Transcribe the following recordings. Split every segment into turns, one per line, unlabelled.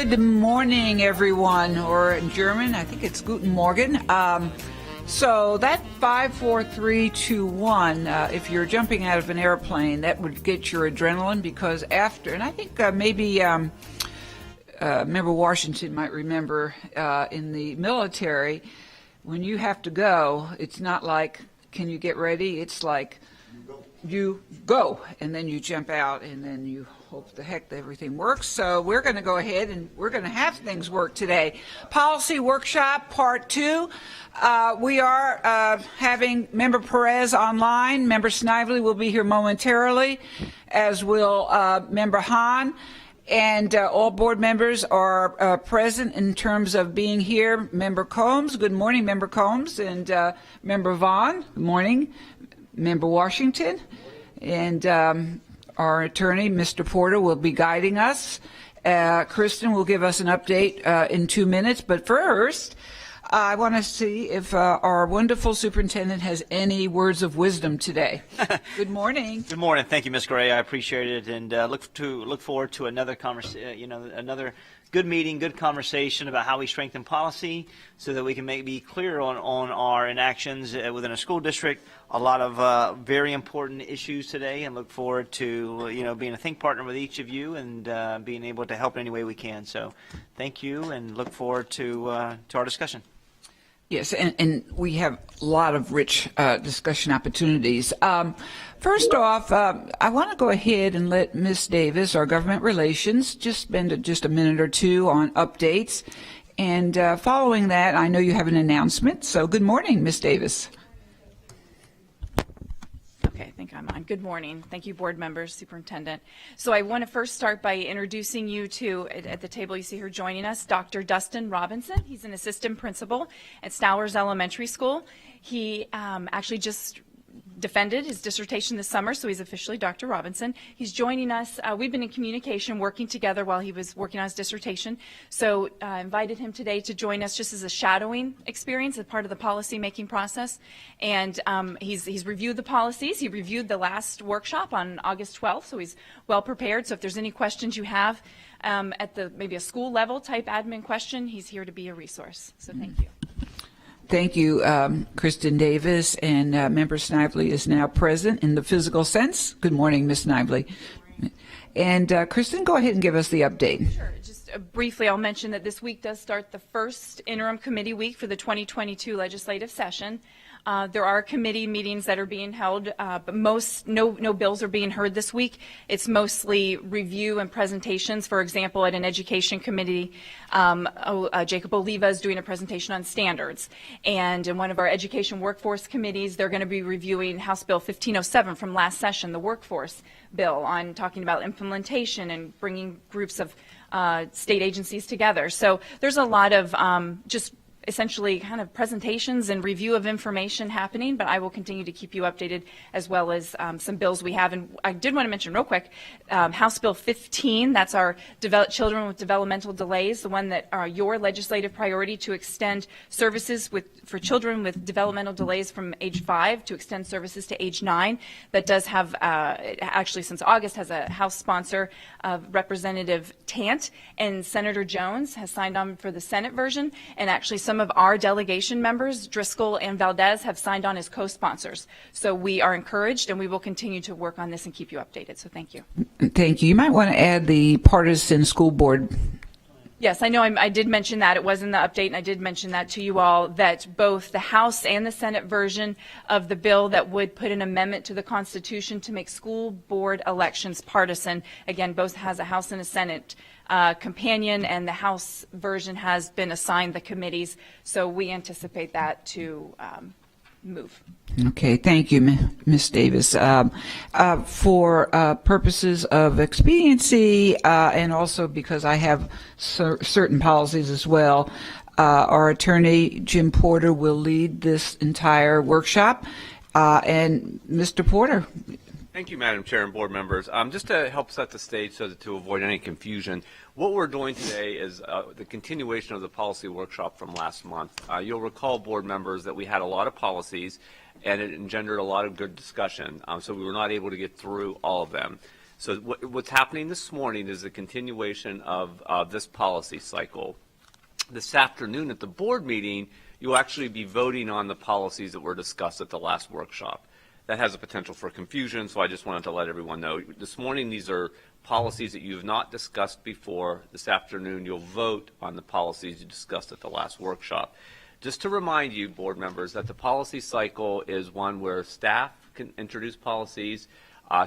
Good morning, everyone, or in German, I think it's Guten Morgen. So that 5, 4, 3, 2, 1, if you're jumping out of an airplane, that would get your adrenaline because after, and I think maybe Member Washington might remember in the military, when you have to go, it's not like, can you get ready? It's like, you go, and then you jump out, and then you hope the heck that everything works. So we're going to go ahead and we're going to have things work today. Policy Workshop Part 2. We are having Member Perez online. Member Snively will be here momentarily, as will Member Hahn. And all board members are present in terms of being here. Member Combs, good morning, Member Combs, and Member Vaughn, good morning. Member Washington, and our attorney, Mr. Porter, will be guiding us. Kristen will give us an update in 2 minutes, but first, I want to see if our wonderful superintendent has any words of wisdom today. Good morning.
Good morning. Thank you, Ms. Gray. I appreciate it, and look forward to another another good meeting, good conversation about how we strengthen policy so that we can be clear on our inactions within a school district. A lot of very important issues today, and look forward to being a think partner with each of you and being able to help in any way we can. So thank you, and look forward to our discussion.
Yes, and we have a lot of rich discussion opportunities. First off, I want to go ahead and let Ms. Davis, our government relations, just spend just a minute or two on updates. And following that, I know you have an announcement. So good morning, Ms. Davis.
Okay, I think I'm on. Good morning. Thank you, board members, superintendent. So I want to first start by introducing you to, at the table you see her joining us, Dr. Dustin Robinson. He's an assistant principal at Stowers Elementary School. He actually just defended his dissertation this summer, so he's officially Dr. Robinson. He's joining us. We've been in communication, working together while he was working on his dissertation. So I invited him today to join us just as a shadowing experience as part of the policy making process. And he's reviewed the policies. He reviewed the last workshop on August 12th, so he's well prepared. So if there's any questions you have at the maybe a school level type admin question, he's here to be a resource. So thank you.
Thank you, Kristen Davis, and Member Snively is now present in the physical sense. Good morning, Ms. Snively. And Kristen, go ahead and give us the update.
Sure. Just briefly, I'll mention that this week does start the first interim committee week for the 2022 legislative session. There are committee meetings that are being held, but no bills are being heard this week. It's mostly review and presentations. For example, at an education committee, Jacob Oliva is doing a presentation on standards. And in one of our education workforce committees, they're going to be reviewing House Bill 1507 from last session, the workforce bill, on talking about implementation and bringing groups of state agencies together. So there's a lot of just essentially kind of presentations and review of information happening, but I will continue to keep you updated, as well as some bills we have. And I did want to mention real quick, House Bill 15, that's our children with developmental delays, the one that are your legislative priority to extend services for children with developmental delays from age 5 to extend services to age 9. That does have, actually since August, has a House sponsor, Representative Tant, and Senator Jones has signed on for the Senate version, and actually some of our delegation members, Driscoll and Valdez, have signed on as co-sponsors. So we are encouraged, and we will continue to work on this and keep you updated. So thank you.
Thank you. You might want to add the partisan school board.
Yes, I know I did mention that. It was in the update, and I did mention that to you all, that both the House and the Senate version of the bill that would put an amendment to the Constitution to make school board elections partisan, again, both has a House and a Senate companion, and the House version has been assigned the committees, so we anticipate that to move.
Okay, thank you, Ms. Davis. For purposes of expediency and also because I have certain policies as well, our attorney, Jim Porter, will lead this entire workshop. And Mr. Porter.
Thank you, Madam Chair and board members. Just to help set the stage so that to avoid any confusion, what we're doing today is the continuation of the policy workshop from last month. You'll recall, board members, that we had a lot of policies and it engendered a lot of good discussion, so we were not able to get through all of them. So what's happening this morning is a continuation of this policy cycle. This afternoon at the board meeting, you'll actually be voting on the policies that were discussed at the last workshop. That has a potential for confusion, so I just wanted to let everyone know. This morning, these are policies that you have not discussed before. This afternoon, you'll vote on the policies you discussed at the last workshop. Just to remind you, board members, that the policy cycle is one where staff can introduce policies.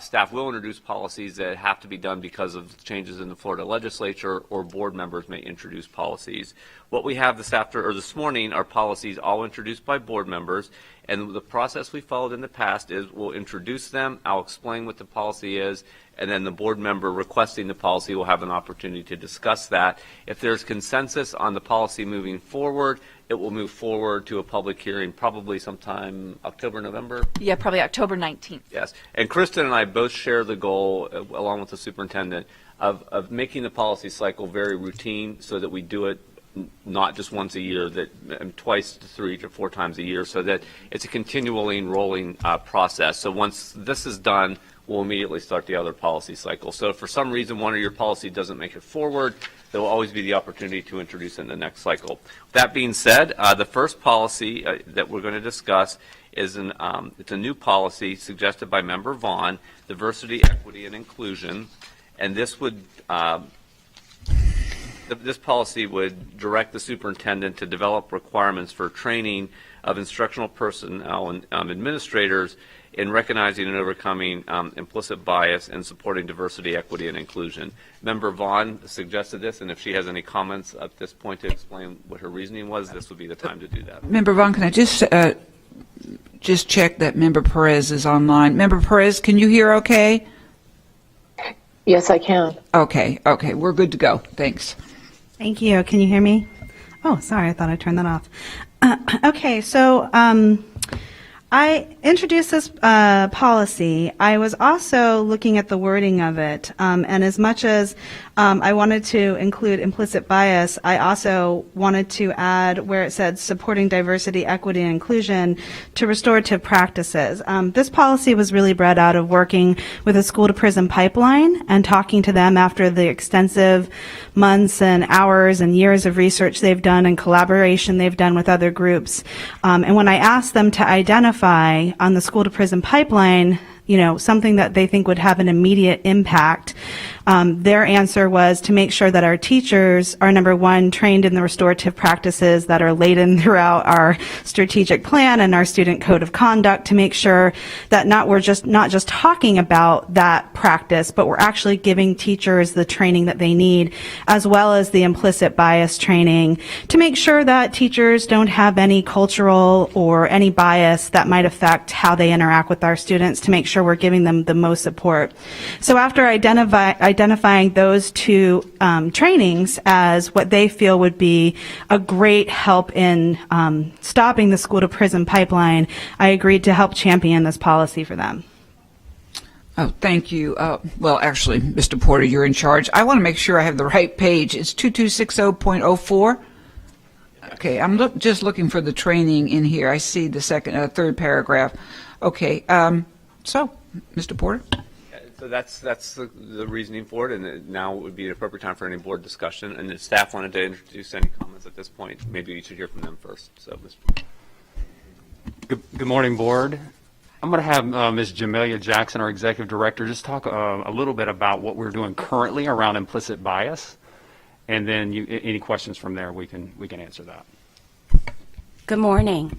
Staff will introduce policies that have to be done because of changes in the Florida legislature, or board members may introduce policies. What we have this morning are policies all introduced by board members, and the process we followed in the past is we'll introduce them, I'll explain what the policy is, and then the board member requesting the policy will have an opportunity to discuss that. If there's consensus on the policy moving forward, it will move forward to a public hearing probably sometime October, November.
Yeah, probably October 19th.
Yes, and Kristen and I both share the goal, along with the superintendent, of making the policy cycle very routine so that we do it not just once a year, twice to 3 to 4 times a year, so that it's a continually rolling process. So once this is done, we'll immediately start the other policy cycle. So if for some reason one of your policies doesn't make it forward, there will always be the opportunity to introduce in the next cycle. That being said, the first policy that we're going to discuss is it's a new policy suggested by Member Vaughn, diversity, equity, and inclusion. And this would this policy would direct the superintendent to develop requirements for training of instructional personnel and administrators in recognizing and overcoming implicit bias and supporting diversity, equity, and inclusion. Member Vaughn suggested this, and if she has any comments at this point to explain what her reasoning was, this would be the time to do that.
Member Vaughn, can I just check that Member Perez is online? Member Perez, can you hear okay?
Yes, I can.
Okay, we're good to go. Thanks.
Thank you. Can you hear me? Oh, sorry, I thought I turned that off. Okay, so I introduced this policy. I was also looking at the wording of it, and as much as I wanted to include implicit bias, I also wanted to add where it said supporting diversity, equity, and inclusion to restorative practices. This policy was really bred out of working with a school-to-prison pipeline and talking to them after the extensive months and hours and years of research they've done and collaboration they've done with other groups. And when I asked them to identify on the school-to-prison pipeline, something that they think would have an immediate impact, their answer was to make sure that our teachers are, number one, trained in the restorative practices that are laden throughout our strategic plan and our student code of conduct, to make sure that we're not just talking about that practice, but we're actually giving teachers the training that they need, as well as the implicit bias training, to make sure that teachers don't have any cultural or any bias that might affect how they interact with our students, to make sure we're giving them the most support. So after identifying those two trainings as what they feel would be a great help in stopping the school-to-prison pipeline, I agreed to help champion this policy for them.
Oh, thank you. Well, actually, Mr. Porter, you're in charge. I want to make sure I have the right page. It's 2260.04. Okay, I'm just looking for the training in here. I see the third paragraph. Okay, so, Mr. Porter?
So that's the reasoning for it, and now would be an appropriate time for any board discussion. And if staff wanted to introduce any comments at this point, maybe we should hear from them first. So, Mr.
Good morning, board. I'm going to have Ms. Jamelia Jackson, our executive director, just talk a little bit about what we're doing currently around implicit bias, and then any questions from there, we can answer that.
Good morning.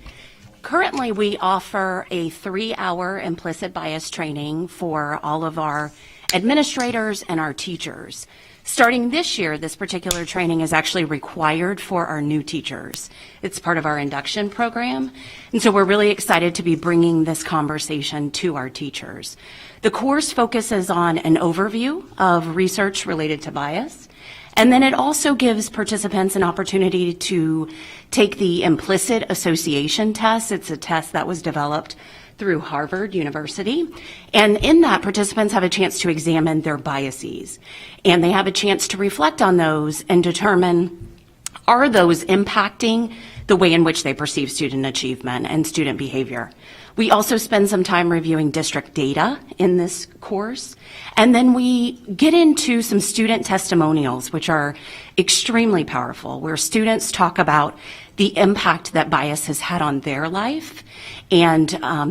Currently, we offer a 3-hour implicit bias training for all of our administrators and our teachers. Starting this year, this particular training is actually required for our new teachers. It's part of our induction program, and so we're really excited to be bringing this conversation to our teachers. The course focuses on an overview of research related to bias, and then it also gives participants an opportunity to take the implicit association test. It's a test that was developed through Harvard University. And in that, participants have a chance to examine their biases. And they have a chance to reflect on those and determine, are those impacting the way in which they perceive student achievement and student behavior? We also spend some time reviewing district data in this course. And then we get into some student testimonials, which are extremely powerful, where students talk about the impact that bias has had on their life and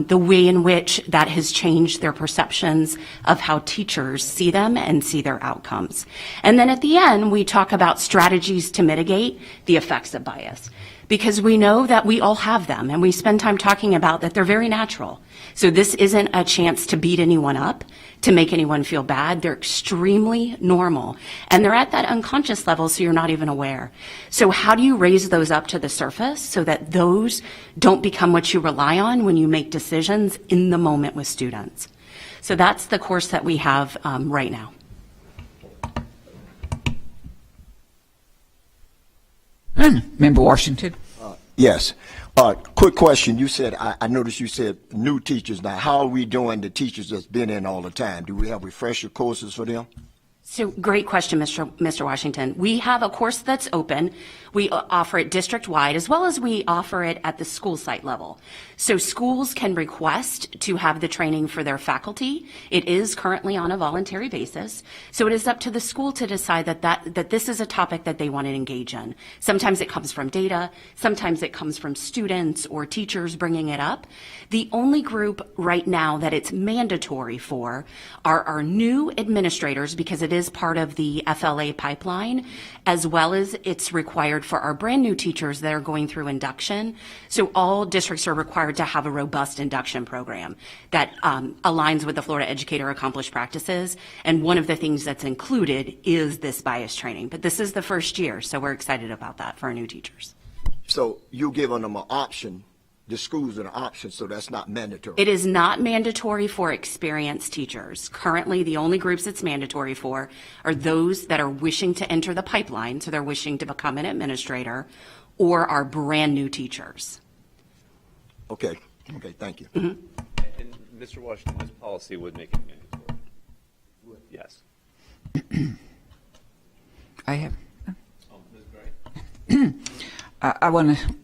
the way in which that has changed their perceptions of how teachers see them and see their outcomes. And then at the end, we talk about strategies to mitigate the effects of bias, because we know that we all have them, and we spend time talking about that they're very natural. So this isn't a chance to beat anyone up, to make anyone feel bad. They're extremely normal, and they're at that unconscious level, so you're not even aware. So how do you raise those up to the surface so that those don't become what you rely on when you make decisions in the moment with students? So that's the course that we have right now.
Member Washington.
Yes. Quick question. You said, I noticed you said new teachers. Now, how are we doing the teachers that's been in all the time? Do we have refresher courses for them?
So great question, Mr. Washington. We have a course that's open. We offer it district-wide, as well as we offer it at the school site level. So schools can request to have the training for their faculty. It is currently on a voluntary basis. So it is up to the school to decide that this is a topic that they want to engage in. Sometimes it comes from data. Sometimes it comes from students or teachers bringing it up. The only group right now that it's mandatory for are our new administrators, because it is part of the FLA pipeline, as well as it's required for our brand new teachers that are going through induction. So all districts are required to have a robust induction program that aligns with the Florida Educator Accomplished Practices. And one of the things that's included is this bias training. But this is the first year, so we're excited about that for our new teachers.
So you're giving them an option, the schools an option, so that's not mandatory.
It is not mandatory for experienced teachers. Currently, the only groups it's mandatory for are those that are wishing to enter the pipeline, so they're wishing to become an administrator, or are brand new teachers.
Okay, thank you.
And Mr. Washington, this policy would make it mandatory. Yes.
I have.
Ms. Gray?
I want to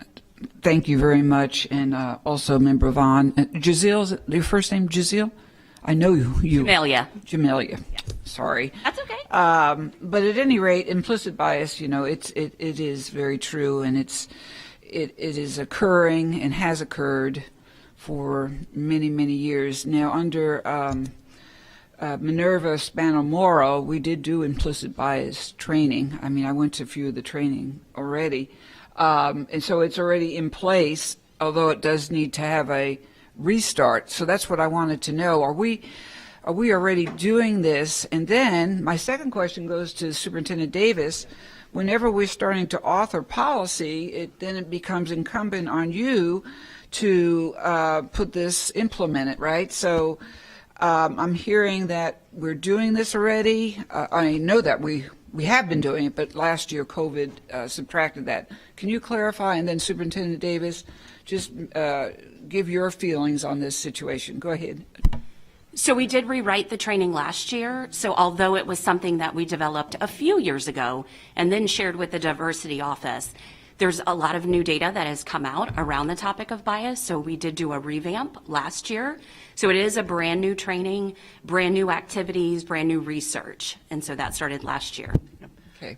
thank you very much, and also Member Vaughn. Giselle, is your first name Giselle? I know you.
Jamelia.
Jamelia. Sorry.
That's okay.
But at any rate, implicit bias, it is very true, and it is occurring and has occurred for many, many years. Now, under Minerva Spano-Moro, we did do implicit bias training. I mean, I went to a few of the training already. And so it's already in place, although it does need to have a restart. So that's what I wanted to know. Are we already doing this? And then my second question goes to Superintendent Davis. Whenever we're starting to author policy, then it becomes incumbent on you to implement it, right? So I'm hearing that we're doing this already. I know that we have been doing it, but last year COVID subtracted that. Can you clarify? And then Superintendent Davis, just give your feelings on this situation. Go ahead.
So we did rewrite the training last year. So although it was something that we developed a few years ago and then shared with the diversity office, there's a lot of new data that has come out around the topic of bias. So we did do a revamp last year. So it is a brand new training, brand new activities, brand new research. And so that started last year.
Okay.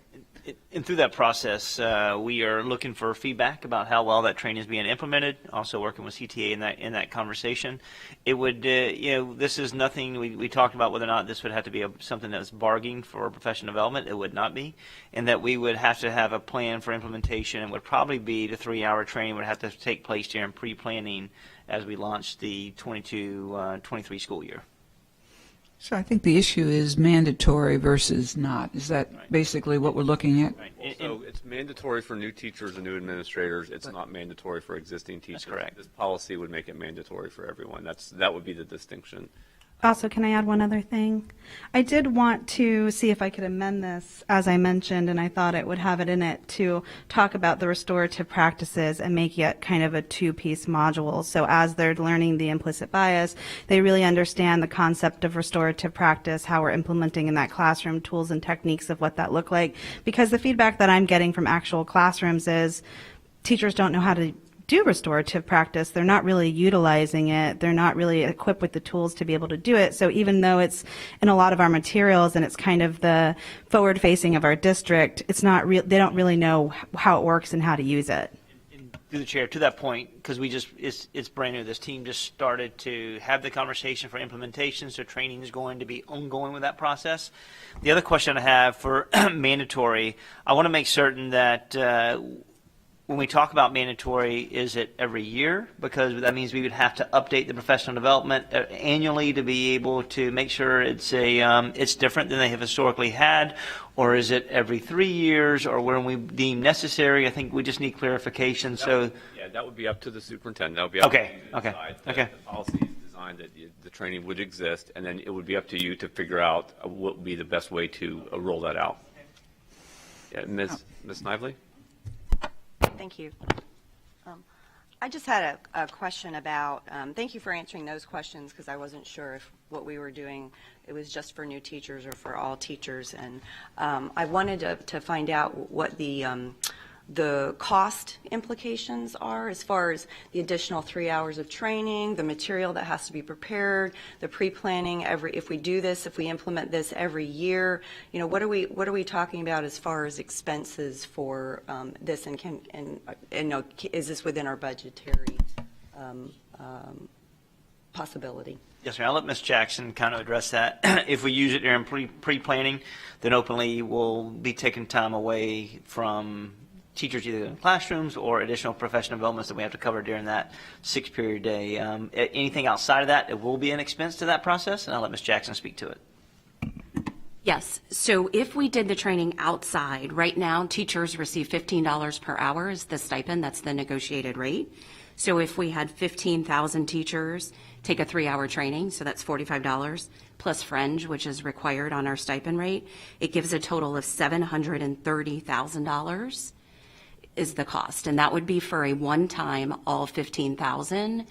And through that process, we are looking for feedback about how well that training is being implemented. Also working with CTA in that conversation. It would, this is nothing. We talked about whether or not this would have to be something that's bargaining for professional development. It would not be, and that we would have to have a plan for implementation. It would probably be the 3-hour training would have to take place during pre-planning as we launch the 22-23 school year.
So I think the issue is mandatory versus not. Is that basically what we're looking at?
Right.
So it's mandatory for new teachers and new administrators. It's not mandatory for existing teachers.
That's correct.
This policy would make it mandatory for everyone. That would be the distinction.
Also, can I add one other thing? I did want to see if I could amend this, as I mentioned, and I thought it would have it in it to talk about the restorative practices and make it kind of a two-piece module. So as they're learning the implicit bias, they really understand the concept of restorative practice, how we're implementing in that classroom, tools and techniques of what that look like. Because the feedback that I'm getting from actual classrooms is teachers don't know how to do restorative practice, they're not really utilizing it. They're not really equipped with the tools to be able to do it. So even though it's in a lot of our materials and it's kind of the forward facing of our district, it's not real. They don't really know how it works and how to use it.
Through the chair, to that point, because it's brand new. This team just started to have the conversation for implementation, so training is going to be ongoing with that process. The other question I have for mandatory, I want to make certain that when we talk about mandatory, is it every year? Because that means we would have to update the professional development annually to be able to make sure it's different than they have historically had, or is it every 3 years, or when we deem necessary? I think we just need clarification.
That would be up to the superintendent. That would be up to you to
Okay.
decide that the policy is designed that the training would exist, and then it would be up to you to figure out what would be the best way to roll that out. Yeah, Ms. Snively?
Thank you. I just had a question about, thank you for answering those questions, because I wasn't sure if what we were doing, it was just for new teachers or for all teachers. And I wanted to find out what the cost implications are as far as the additional 3 hours of training, the material that has to be prepared, the pre-planning. If we do this, if we implement this every year, what are we talking about as far as expenses for this? And is this within our budgetary possibility?
Yes, ma'am. I'll let Ms. Jackson kind of address that. If we use it during pre-planning, then openly we'll be taking time away from teachers either in classrooms or additional professional developments that we have to cover during that 6-period day. Anything outside of that, it will be an expense to that process, and I'll let Ms. Jackson speak to it.
Yes. So if we did the training outside, right now teachers receive $15 per hour as the stipend. That's the negotiated rate. So if we had 15,000 teachers take a 3-hour training, so that's $45 plus fringe, which is required on our stipend rate, it gives a total of $730,000 is the cost. And that would be for a one-time all 15,000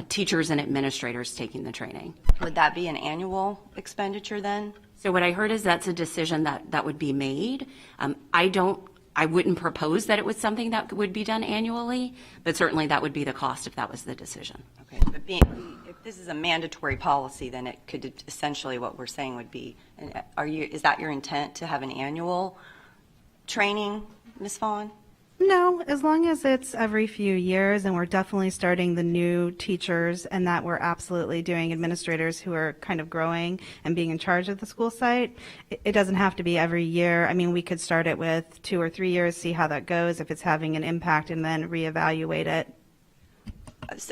teachers and administrators taking the training.
Would that be an annual expenditure then?
So what I heard is that's a decision that would be made. I wouldn't propose that it was something that would be done annually, but certainly that would be the cost if that was the decision.
Okay, but if this is a mandatory policy, then it could essentially, what we're saying would be, is that your intent, to have an annual training, Ms. Vaughn?
No, as long as it's every few years, and we're definitely starting the new teachers, and that we're absolutely doing administrators who are kind of growing and being in charge of the school site. It doesn't have to be every year. I mean, we could start it with 2 or 3 years, see how that goes, if it's having an impact, and then reevaluate it.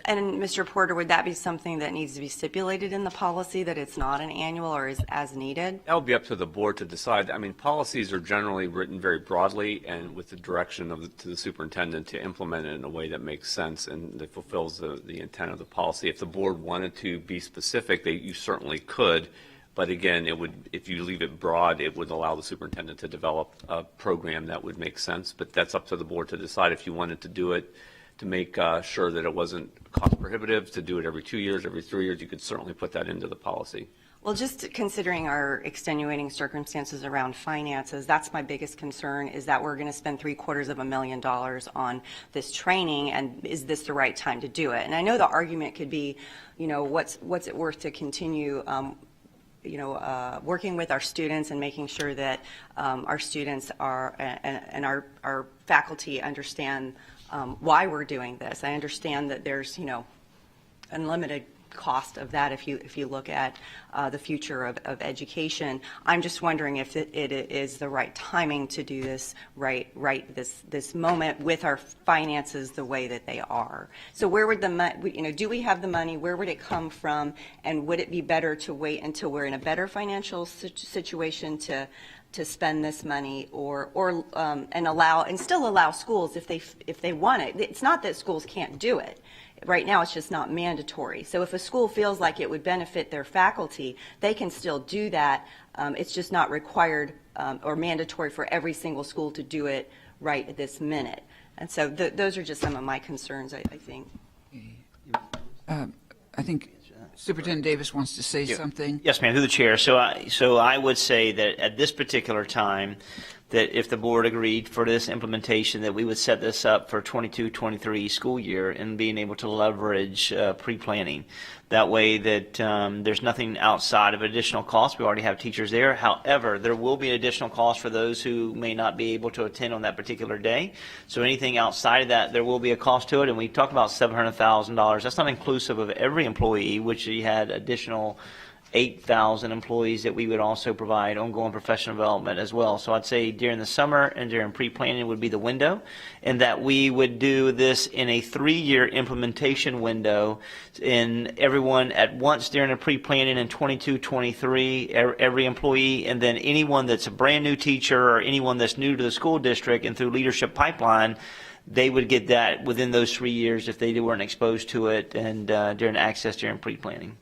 And Mr. Porter, would that be something that needs to be stipulated in the policy, that it's not an annual or is as needed?
That would be up to the board to decide. I mean, policies are generally written very broadly and with the direction to the superintendent to implement it in a way that makes sense and that fulfills the intent of the policy. If the board wanted to be specific, you certainly could. But again, if you leave it broad, it would allow the superintendent to develop a program that would make sense. But that's up to the board to decide if you wanted to do it to make sure that it wasn't cost prohibitive, to do it every 2 years, every 3 years. You could certainly put that into the policy.
Well, just considering our extenuating circumstances around finances, that's my biggest concern, is that we're going to spend $750,000 on this training, and is this the right time to do it? And I know the argument could be, what's it worth to continue working with our students and making sure that our students and our faculty understand why we're doing this. I understand that there's, unlimited cost of that if you look at the future of education. I'm just wondering if it is the right timing to do this right this moment with our finances the way that they are. So where would do we have the money? Where would it come from? And would it be better to wait until we're in a better financial situation to spend this money, and still allow schools if they want it? It's not that schools can't do it. Right now, it's just not mandatory. So if a school feels like it would benefit their faculty, they can still do that. It's just not required or mandatory for every single school to do it right at this minute. And so those are just some of my concerns, I think.
I think Superintendent Davis wants to say something.
Yes, ma'am, through the chair. So I would say that at this particular time, that if the board agreed for this implementation, that we would set this up for 22-23 school year and being able to leverage pre-planning. That way that there's nothing outside of additional cost. We already have teachers there. However, there will be an additional cost for those who may not be able to attend on that particular day. So anything outside of that, there will be a cost to it. And we talked about $700,000. That's not inclusive of every employee, which you had additional 8,000 employees that we would also provide ongoing professional development as well. So I'd say during the summer and during pre-planning would be the window, and that we would do this in a 3-year implementation window, in everyone at once during the pre-planning in 22-23, every employee, and then anyone that's a brand new teacher or anyone that's new to the school district and through leadership pipeline, they would get that within those 3 years if they weren't exposed to it and during access during pre-planning.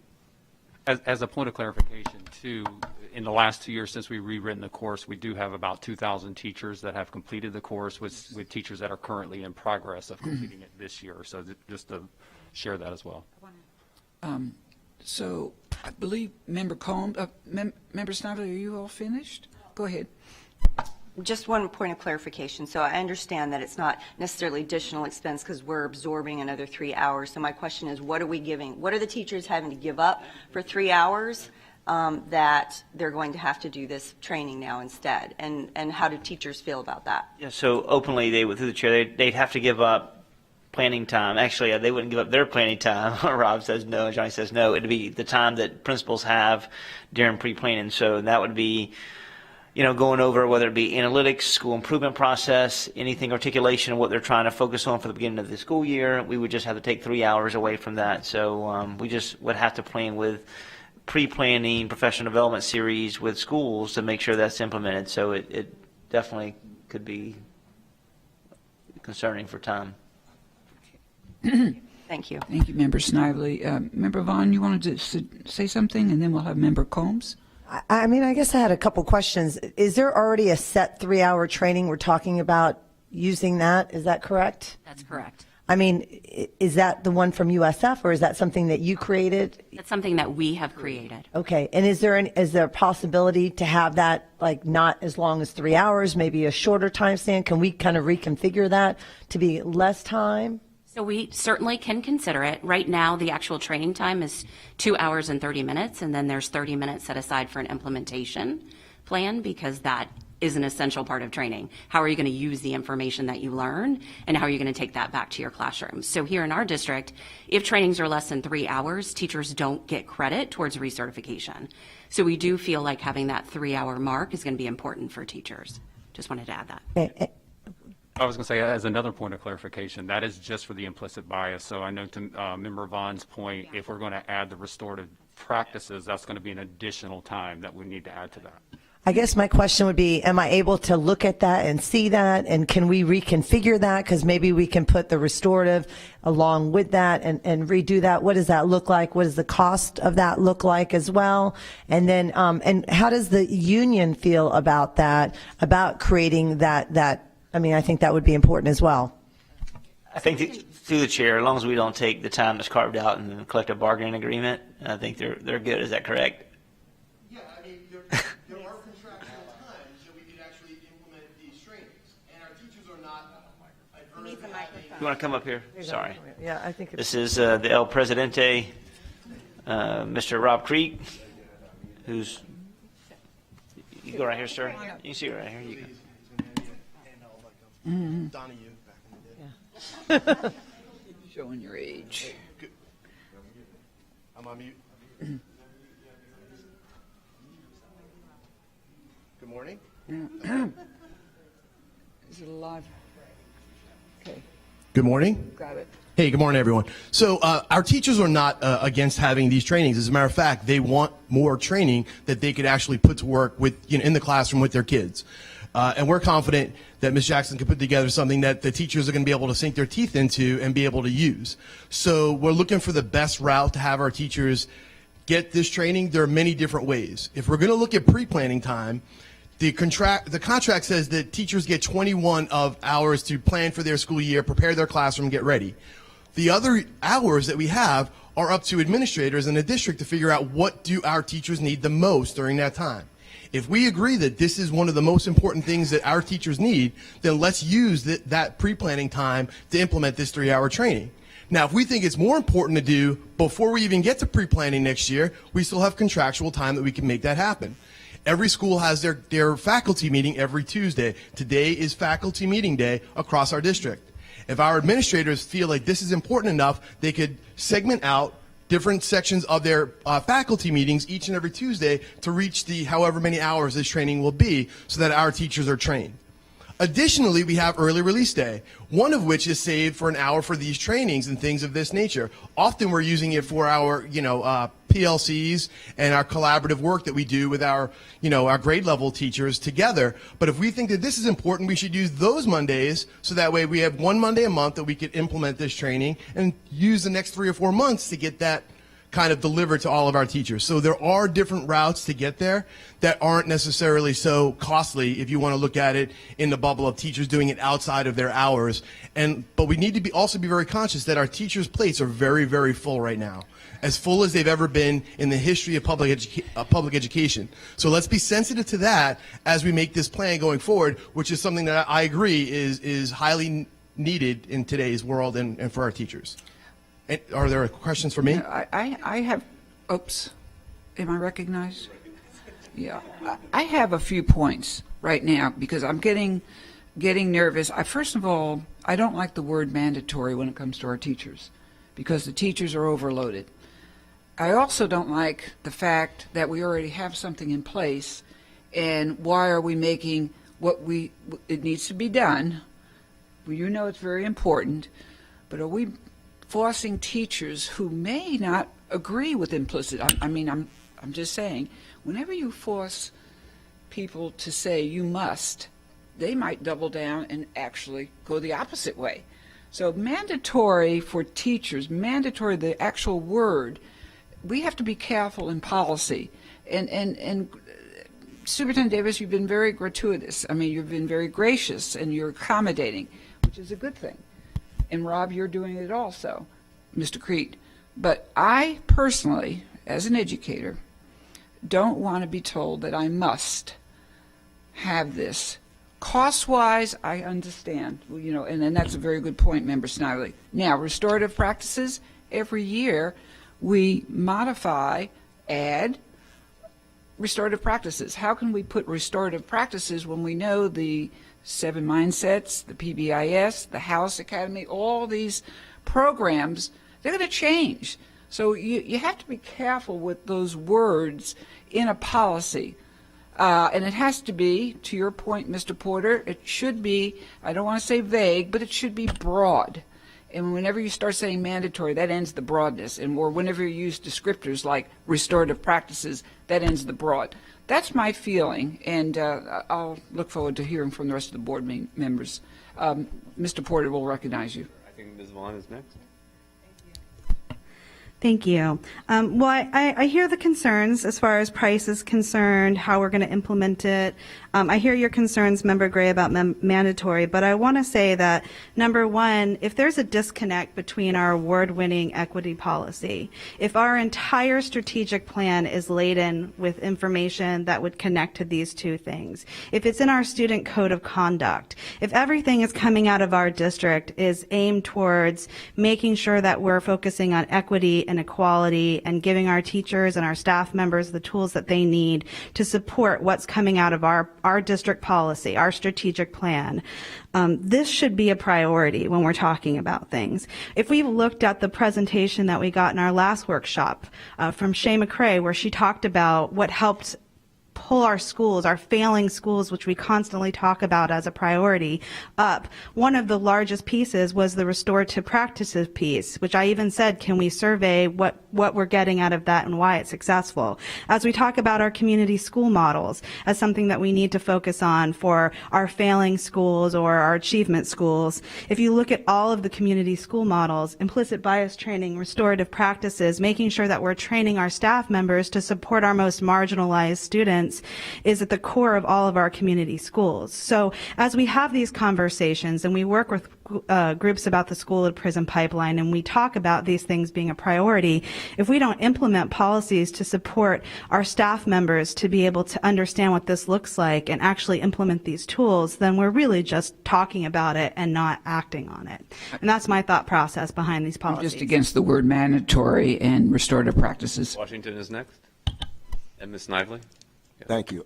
As a point of clarification, too, in the last 2 years since we've rewritten the course, we do have about 2,000 teachers that have completed the course with teachers that are currently in progress of completing it this year. So just to share that as well.
So I believe Member Combs, Member Snively, are you all finished? Go ahead.
Just one point of clarification. So I understand that it's not necessarily additional expense because we're absorbing another 3 hours. So my question is, what are we giving? What are the teachers having to give up for 3 hours that they're going to have to do this training now instead? And how do teachers feel about that?
Yeah, so openly, they would, through the chair, they'd have to give up planning time. Actually, they wouldn't give up their planning time. Rob says no, and Johnny says no. It'd be the time that principals have during pre-planning. So that would be, going over whether it be analytics, school improvement process, anything articulation of what they're trying to focus on for the beginning of the school year. We would just have to take 3 hours away from that. So we just would have to plan with pre-planning professional development series with schools to make sure that's implemented. So it definitely could be concerning for time.
Thank you.
Thank you, Member Snively. Member Vaughn, you wanted to say something, and then we'll have Member Combs.
I mean, I guess I had a couple questions. Is there already a set 3-hour training we're talking about using that? Is that correct?
That's correct.
I mean, is that the one from USF, or is that something that you created?
That's something that we have created.
Okay. And is there a possibility to have that, like, not as long as 3 hours, maybe a shorter time span? Can we kind of reconfigure that to be less time?
So we certainly can consider it. Right now, the actual training time is 2 hours and 30 minutes, and then there's 30 minutes set aside for an implementation plan, because that is an essential part of training. How are you going to use the information that you learn, and how are you going to take that back to your classrooms? So here in our district, if trainings are less than 3 hours, teachers don't get credit towards recertification. So we do feel like having that 3-hour mark is going to be important for teachers. Just wanted to add that.
Okay.
I was going to say, as another point of clarification, that is just for the implicit bias. So I know to Member Vaughn's point, if we're going to add the restorative practices, that's going to be an additional time that we need to add to that.
I guess my question would be, am I able to look at that and see that, and can we reconfigure that? Because maybe we can put the restorative along with that and redo that. What does that look like? What does the cost of that look like as well? And then, and how does the union feel about that, about creating that? I mean, I think that would be important as well.
I think through the chair, as long as we don't take the time that's carved out in the collective bargaining agreement, I think they're good. Is that correct?
Yeah, I mean, there are contractual times that we can actually implement these trainings, and our teachers are not adverse to having.
You want to come up here? Sorry.
Yeah, I think
This is the El Presidente, Mr. Rob Creek, who's, you go right here, sir. You can see right here. You go.
Donahue back in the day.
Showing your age.
I'm on mute. Good morning.
Is it alive? Okay,
Good morning.
got it.
Hey, good morning, everyone. So our teachers are not against having these trainings. As a matter of fact, they want more training that they could actually put to work with, in the classroom with their kids. And we're confident that Ms. Jackson can put together something that the teachers are going to be able to sink their teeth into and be able to use. So we're looking for the best route to have our teachers get this training. There are many different ways. If we're going to look at pre-planning time, the contract says that teachers get 21 hours to plan for their school year, prepare their classroom, get ready. The other hours that we have are up to administrators in the district to figure out what do our teachers need the most during that time. If we agree that this is one of the most important things that our teachers need, then let's use that pre-planning time to implement this 3-hour training. Now, if we think it's more important to do before we even get to pre-planning next year, we still have contractual time that we can make that happen. Every school has their faculty meeting every Tuesday. Today is faculty meeting day across our district. If our administrators feel like this is important enough, they could segment out different sections of their faculty meetings each and every Tuesday to reach the however many hours this training will be so that our teachers are trained. Additionally, we have early release day, one of which is saved for an hour for these trainings and things of this nature. Often we're using it for our, PLCs and our collaborative work that we do with our grade level teachers together. But if we think that this is important, we should use those Mondays so that way we have one Monday a month that we could implement this training and use the next 3 or 4 months to get that kind of delivered to all of our teachers. So there are different routes to get there that aren't necessarily so costly if you want to look at it in the bubble of teachers doing it outside of their hours. But we need to also be very conscious that our teachers' plates are very, very full right now, as full as they've ever been in the history of public education. So let's be sensitive to that as we make this plan going forward, which is something that I agree is highly needed in today's world and for our teachers. Are there questions for me?
I have, oops, am I recognized? Yeah, I have a few points right now because I'm getting nervous. First of all, I don't like the word mandatory when it comes to our teachers because the teachers are overloaded. I also don't like the fact that we already have something in place, and why are we making it needs to be done. Well, it's very important, but are we forcing teachers who may not agree with implicit? I'm just saying, whenever you force people to say you must, they might double down and actually go the opposite way. So mandatory for teachers, mandatory, the actual word, we have to be careful in policy. And Superintendent Davis, you've been very gratuitous. You've been very gracious and you're accommodating, which is a good thing. And Rob, you're doing it also, Mr. Crete. But I personally, as an educator, don't want to be told that I must have this. Cost-wise, I understand, and that's a very good point, Member Snively. Now, restorative practices, every year we modify, add restorative practices. How can we put restorative practices when we know the 7 Mindsets, the PBIS, the House Academy, all these programs, they're going to change. So you have to be careful with those words in a policy. And it has to be, to your point, Mr. Porter, it should be, I don't want to say vague, but it should be broad. And whenever you start saying mandatory, that ends the broadness. Or whenever you use descriptors like restorative practices, that ends the broad. That's my feeling, and I'll look forward to hearing from the rest of the board members. Mr. Porter will recognize you.
I think Ms. Vaughn is next.
Thank you. Well, I hear the concerns as far as price is concerned, how we're going to implement it. I hear your concerns, Member Gray, about mandatory, but I want to say that, number one, if there's a disconnect between our award-winning equity policy, if our entire strategic plan is laden with information that would connect to these two things, if it's in our student code of conduct, if everything is coming out of our district is aimed towards making sure that we're focusing on equity and equality and giving our teachers and our staff members the tools that they need to support what's coming out of our district policy, our strategic plan. This should be a priority when we're talking about things. If we've looked at the presentation that we got in our last workshop from Shay McCrae, where she talked about what helped pull our schools, our failing schools, which we constantly talk about as a priority, up. One of the largest pieces was the restorative practices piece, which I even said, can we survey what we're getting out of that and why it's successful? As we talk about our community school models as something that we need to focus on for our failing schools or our achievement schools, if you look at all of the community school models, implicit bias training, restorative practices, making sure that we're training our staff members to support our most marginalized students is at the core of all of our community schools. So as we have these conversations and we work groups about the school to prison pipeline, and we talk about these things being a priority, if we don't implement policies to support our staff members to be able to understand what this looks like and actually implement these tools, then we're really just talking about it and not acting on it. And that's my thought process behind these
I'm
policies.
just against the word mandatory and restorative practices.
Washington is next. And Ms. Snively?
Thank you.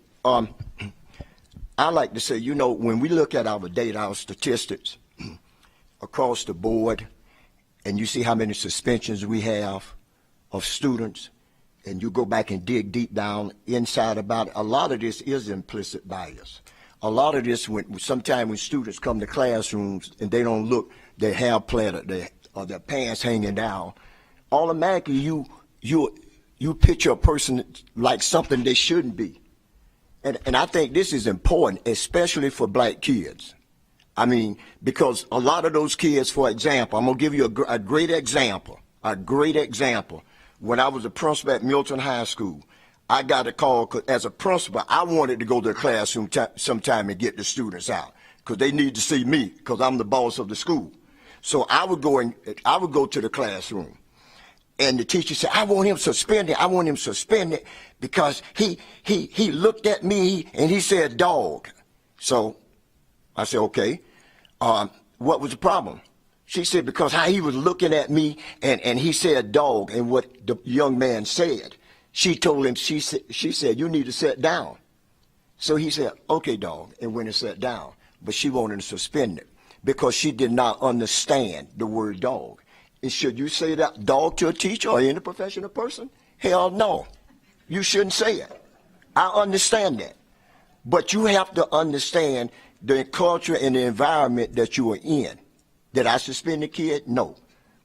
I like to say, you know, when we look at our data, our statistics across the board, and you see how many suspensions we have of students, and you go back and dig deep down inside about it, a lot of this is implicit bias. A lot of this, sometimes when students come to classrooms and they don't look, their hair plaited, or their pants hanging down, automatically you picture a person like something they shouldn't be. And I think this is important, especially for black kids. I mean, because a lot of those kids, for example, I'm going to give you a great example, When I was a principal at Milton High School, I got a call, 'cause as a principal, I wanted to go to the classroom sometime and get the students out, because they need to see me, because I'm the boss of the school. So I would go to the classroom. And the teacher said, I want him suspended because he looked at me and he said, dog. So I said, okay, what was the problem? She said, because how he was looking at me and he said, dog, and what the young man said. She told him, she said, you need to sit down. So he said, okay, dog, and went and sat down. But she wanted to suspend him because she did not understand the word dog. And should you say that dog to a teacher or any professional person? Hell no. You shouldn't say it. I understand that. But you have to understand the culture and the environment that you are in. Did I suspend the kid? No.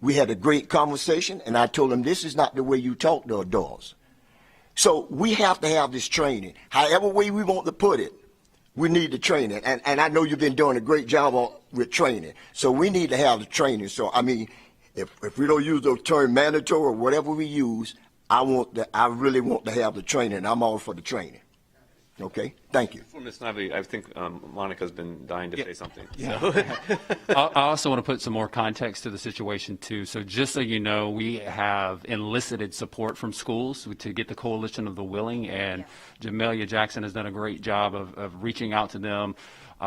We had a great conversation, and I told him this is not the way you talk to adults. So we have to have this training. However way we want to put it, we need the training. And I know you've been doing a great job with training. So we need to have the training. So, I mean, if we don't use the term mandatory or whatever we use, I really want to have the training. I'm all for the training. Okay, thank you.
For Ms. Snively, I think Monica's been dying to say something.
Yeah.
So.
I also want to put some more context to the situation, too. So just so you know, we have enlisted support from schools to get the Coalition of the Willing, and Jamelia Jackson has done a great job of reaching out to them.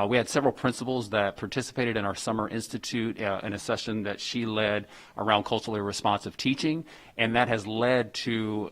We had several principals that participated in our Summer Institute in a session that she led around culturally responsive teaching, and that has led to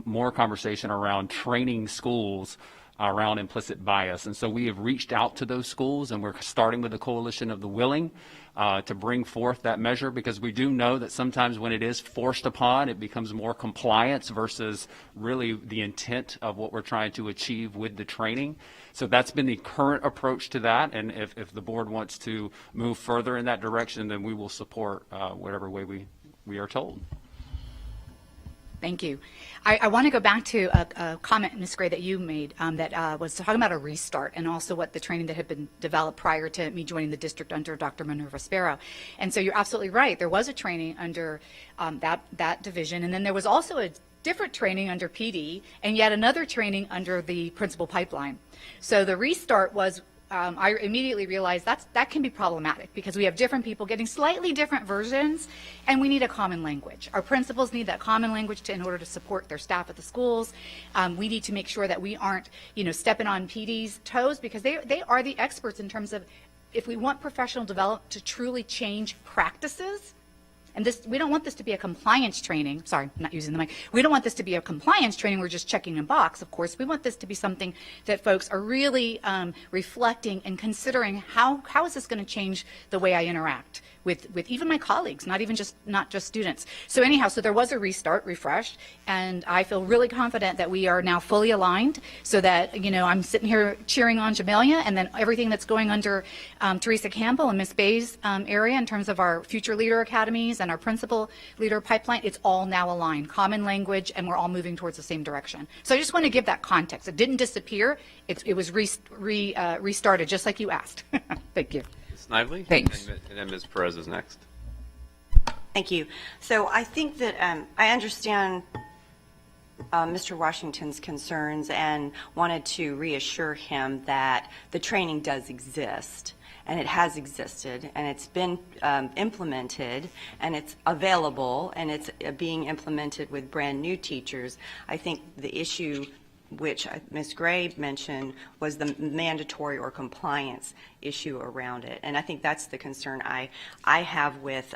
more conversation around training schools around implicit bias. And so we have reached out to those schools, and we're starting with the Coalition of the Willing to bring forth that measure, because we do know that sometimes when it is forced upon, it becomes more compliance versus really the intent of what we're trying to achieve with the training. So that's been the current approach to that, and if the board wants to move further in that direction, then we will support whatever way we are told.
Thank you. I want to go back to a comment, Ms. Gray, that you made that was talking about a restart, and also what the training that had been developed prior to me joining the district under Dr. Minerva Sparrow. And so you're absolutely right. There was a training under that division, and then there was also a different training under PD, and yet another training under the principal pipeline. So the restart was, I immediately realized that can be problematic, because we have different people getting slightly different versions, and we need a common language. Our principals need that common language in order to support their staff at the schools. We need to make sure that we aren't, stepping on PD's toes, because they are the experts in terms of, if we want professional development to truly change practices. And we don't want this to be a compliance training. Sorry, I'm not using the mic. We don't want this to be a compliance training. We're just checking a box, of course. We want this to be something that folks are really reflecting and considering, how is this going to change the way I interact with even my colleagues, not just students. So anyhow, so there was a restart, refreshed, and I feel really confident that we are now fully aligned, so that, I'm sitting here cheering on Jamelia, and then everything that's going under Teresa Campbell and Ms. Bay's area in terms of our future leader academies and our principal leader pipeline, it's all now aligned, common language, and we're all moving towards the same direction. So I just want to give that context. It didn't disappear. It was restarted, just like you asked. Thank you.
Snively?
Thanks.
And then Ms. Perez is next.
Thank you. So I think that I understand Mr. Washington's concerns, and wanted to reassure him that the training does exist. and it has existed, and it's been implemented, and it's available, and it's being implemented with brand new teachers. I think the issue which Ms. Gray mentioned was the mandatory or compliance issue around it. And I think that's the concern I have with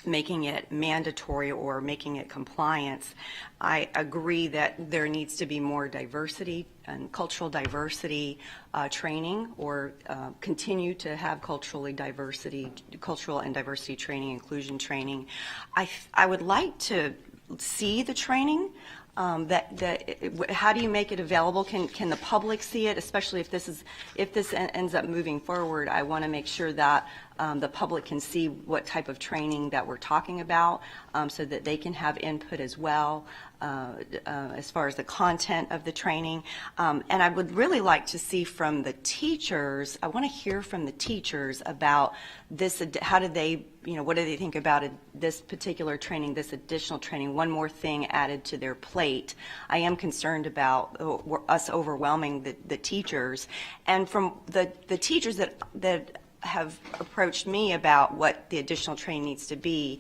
making it mandatory or making it compliance. I agree that there needs to be more diversity and cultural diversity training, or continue to have cultural and diversity training, inclusion training. I would like to see the training. How do you make it available? Can the public see it, especially if this ends up moving forward? I want to make sure that the public can see what type of training that we're talking about, so that they can have input as well as far as the content of the training. And I would really like to see from the teachers. I want to hear from the teachers about this. How do they, what do they think about this particular training, this additional training, one more thing added to their plate? I am concerned about us overwhelming the teachers. And from the teachers that have approached me about what the additional training needs to be,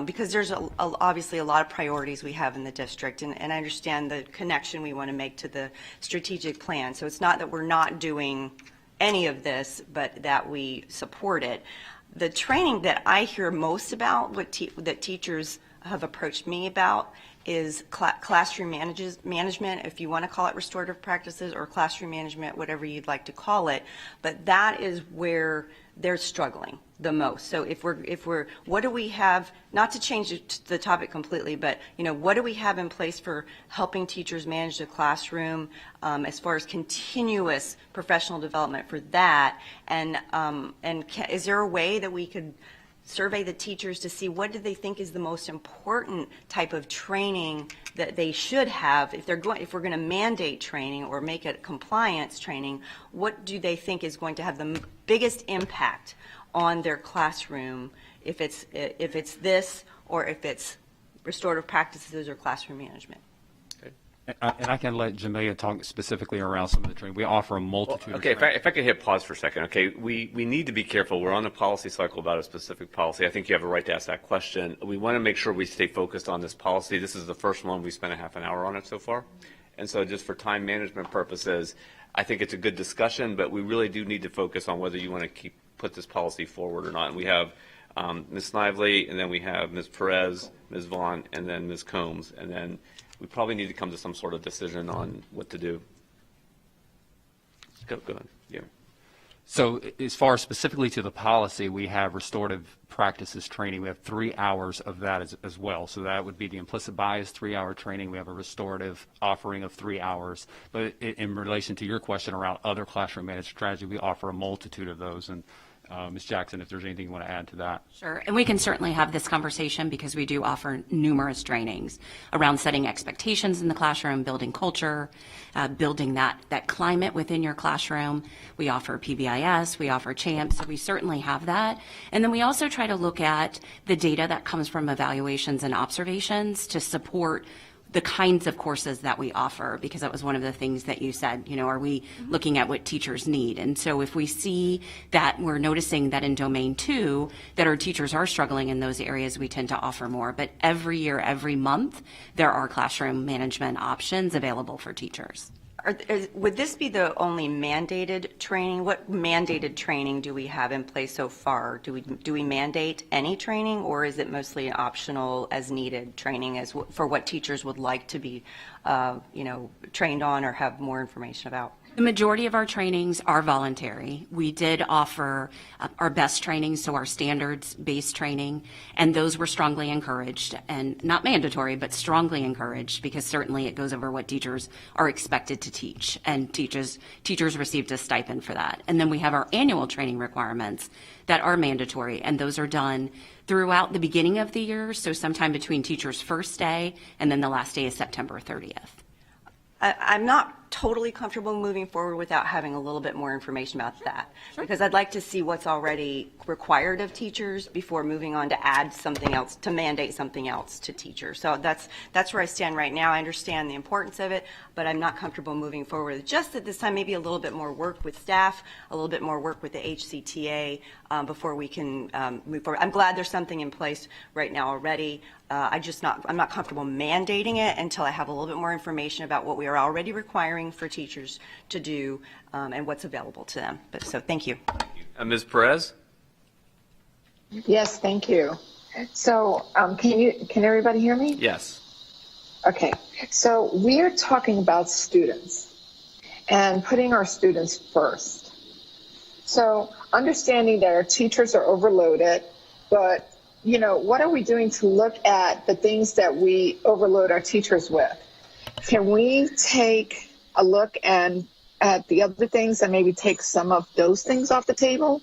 because there's obviously a lot of priorities we have in the district, and I understand the connection we want to make to the strategic plan. So it's not that we're not doing any of this, but that we support it. The training that I hear most about, that teachers have approached me about, is classroom management, if you want to call it restorative practices or classroom management, whatever you'd like to call it. But that is where they're struggling the most. So what do we have, not to change the topic completely, but what do we have in place for helping teachers manage the classroom, as far as continuous professional development for that? And is there a way that we could survey the teachers to see what do they think is the most important type of training that they should have? If we're going to mandate training or make it compliance training, what do they think is going to have the biggest impact on their classroom, if it's this, or if it's restorative practices or classroom management?
And I can let Jamelia talk specifically around some of the training. We offer a multitude of training.
If I could hit pause for a second. Okay, we need to be careful. We're on a policy cycle about a specific policy. I think you have a right to ask that question. We want to make sure we stay focused on this policy. This is the first one. We spent a half an hour on it so far. And so just for time management purposes, I think it's a good discussion, but we really do need to focus on whether you want to put this policy forward or not. And we have Ms. Snively, and then we have Ms. Perez, Ms. Vaughn, and then Ms. Combs, and then we probably need to come to some sort of decision on what to do. Go ahead. Yeah.
So as far as specifically to the policy, we have restorative practices training. We have 3 hours of that as well. So that would be the implicit bias 3-hour training. We have a restorative offering of 3 hours. But in relation to your question around other classroom managed strategy, we offer a multitude of those. And Ms. Jackson, if there's anything you want to add to that.
Sure, and we can certainly have this conversation because we do offer numerous trainings around setting expectations in the classroom, building culture, building that climate within your classroom. We offer PBIS, we offer CHAMP, so we certainly have that. And then we also try to look at the data that comes from evaluations and observations to support the kinds of courses that we offer, because that was one of the things that you said, are we looking at what teachers need? And so if we see that we're noticing that in domain 2, that our teachers are struggling in those areas, we tend to offer more. But every year, every month, there are classroom management options available for teachers.
Would this be the only mandated training? What mandated training do we have in place so far? Do we mandate any training, or is it mostly optional as needed training for what teachers would like to be, trained on or have more information about?
The majority of our trainings are voluntary. We did offer our best trainings, so our standards-based training, and those were strongly encouraged, and not mandatory, but strongly encouraged, because certainly it goes over what teachers are expected to teach, and teachers received a stipend for that. And then we have our annual training requirements that are mandatory, and those are done throughout the beginning of the year, so sometime between teachers' first day and then the last day is September 30th.
I'm not totally comfortable moving forward without having a little bit more information about that. Because I'd like to see what's already required of teachers before moving on to add something else, to mandate something else to teachers. So that's where I stand right now. I understand the importance of it, but I'm not comfortable moving forward. Just at this time, maybe a little bit more work with staff, a little bit more work with the HCTA before we can move forward. I'm glad there's something in place right now already. I'm not comfortable mandating it until I have a little bit more information about what we are already requiring for teachers to do and what's available to them. So thank you.
Ms. Perez?
Yes, thank you. So can everybody hear me?
Yes.
Okay. So we're talking about students and putting our students first. So understanding that our teachers are overloaded, but what are we doing to look at the things that we overload our teachers with? Can we take a look at the other things and maybe take some of those things off the table?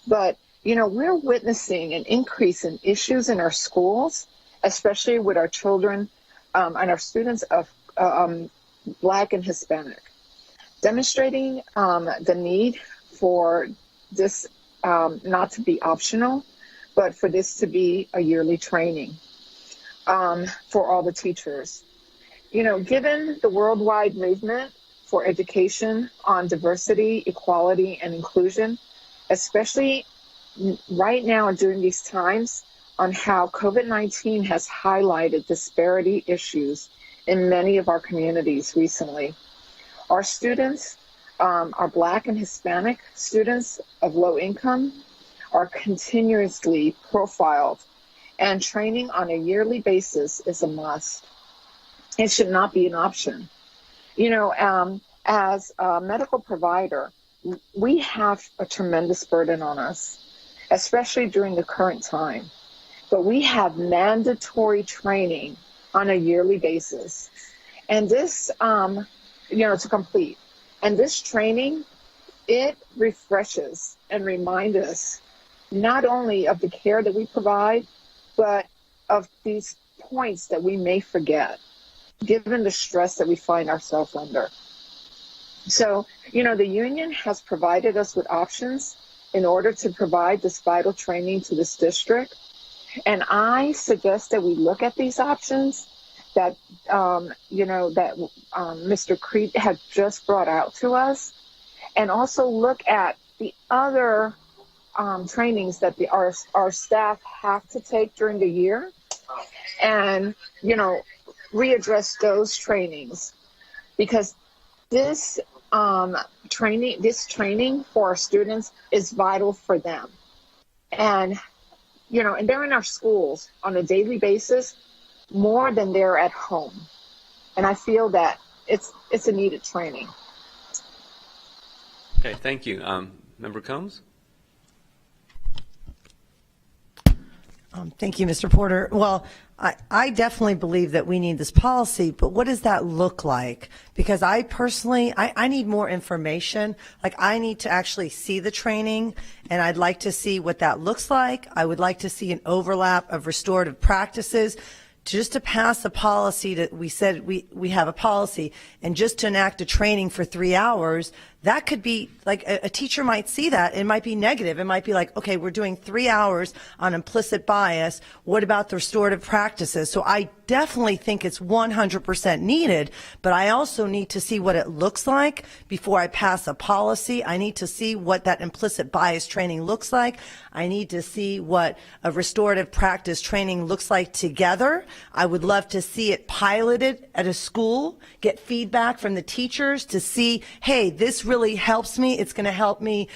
But, we're witnessing an increase in issues in our schools, especially with our children and our students of Black and Hispanic, demonstrating the need for this not to be optional, but for this to be a yearly training for all the teachers. Given the worldwide movement for education on diversity, equality, and inclusion, especially right now during these times, on how COVID-19 has highlighted disparity issues in many of our communities recently. Our students, our Black and Hispanic students of low income, are continuously profiled, and training on a yearly basis is a must. It should not be an option. As a medical provider, we have a tremendous burden on us, especially during the current time. But we have mandatory training on a yearly basis. And this, to complete. And this training, it refreshes and reminds us not only of the care that we provide, but of these points that we may forget, given the stress that we find ourselves under. So, the union has provided us with options in order to provide this vital training to this district. And I suggest that we look at these options that, Mr. Crete had just brought out to us, and also look at the other trainings that our staff have to take during the year, and readdress those trainings, because this training for our students is vital for them, and they're in our schools on a daily basis more than they're at home, and I feel that it's a needed training.
Okay, thank you. Member Combs?
Thank you, Mr. Porter. Well, I definitely believe that we need this policy, but what does that look like? Because I personally, I need more information. Like, I need to actually see the training, and I'd like to see what that looks like. I would like to see an overlap of restorative practices. Just to pass a policy that we said we have a policy, and just to enact a training for 3 hours, that could be like a teacher might see that. It might be negative. It might be like, okay, we're doing 3 hours on implicit bias. What about the restorative practices? So I definitely think it's 100% needed, but I also need to see what it looks like before I pass a policy. I need to see what that implicit bias training looks like. I need to see what a restorative practice training looks like together. I would love to see it piloted at a school, get feedback from the teachers to see, hey, this really helps me. It's going to help me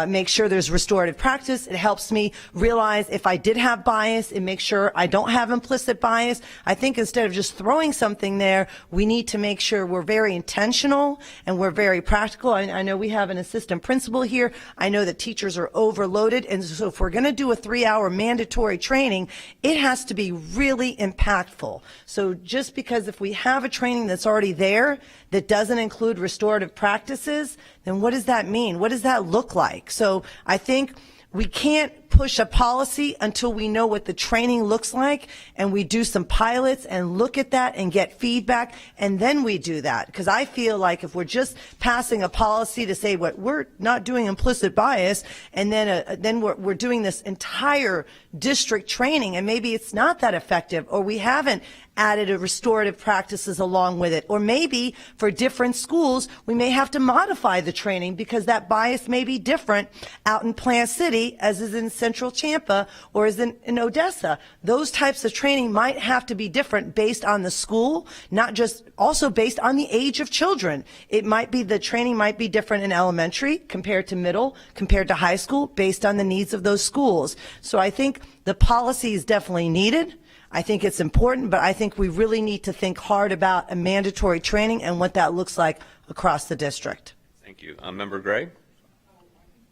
make sure there's restorative practice. It helps me realize if I did have bias and make sure I don't have implicit bias. I think instead of just throwing something there, we need to make sure we're very intentional and we're very practical. I know we have an assistant principal here. I know that teachers are overloaded, and so if we're going to do a 3-hour mandatory training, it has to be really impactful. So just because if we have a training that's already there that doesn't include restorative practices, then what does that mean? What does that look like? So I think we can't push a policy until we know what the training looks like, and we do some pilots and look at that and get feedback, and then we do that. Because I feel like if we're just passing a policy to say what we're not doing implicit bias, and then we're doing this entire district training, and maybe it's not that effective, or we haven't added a restorative practices along with it. Or maybe for different schools, we may have to modify the training because that bias may be different out in Plant City as is in Central Champa or as in Odessa. Those types of training might have to be different based on the school, not just also based on the age of children. It might be the training might be different in elementary compared to middle, compared to high school, based on the needs of those schools. So I think the policy is definitely needed. I think it's important, but I think we really need to think hard about a mandatory training and what that looks like across the district.
Thank you. Member Gray?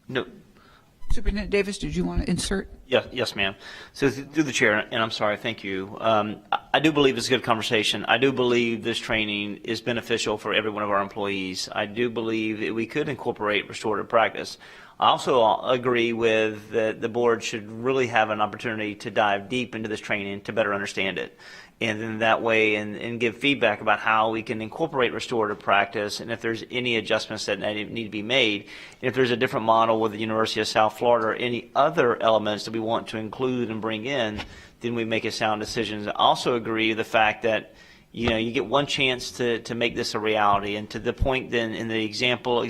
No.
Superintendent Davis, did you want to insert?
Yes, ma'am. So through the chair, and I'm sorry, thank you. I do believe it's a good conversation. I do believe this training is beneficial for every one of our employees. I do believe that we could incorporate restorative practice. I also agree with that the board should really have an opportunity to dive deep into this training to better understand it. And then that way, and give feedback about how we can incorporate restorative practice, and if there's any adjustments that need to be made, and if there's a different model with the University of South Florida or any other elements that we want to include and bring in, then we make a sound decision. I also agree with the fact that you get one chance to make this a reality, and to the point then in the exemplar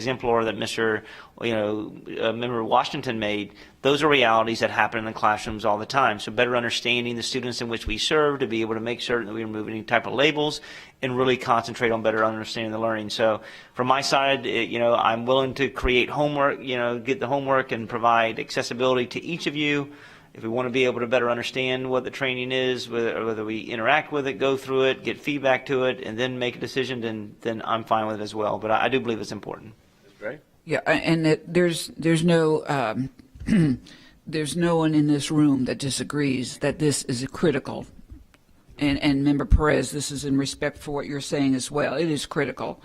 that Mr. Member Washington made, those are realities that happen in the classrooms all the time. So better understanding the students in which we serve to be able to make certain that we remove any type of labels and really concentrate on better understanding the learning. So from my side, I'm willing to create homework, get the homework and provide accessibility to each of you. If we want to be able to better understand what the training is, whether we interact with it, go through it, get feedback to it, and then make a decision, then I'm fine with it as well. But I do believe it's important.
Ms. Gray?
Yeah, and there's no there's no one in this room that disagrees that this is critical. And Member Perez, this is in respect for what you're saying as well. It is critical.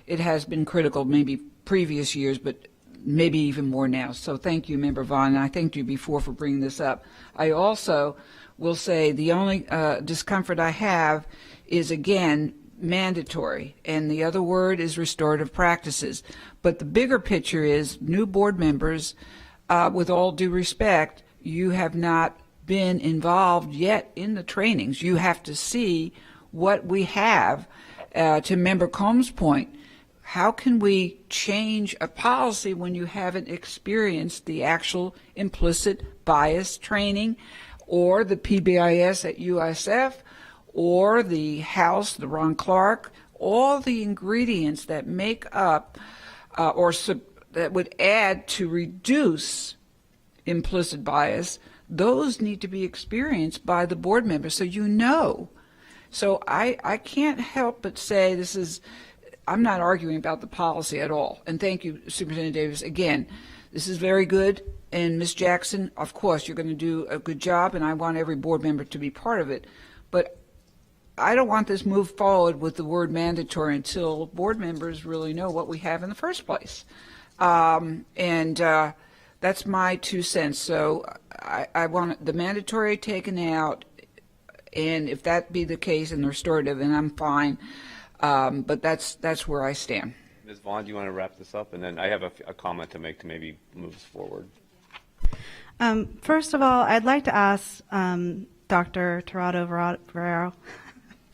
It has been critical maybe previous years, but maybe even more now. So thank you, Member Vaughn, and I thanked you before for bringing this up. I also will say the only discomfort I have is, again, mandatory, and the other word is restorative practices. But the bigger picture is new board members, with all due respect, you have not been involved yet in the trainings. You have to see what we have. To Member Combs' point, how can we change a policy when you haven't experienced the actual implicit bias training or the PBIS at USF or the House, the Ron Clark, all the ingredients that make up that would add to reduce implicit bias, those need to be experienced by the board members so you know. So I can't help but say this is, I'm not arguing about the policy at all. And thank you, Superintendent Davis. Again, this is very good. And Ms. Jackson, of course, you're going to do a good job, and I want every board member to be part of it. But I don't want this move forward with the word mandatory until board members really know what we have in the first place. That's my 2 cents. So I want the mandatory taken out, and if that be the case and restorative, then I'm fine. But that's where I stand.
Ms. Vaughn, do you want to wrap this up? And then I have a comment to make to maybe move us forward.
First of all, I'd like to ask Dr. Vera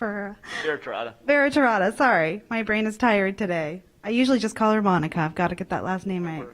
Tirada. Sorry, my brain is tired today. I usually just call her Monica. I've got to get that last name right.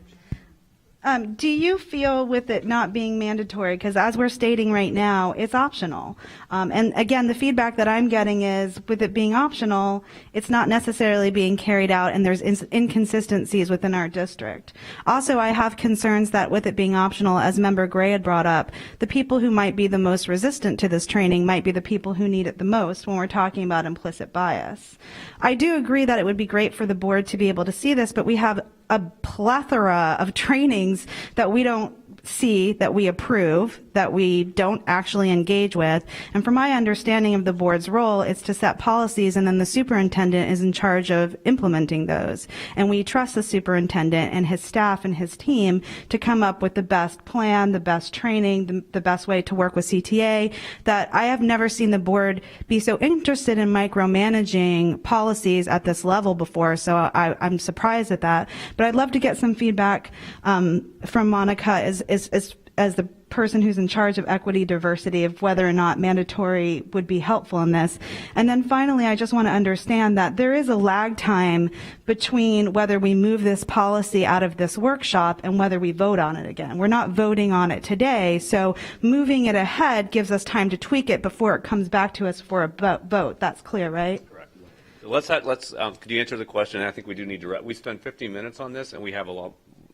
Do you feel with it not being mandatory, because as we're stating right now, it's optional. And again, the feedback that I'm getting is with it being optional, it's not necessarily being carried out, and there's inconsistencies within our district. Also, I have concerns that with it being optional, as Member Gray had brought up, the people who might be the most resistant to this training might be the people who need it the most when we're talking about implicit bias. I do agree that it would be great for the board to be able to see this, but we have a plethora of trainings that we don't see that we approve, that we don't actually engage with. And from my understanding of the board's role, it's to set policies, and then the superintendent is in charge of implementing those. And we trust the superintendent and his staff and his team to come up with the best plan, the best training, the best way to work with CTA. That I have never seen the board be so interested in micromanaging policies at this level before, so I'm surprised at that. But I'd love to get some feedback from Monica as the person who's in charge of equity diversity, of whether or not mandatory would be helpful in this. And then finally, I just want to understand that there is a lag time between whether we move this policy out of this workshop and whether we vote on it again. We're not voting on it today, so moving it ahead gives us time to tweak it before it comes back to us for a vote. That's clear, right?
Let's could you answer the question? I think we do need to, we spent 15 minutes on this, and we have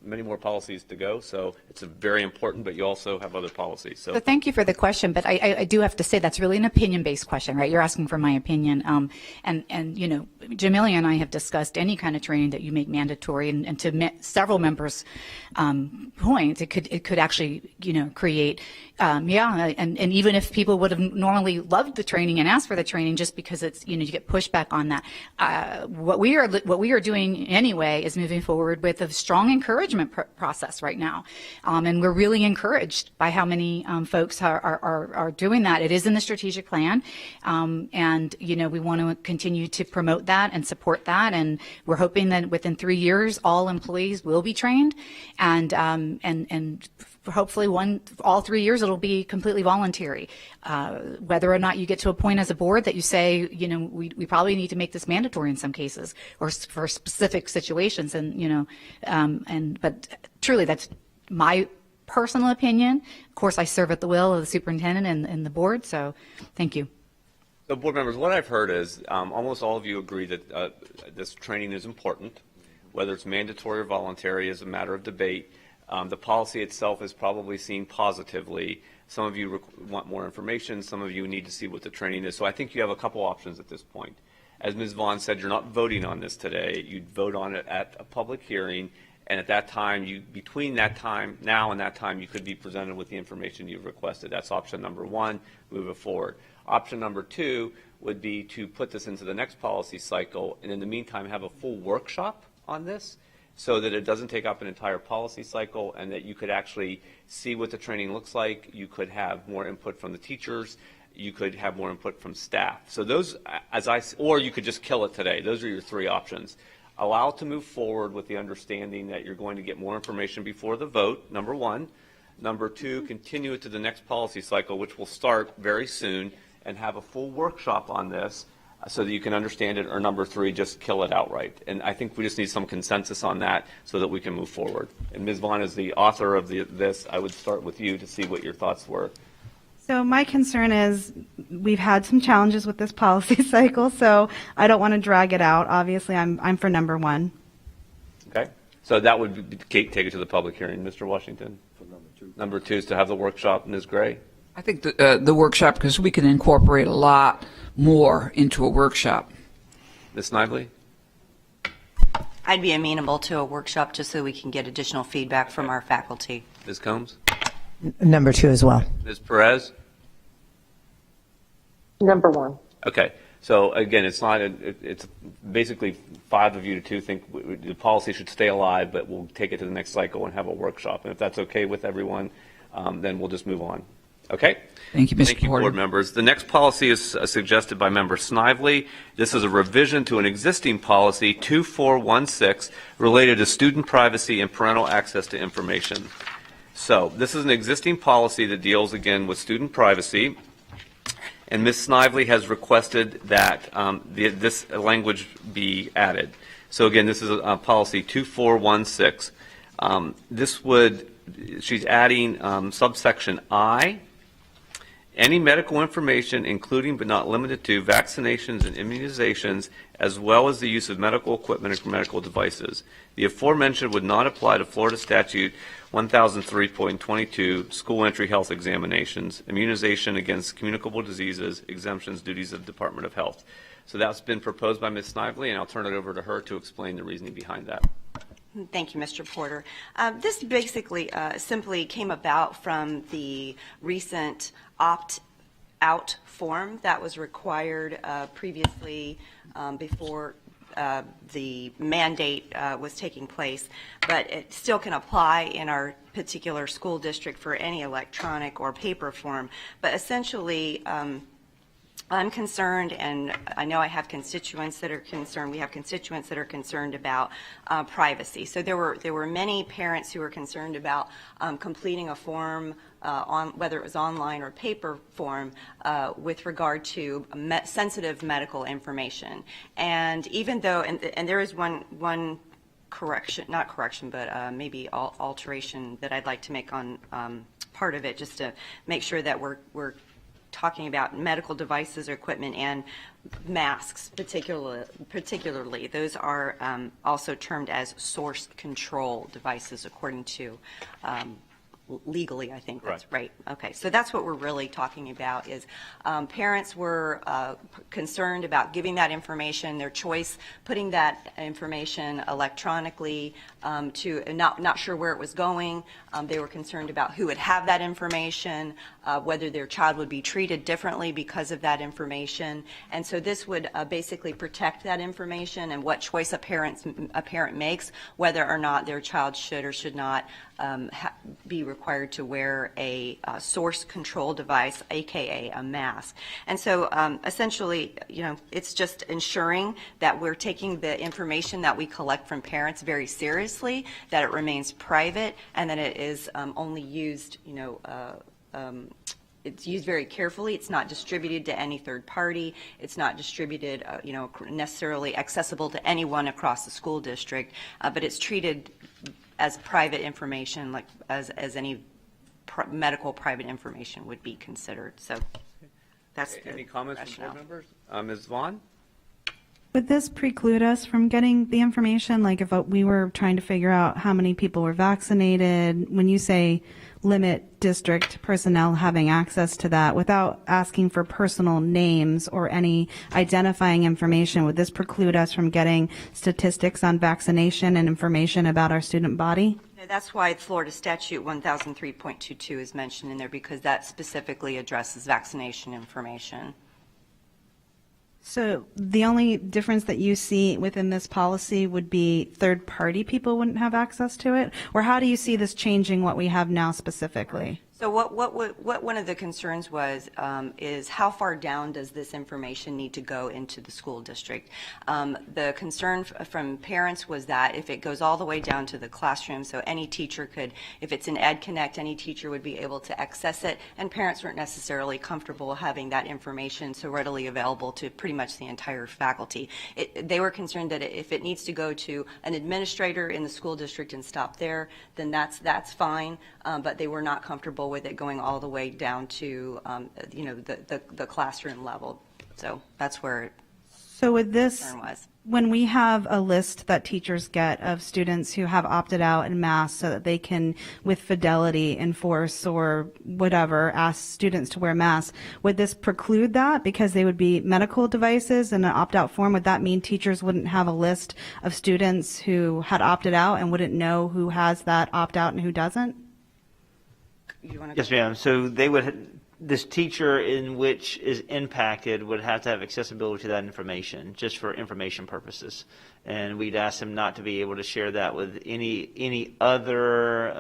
many more policies to go, so it's very important, but you also have other policies. So
thank you for the question, but I do have to say that's really an opinion-based question, right? You're asking for my opinion. And you know, Jamelia and I have discussed any kind of training that you make mandatory, and to several members' points, it could actually, you know, create, and even if people would have normally loved the training and asked for the training, just because it's, you know, you get pushback on that. What we are doing anyway is moving forward with a strong encouragement process right now, and we're really encouraged by how many folks are doing that. It is in the strategic plan, and you know, we want to continue to promote that and support that, and we're hoping that within 3 years all employees will be trained, and hopefully all 3 years it'll be completely voluntary. Whether or not you get to a point as a board that you say, you know, we probably need to make this mandatory in some cases or for specific situations, and you know, but truly that's my personal opinion. Of course, I serve at the will of the superintendent and the board, so thank you.
So board members, what I've heard is almost all of you agree that this training is important, whether it's mandatory or voluntary is a matter of debate. The policy itself is probably seen positively. Some of you want more information. Some of you need to see what the training is. So I think you have a couple options at this point. As Ms. Vaughn said, you're not voting on this today. You'd vote on it at a public hearing, and at that time, between that time, now and that time, you could be presented with the information you've requested. That's option number one, move it forward. Option number two would be to put this into the next policy cycle, and in the meantime, have a full workshop on this, so that it doesn't take up an entire policy cycle, and that you could actually see what the training looks like. You could have more input from the teachers. You could have more input from staff. So those, or you could just kill it today. Those are your three options. Allow it to move forward with the understanding that you're going to get more information before the vote, number one. Number two, continue it to the next policy cycle, which will start very soon, and have a full workshop on this, so that you can understand it, or number three, just kill it outright. And I think we just need some consensus on that so that we can move forward. And Ms. Vaughn is the author of this. I would start with you to see what your thoughts were.
So my concern is we've had some challenges with this policy cycle, so I don't want to drag it out. Obviously, I'm for number one.
Okay. So that would take it to the public hearing. Mr. Washington? For number two. Number two is to have the workshop. Ms. Gray?
I think the workshop, because we can incorporate a lot more into a workshop.
Ms. Snively?
I'd be amenable to a workshop just so we can get additional feedback from our faculty.
Ms. Combs?
Number two as well.
Ms. Perez?
Number one.
Okay. So again, it's not. It's basically 5 of you to 2 think the policy should stay alive, but we'll take it to the next cycle and have a workshop. And if that's okay with everyone, then we'll just move on. Okay?
Thank you, Mr.
Thank you,
Porter.
board members. The next policy is suggested by Member Snively. This is a revision to an existing policy, 2416, related to student privacy and parental access to information. So this is an existing policy that deals, again, with student privacy. And Ms. Snively has requested that this language be added. So again, this is a policy 2416. She's adding subsection I. Any medical information, including but not limited to vaccinations and immunizations, as well as the use of medical equipment and medical devices. The aforementioned would not apply to Florida Statute 1003.22, school entry health examinations, immunization against communicable diseases, exemptions, duties of Department of Health. So that's been proposed by Ms. Snively, and I'll turn it over to her to explain the reasoning behind that.
Thank you, Mr. Porter. This basically simply came about from the recent opt-out form that was required previously before the mandate was taking place, but it still can apply in our particular school district for any electronic or paper form. But essentially, I'm concerned, and I know I have constituents that are concerned. We have constituents that are concerned about privacy. So there were many parents who were concerned about completing a form on whether it was online or paper form with regard to sensitive medical information. And even though, and there is one correction, not correction, but maybe alteration that I'd like to make on part of it, just to make sure that we're talking about medical devices or equipment and masks particularly. Those are also termed as source control devices according to legally, I think that's right. Okay, so that's what we're really talking about is parents were concerned about giving that information, their choice, putting that information electronically to not sure where it was going. They were concerned about who would have that information, whether their child would be treated differently because of that information. And so this would basically protect that information and what choice a parent makes, whether or not their child should or should not be required to wear a source control device, aka a mask. And so essentially, it's just ensuring that we're taking the information that we collect from parents very seriously, that it remains private, and that it is only used, it's used very carefully. It's not distributed to any third party. It's not distributed, necessarily accessible to anyone across the school district, but it's treated as private information, like as any medical private information would be considered. So that's
any comments from board members? Ms. Vaughn?
Would this preclude us from getting the information? Like if we were trying to figure out how many people were vaccinated, when you say limit district personnel having access to that without asking for personal names or any identifying information, would this preclude us from getting statistics on vaccination and information about our student body?
That's why Florida Statute 1003.22 is mentioned in there, because that specifically addresses vaccination information.
So the only difference that you see within this policy would be third-party people wouldn't have access to it? Or how do you see this changing what we have now specifically?
So what one of the concerns was is how far down does this information need to go into the school district? The concern from parents was that if it goes all the way down to the classroom, so any teacher could, if it's an Ed Connect, any teacher would be able to access it, and parents weren't necessarily comfortable having that information so readily available to pretty much the entire faculty. They were concerned that if it needs to go to an administrator in the school district and stop there, then that's fine, but they were not comfortable with it going all the way down to the classroom level. So that's where
so with this
concern was.
When we have a list that teachers get of students who have opted out in mass so that they can with fidelity enforce or whatever ask students to wear masks, would this preclude that because they would be medical devices in an opt-out form? Would that mean teachers wouldn't have a list of students who had opted out and wouldn't know who has that opt-out and who doesn't?
Yes, ma'am. So this teacher in which is impacted would have to have accessibility to that information just for information purposes. And we'd ask them not to be able to share that with any other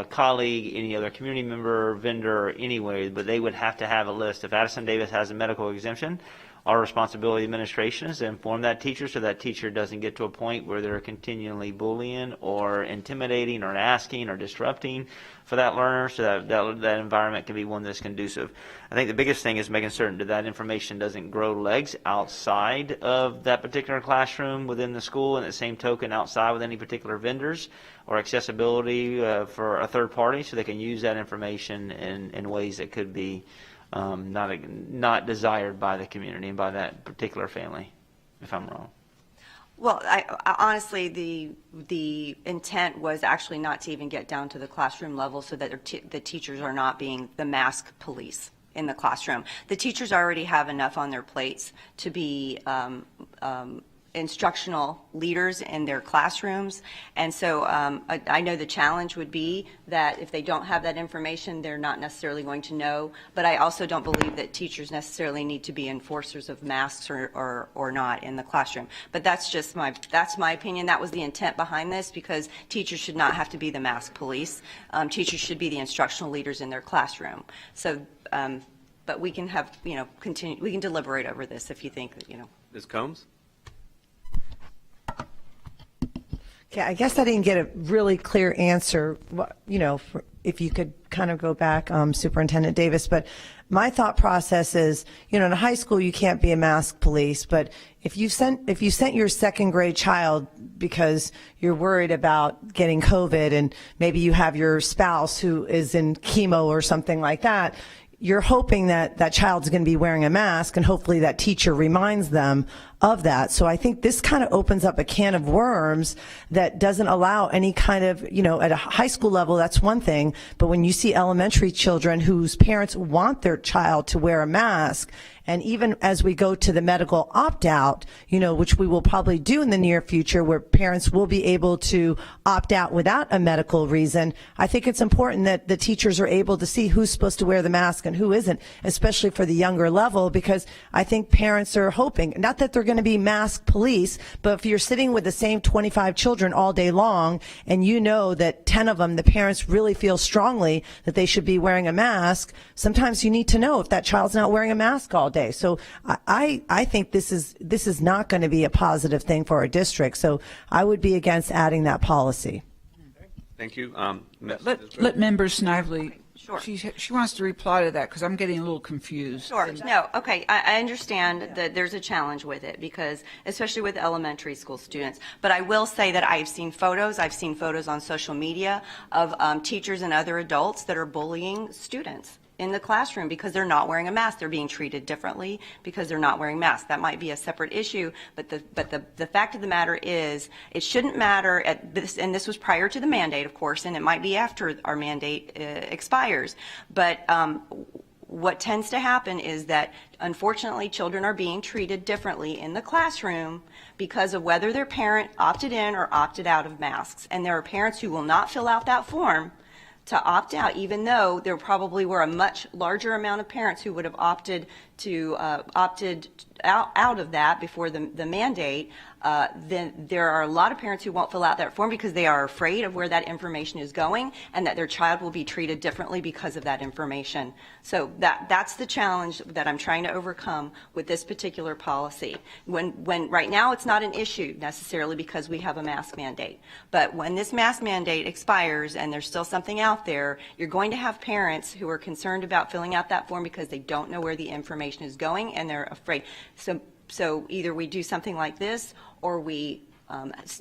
colleague, any other community member, vendor, anyway, but they would have to have a list. If Addison Davis has a medical exemption, our responsibility administration is to inform that teacher so that teacher doesn't get to a point where they're continually bullying or intimidating or asking or disrupting for that learner, so that environment can be one that's conducive. I think the biggest thing is making certain that that information doesn't grow legs outside of that particular classroom within the school, and at the same token outside with any particular vendors or accessibility for a third party, so they can use that information in ways that could be not desired by the community and by that particular family, if I'm wrong.
Well, I honestly, the intent was actually not to even get down to the classroom level so that the teachers are not being the mask police in the classroom. The teachers already have enough on their plates to be instructional leaders in their classrooms. And so I know the challenge would be that if they don't have that information, they're not necessarily going to know. But I also don't believe that teachers necessarily need to be enforcers of masks or not in the classroom. But that's just that's my opinion. That was the intent behind this, because teachers should not have to be the mask police. Teachers should be the instructional leaders in their classroom. So, but we can have, we can deliberate over this if you think that,
Ms. Combs?
Okay, I guess I didn't get a really clear answer, if you could kind of go back, Superintendent Davis, but my thought process is, in a high school you can't be a mask police, but if you sent your second grade child because you're worried about getting COVID and maybe you have your spouse who is in chemo or something like that, you're hoping that that child's going to be wearing a mask, and hopefully that teacher reminds them of that. So I think this kind of opens up a can of worms that doesn't allow any kind of, at a high school level, that's one thing, but when you see elementary children whose parents want their child to wear a mask, and even as we go to the medical opt-out, which we will probably do in the near future, where parents will be able to opt out without a medical reason, I think it's important that the teachers are able to see who's supposed to wear the mask and who isn't, especially for the younger level, because I think parents are hoping, not that they're going to be mask police, but if you're sitting with the same 25 children all day long, and you know that 10 of them, the parents really feel strongly that they should be wearing a mask, sometimes you need to know if that child's not wearing a mask all day. So I think this is not going to be a positive thing for our district. So I would be against adding that policy.
Thank you.
Let Member Snively.
Sure.
She wants to reply to that because I'm getting a little confused.
Sure. No, okay. I understand that there's a challenge with it, because especially with elementary school students. But I will say that I've seen photos on social media of teachers and other adults that are bullying students in the classroom because they're not wearing a mask. They're being treated differently because they're not wearing masks. That might be a separate issue, but the fact of the matter is, it shouldn't matter at this, and this was prior to the mandate, of course, and it might be after our mandate expires. But what tends to happen is that, unfortunately, children are being treated differently in the classroom because of whether their parent opted in or opted out of masks. And there are parents who will not fill out that form to opt out, even though there probably were a much larger amount of parents who would have opted out of that before the mandate. Then there are a lot of parents who won't fill out that form because they are afraid of where that information is going and that their child will be treated differently because of that information. So that's the challenge that I'm trying to overcome with this particular policy. When right now it's not an issue necessarily because we have a mask mandate, but when this mask mandate expires and there's still something out there, you're going to have parents who are concerned about filling out that form because they don't know where the information is going and they're afraid. So either we do something like this, or we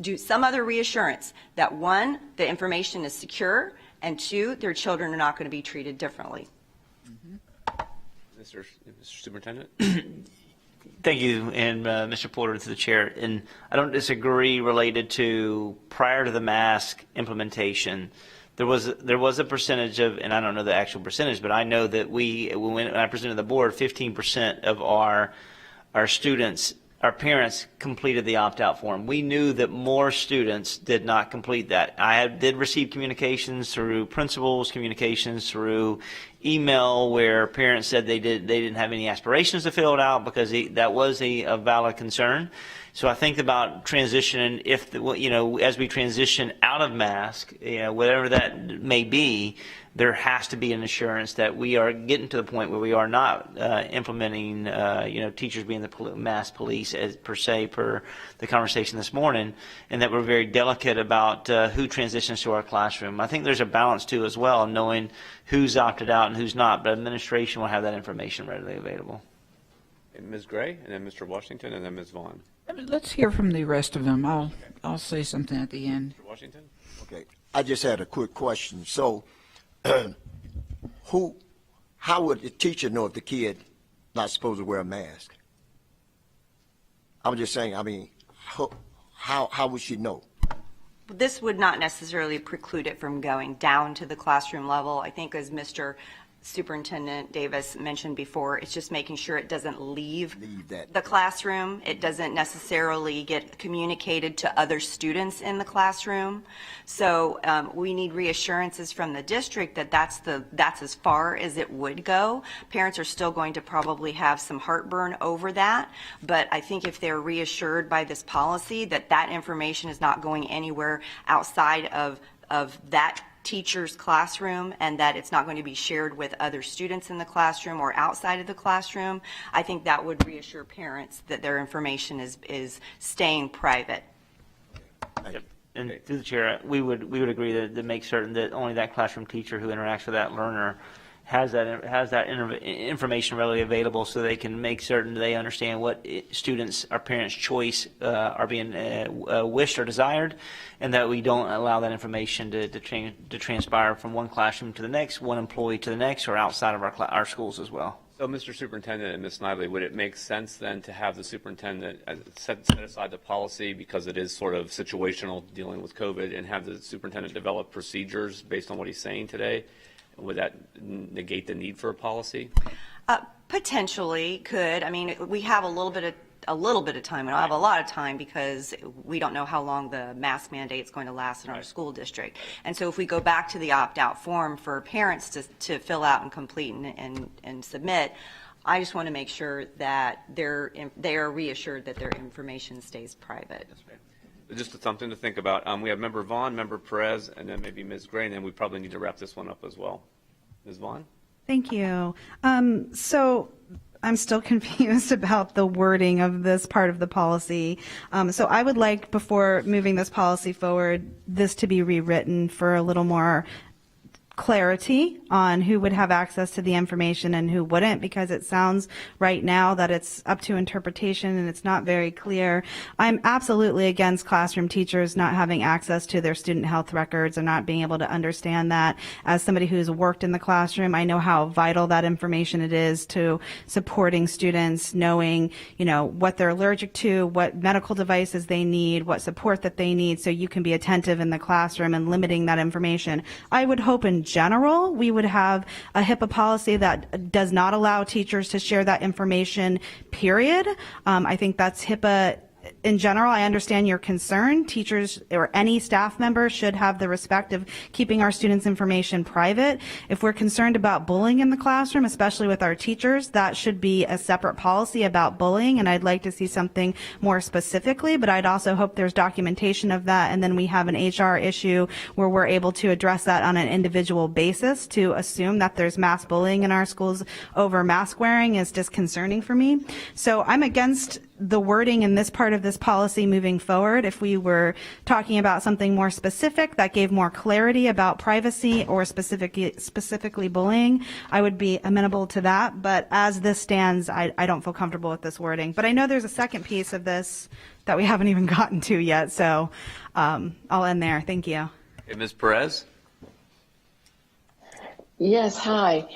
do some other reassurance that, one, the information is secure, and two, their children are not going to be treated differently.
Mr. Superintendent?
Thank you, and Mr. Porter, to the chair. And I don't disagree related to prior to the mask implementation. There was a percentage of, and I don't know the actual percentage, but I know that when I presented the board, 15% of our students, our parents completed the opt-out form. We knew that more students did not complete that. I did receive communications through principals, communications through email where parents said they didn't have any aspirations to fill it out because that was a valid concern. So I think about transitioning, as we transition out of mask, whatever that may be, there has to be an assurance that we are getting to the point where we are not implementing, teachers being the mask police per the conversation this morning, and that we're very delicate about who transitions to our classroom. I think there's a balance too as well, knowing who's opted out and who's not, but administration will have that information readily available.
And Ms. Gray, and then Mr. Washington, and then Ms. Vaughn.
Let's hear from the rest of them. I'll say something at the end.
Mr. Washington?
Okay, I just had a quick question. So, how would the teacher know if the kid not supposed to wear a mask? I'm just saying, how would she know?
This would not necessarily preclude it from going down to the classroom level. I think as Mr. Superintendent Davis mentioned before. It's just making sure it doesn't leave
that.
the classroom. It doesn't necessarily get communicated to other students in the classroom. So we need reassurances from the district that that's as far as it would go. Parents are still going to probably have some heartburn over that, but I think if they're reassured by this policy that that information is not going anywhere outside of that teacher's classroom and that it's not going to be shared with other students in the classroom or outside of the classroom, I think that would reassure parents that their information is staying private.
Yep. And through the chair, we would agree to make certain that only that classroom teacher who interacts with that learner has that information readily available, so they can make certain they understand what students or parents' choice are being wished or desired, and that we don't allow that information to transpire from one classroom to the next, one employee to the next, or outside of our schools as well.
So, Mr. Superintendent and Ms. Snively, would it make sense then to have the superintendent set aside the policy, because it is sort of situational dealing with COVID, and have the superintendent develop procedures based on what he's saying today? Would that negate the need for a policy?
Potentially could. I mean, we have a little bit of time. We don't have a lot of time because we don't know how long the mask mandate is going to last in our school district. And so if we go back to the opt-out form for parents to fill out and complete and submit, I just want to make sure that they are reassured that their information stays private.
Just something to think about. We have Member Vaughn, Member Perez, and then maybe Ms. Gray, and then we probably need to wrap this one up as well. Ms. Vaughn?
Thank you. So I'm still confused about the wording of this part of the policy. So I would like, before moving this policy forward, this to be rewritten for a little more clarity on who would have access to the information and who wouldn't, because it sounds right now that it's up to interpretation and it's not very clear. I'm absolutely against classroom teachers not having access to their student health records or not being able to understand that. As somebody who's worked in the classroom, I know how vital that information it is to supporting students, knowing, what they're allergic to, what medical devices they need, what support that they need, so you can be attentive in the classroom, and limiting that information. I would hope in general we would have a HIPAA policy that does not allow teachers to share that information, period. I think that's HIPAA. In general, I understand your concern. Teachers or any staff member should have the respect of keeping our students' information private. If we're concerned about bullying in the classroom, especially with our teachers, that should be a separate policy about bullying, and I'd like to see something more specifically, but I'd also hope there's documentation of that, and then we have an HR issue where we're able to address that on an individual basis. To assume that there's mass bullying in our schools over mask wearing is disconcerting for me. So I'm against the wording in this part of this policy moving forward. If we were talking about something more specific that gave more clarity about privacy or specifically bullying, I would be amenable to that. But as this stands, I don't feel comfortable with this wording. But I know there's a second piece of this that we haven't even gotten to yet, so I'll end there. Thank you.
Hey, Ms. Perez?
Yes, hi.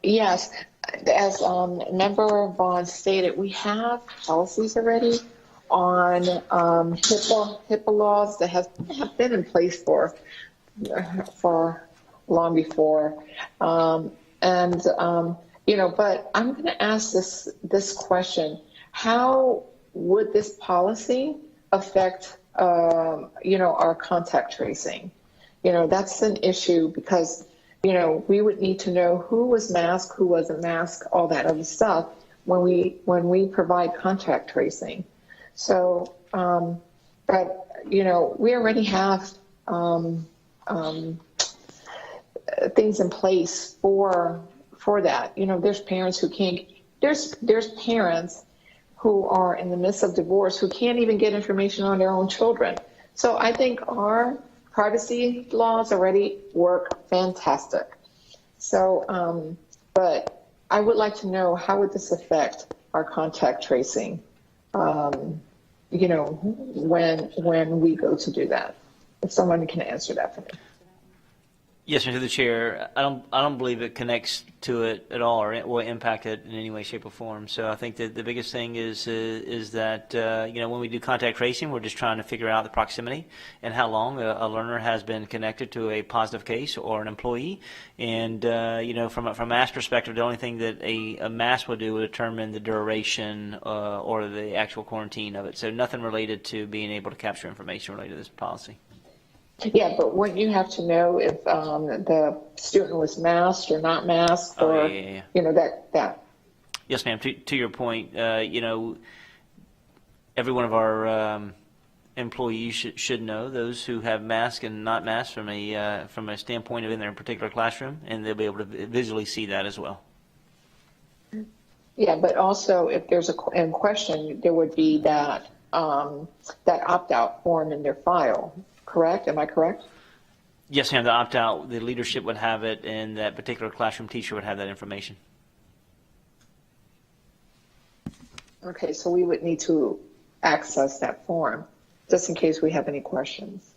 Yes, as Member Vaughn stated, we have policies already on HIPAA laws that have been in place for long before. But I'm going to ask this question: how would this policy affect our contact tracing? That's an issue because we would need to know who was masked, who wasn't masked, all that other stuff when we provide contact tracing. So, but we already have things in place for that. There's parents who can't. There's parents who are in the midst of divorce who can't even get information on their own children. So I think our privacy laws already work fantastic. So, but I would like to know, how would this affect our contact tracing, when we go to do that? If someone can answer that for me.
Yes, sir, to the chair. I don't believe it connects to it at all, or it will impact it in any way, shape, or form. So I think that the biggest thing is that when we do contact tracing, we're just trying to figure out the proximity and how long a learner has been connected to a positive case or an employee. And from a mass perspective, the only thing that a mass will do will determine the duration or the actual quarantine of it. So nothing related to being able to capture information related to this policy.
Yeah, but wouldn't you have to know if the student was masked or not masked, or
yeah.
that?
Yes, ma'am. To your point, every one of our employees should know those who have masked and not masked from a standpoint of in their particular classroom, and they'll be able to visually see that as well.
Yeah, but also if there's a question, there would be that opt-out form in their file. Correct? Am I correct?
Yes, ma'am. The opt-out, the leadership would have it, and that particular classroom teacher would have that information.
Okay, so we would need to access that form just in case we have any questions.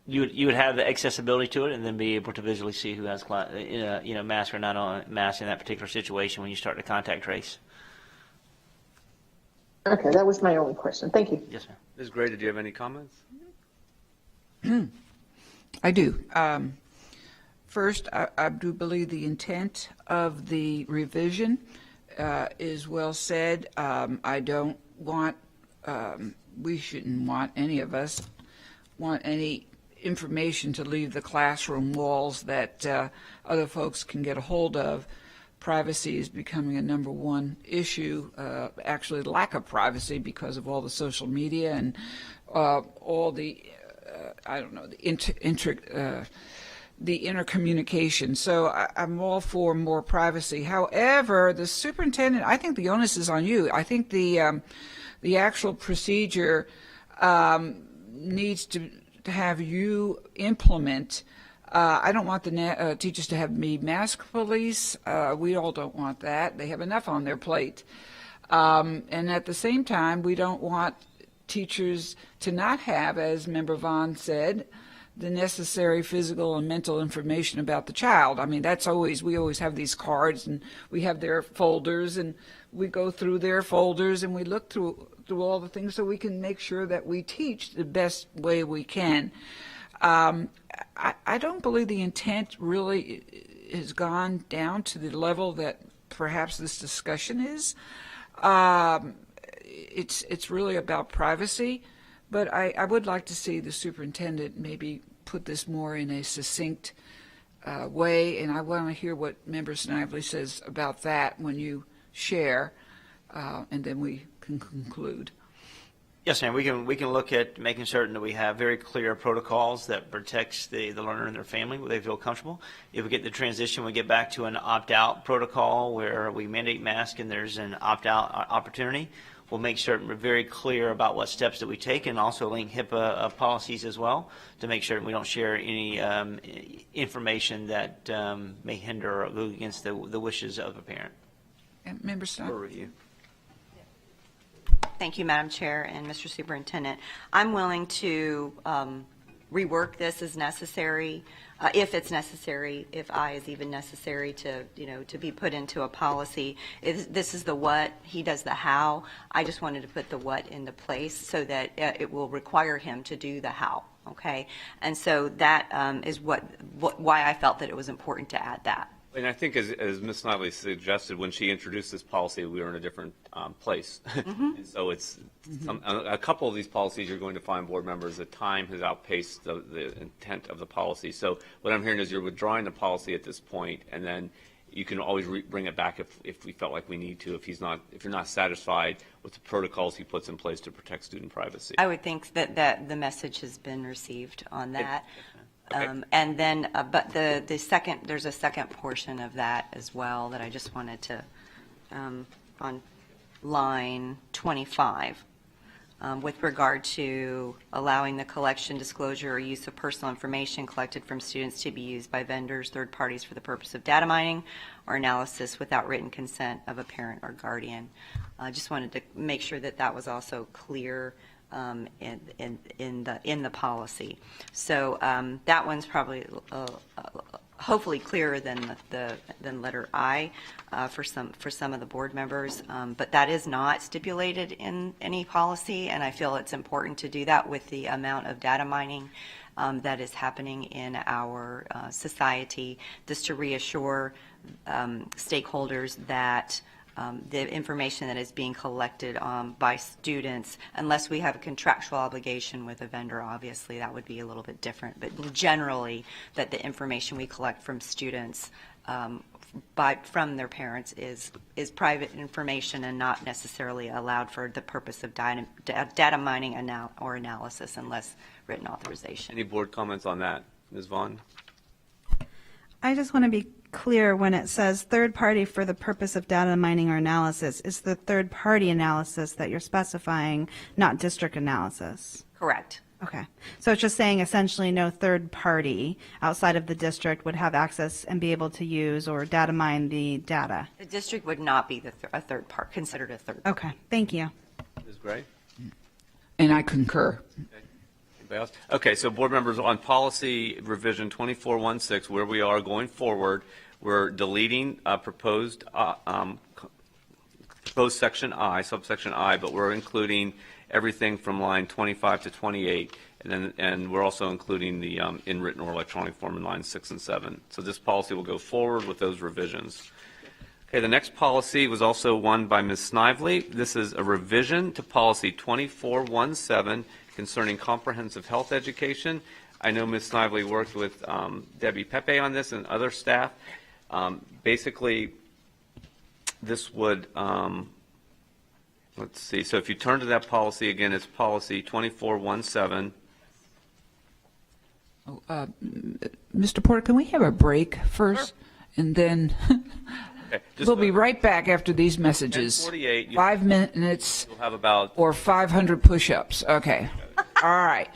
You would have the accessibility to it, and then be able to visually see who has mask or not on mask in that particular situation when you start to contact trace.
Okay, that was my only question. Thank you.
Yes, ma'am.
Ms. Gray, did you have any comments?
I do. First, I do believe the intent of the revision is well said. I don't want, we shouldn't want, any of us want any information to leave the classroom walls that other folks can get a hold of. Privacy is becoming a number one issue, actually lack of privacy because of all the social media and all the the intercommunication. So I'm all for more privacy. However, the superintendent, I think the onus is on you. I think the actual procedure needs to have you implement. I don't want the teachers to have me mask police. We all don't want that. They have enough on their plate. And at the same time, we don't want teachers to not have, as Member Vaughn said, the necessary physical and mental information about the child. I mean, we always have these cards, and we have their folders, and we go through their folders, and we look through all the things so we can make sure that we teach the best way we can. I don't believe the intent really has gone down to the level that perhaps this discussion is. It's really about privacy, but I would like to see the superintendent maybe put this more in a succinct way, and I want to hear what Member Snively says about that when you share, and then we can conclude.
Yes, ma'am. We can look at making certain that we have very clear protocols that protects the learner and their family where they feel comfortable. If we get the transition, we get back to an opt-out protocol where we mandate mask and there's an opt-out opportunity. We'll make certain we're very clear about what steps that we take, and also link HIPAA policies as well to make sure we don't share any information that may hinder or go against the wishes of a parent.
And Member Stein.
For review.
Thank you, Madam Chair and Mr. Superintendent. I'm willing to rework this as necessary, if it's necessary, if I is even necessary to be put into a policy. This is the what, he does the how. I just wanted to put the what into place so that it will require him to do the how, okay? And so that is why I felt that it was important to add that.
And I think, as Ms. Snively suggested, when she introduced this policy, we were in a different place. And so it's a couple of these policies you're going to find, board members, that time has outpaced the intent of the policy. So what I'm hearing is you're withdrawing the policy at this point, and then you can always bring it back if we felt like we need to, if you're not satisfied with the protocols he puts in place to protect student privacy.
I would think that the message has been received on that.
Okay.
And then, but there's a second portion of that as well that I just wanted to, on line 25, with regard to allowing the collection, disclosure, or use of personal information collected from students to be used by vendors, third parties for the purpose of data mining or analysis without written consent of a parent or guardian. I just wanted to make sure that that was also clear in the policy. So that one's probably hopefully clearer than than letter I for some of the board members. But that is not stipulated in any policy, and I feel it's important to do that with the amount of data mining that is happening in our society, just to reassure stakeholders that the information that is being collected by students, unless we have a contractual obligation with a vendor, obviously that would be a little bit different, but generally that the information we collect from students from their parents is private information and not necessarily allowed for the purpose of data mining or analysis unless written authorization.
Any board comments on that? Ms. Vaughn?
I just want to be clear when it says third party for the purpose of data mining or analysis. Is the third party analysis that you're specifying, not district analysis?
Correct.
Okay. So it's just saying essentially no third party outside of the district would have access and be able to use or data mine the data.
The district would not be a third part, considered a third part.
Okay. Thank you.
Ms. Gray?
And I concur.
Anybody else? Okay, so board members, on policy revision 2416, where we are going forward, we're deleting proposed section I, subsection I, but we're including everything from line 25 to 28, and we're also including the in written or electronic form in lines 6 and 7. So this policy will go forward with those revisions. Okay, the next policy was also one by Ms. Snively. This is a revision to policy 2417 concerning comprehensive health education. I know Ms. Snively worked with Debbie Pepe on this and other staff. Basically, this would, let's see, so if you turn to that policy, again, it's policy 2417.
Mr. Porter, can we have a break first?
Sure.
And then
Okay,
we'll be right back after these messages.
10:48,
5 minutes
You'll have about
or 500 push-ups. Okay. All right.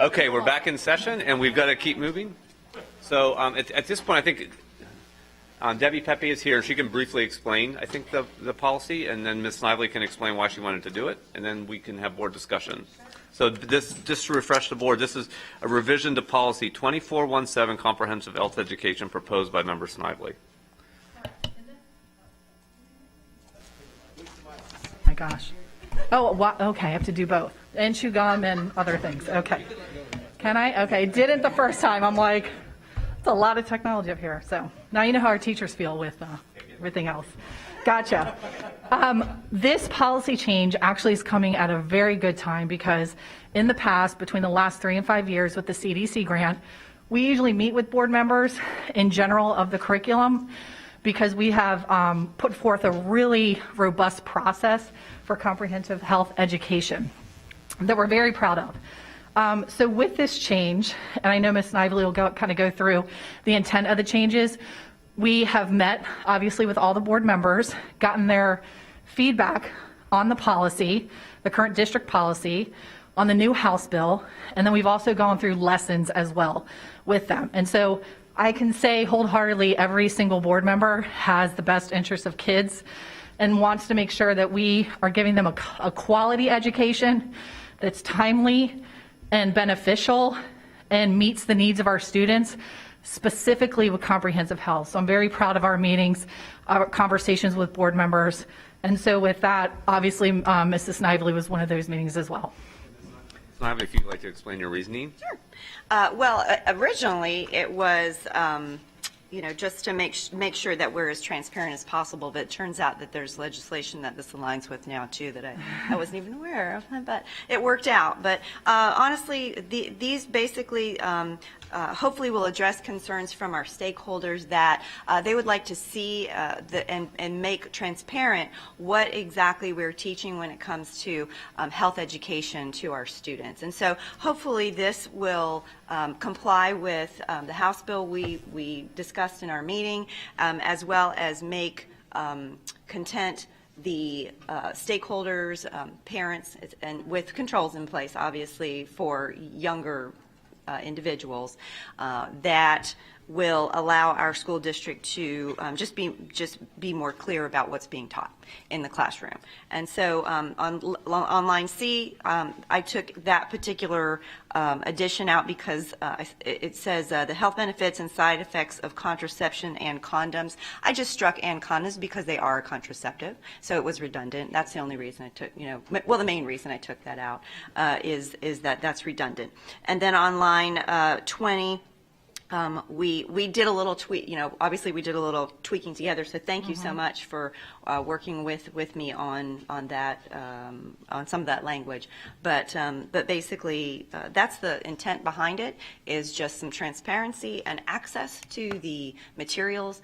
Okay, we're back in session, and we've got to keep moving. So at this point, I think Debbie Pepe is here. She can briefly explain, I think, the policy, and then Ms. Snively can explain why she wanted to do it, and then we can have board discussion. So this, just to refresh the board, this is a revision to policy 2417, comprehensive health education, proposed by Member Snively.
My gosh. Oh, okay, I have to do both. And chew gum and other things. Okay. Can I? Okay, didn't the first time. I'm like, it's a lot of technology up here. So now you know how our teachers feel with everything else. Gotcha. This policy change actually is coming at a very good time because in the past, between the last 3 and 5 years with the CDC grant, we usually meet with board members in general of the curriculum because we have put forth a really robust process for comprehensive health education that we're very proud of. So with this change, and I know Ms. Snively will go through the intent of the changes, we have met, obviously, with all the board members, gotten their feedback on the policy, the current district policy, on the new House bill, and then we've also gone through lessons as well with them. And so I can say wholeheartedly every single board member has the best interest of kids and wants to make sure that we are giving them a quality education that's timely and beneficial and meets the needs of our students, specifically with comprehensive health. So I'm very proud of our meetings, our conversations with board members. And so with that, obviously, Mrs. Snively was one of those meetings as well.
Snively, if you'd like to explain your reasoning.
Sure. Well, originally it was, just to make sure that we're as transparent as possible. But it turns out that there's legislation that this aligns with now too that I wasn't even aware of. But it worked out. But honestly, these basically hopefully will address concerns from our stakeholders that they would like to see and make transparent what exactly we're teaching when it comes to health education to our students. And so hopefully this will comply with the House bill we discussed in our meeting, as well as make content the stakeholders, parents, and with controls in place, obviously, for younger individuals that will allow our school district to just be more clear about what's being taught in the classroom. And so on line C, I took that particular addition out because it says the health benefits and side effects of contraception and condoms. I just struck and condoms because they are a contraceptive, so it was redundant. That's the only reason I took, well, the main reason I took that out is that that's redundant. And then on line 20, we did a little tweak, obviously we did a little tweaking together, so thank you so much for working with me on that, on some of that language. But basically, that's the intent behind it, is just some transparency and access to the materials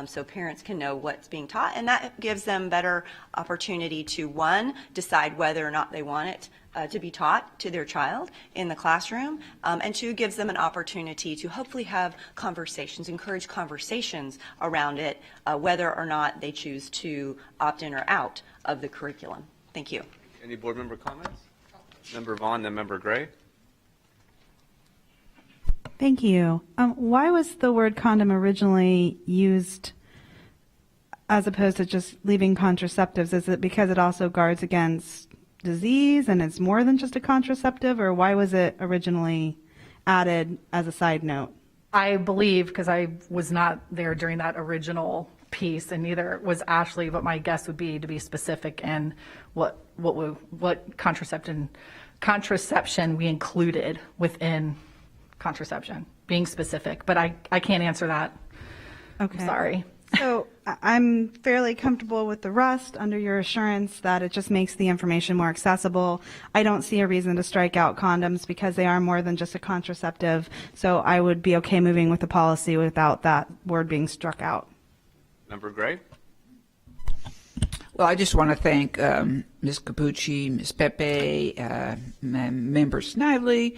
so parents can know what's being taught, and that gives them better opportunity to, one, decide whether or not they want it to be taught to their child in the classroom, and two, gives them an opportunity to hopefully have conversations, encourage conversations around it, whether or not they choose to opt in or out of the curriculum. Thank you.
Any board member comments? Member Vaughn, then Member Gray.
Thank you. Why was the word condom originally used as opposed to just leaving contraceptives? Is it because it also guards against disease and it's more than just a contraceptive, or why was it originally added as a side note?
I believe, because I was not there during that original piece, and neither was Ashley, but my guess would be to be specific in what contraception we included within contraception, being specific. But I can't answer that.
Okay.
I'm sorry.
So I'm fairly comfortable with the rest under your assurance that it just makes the information more accessible. I don't see a reason to strike out condoms because they are more than just a contraceptive. So I would be okay moving with the policy without that word being struck out.
Member Gray.
Well, I just want to thank Ms. Capucci, Ms. Pepe, Member Snively.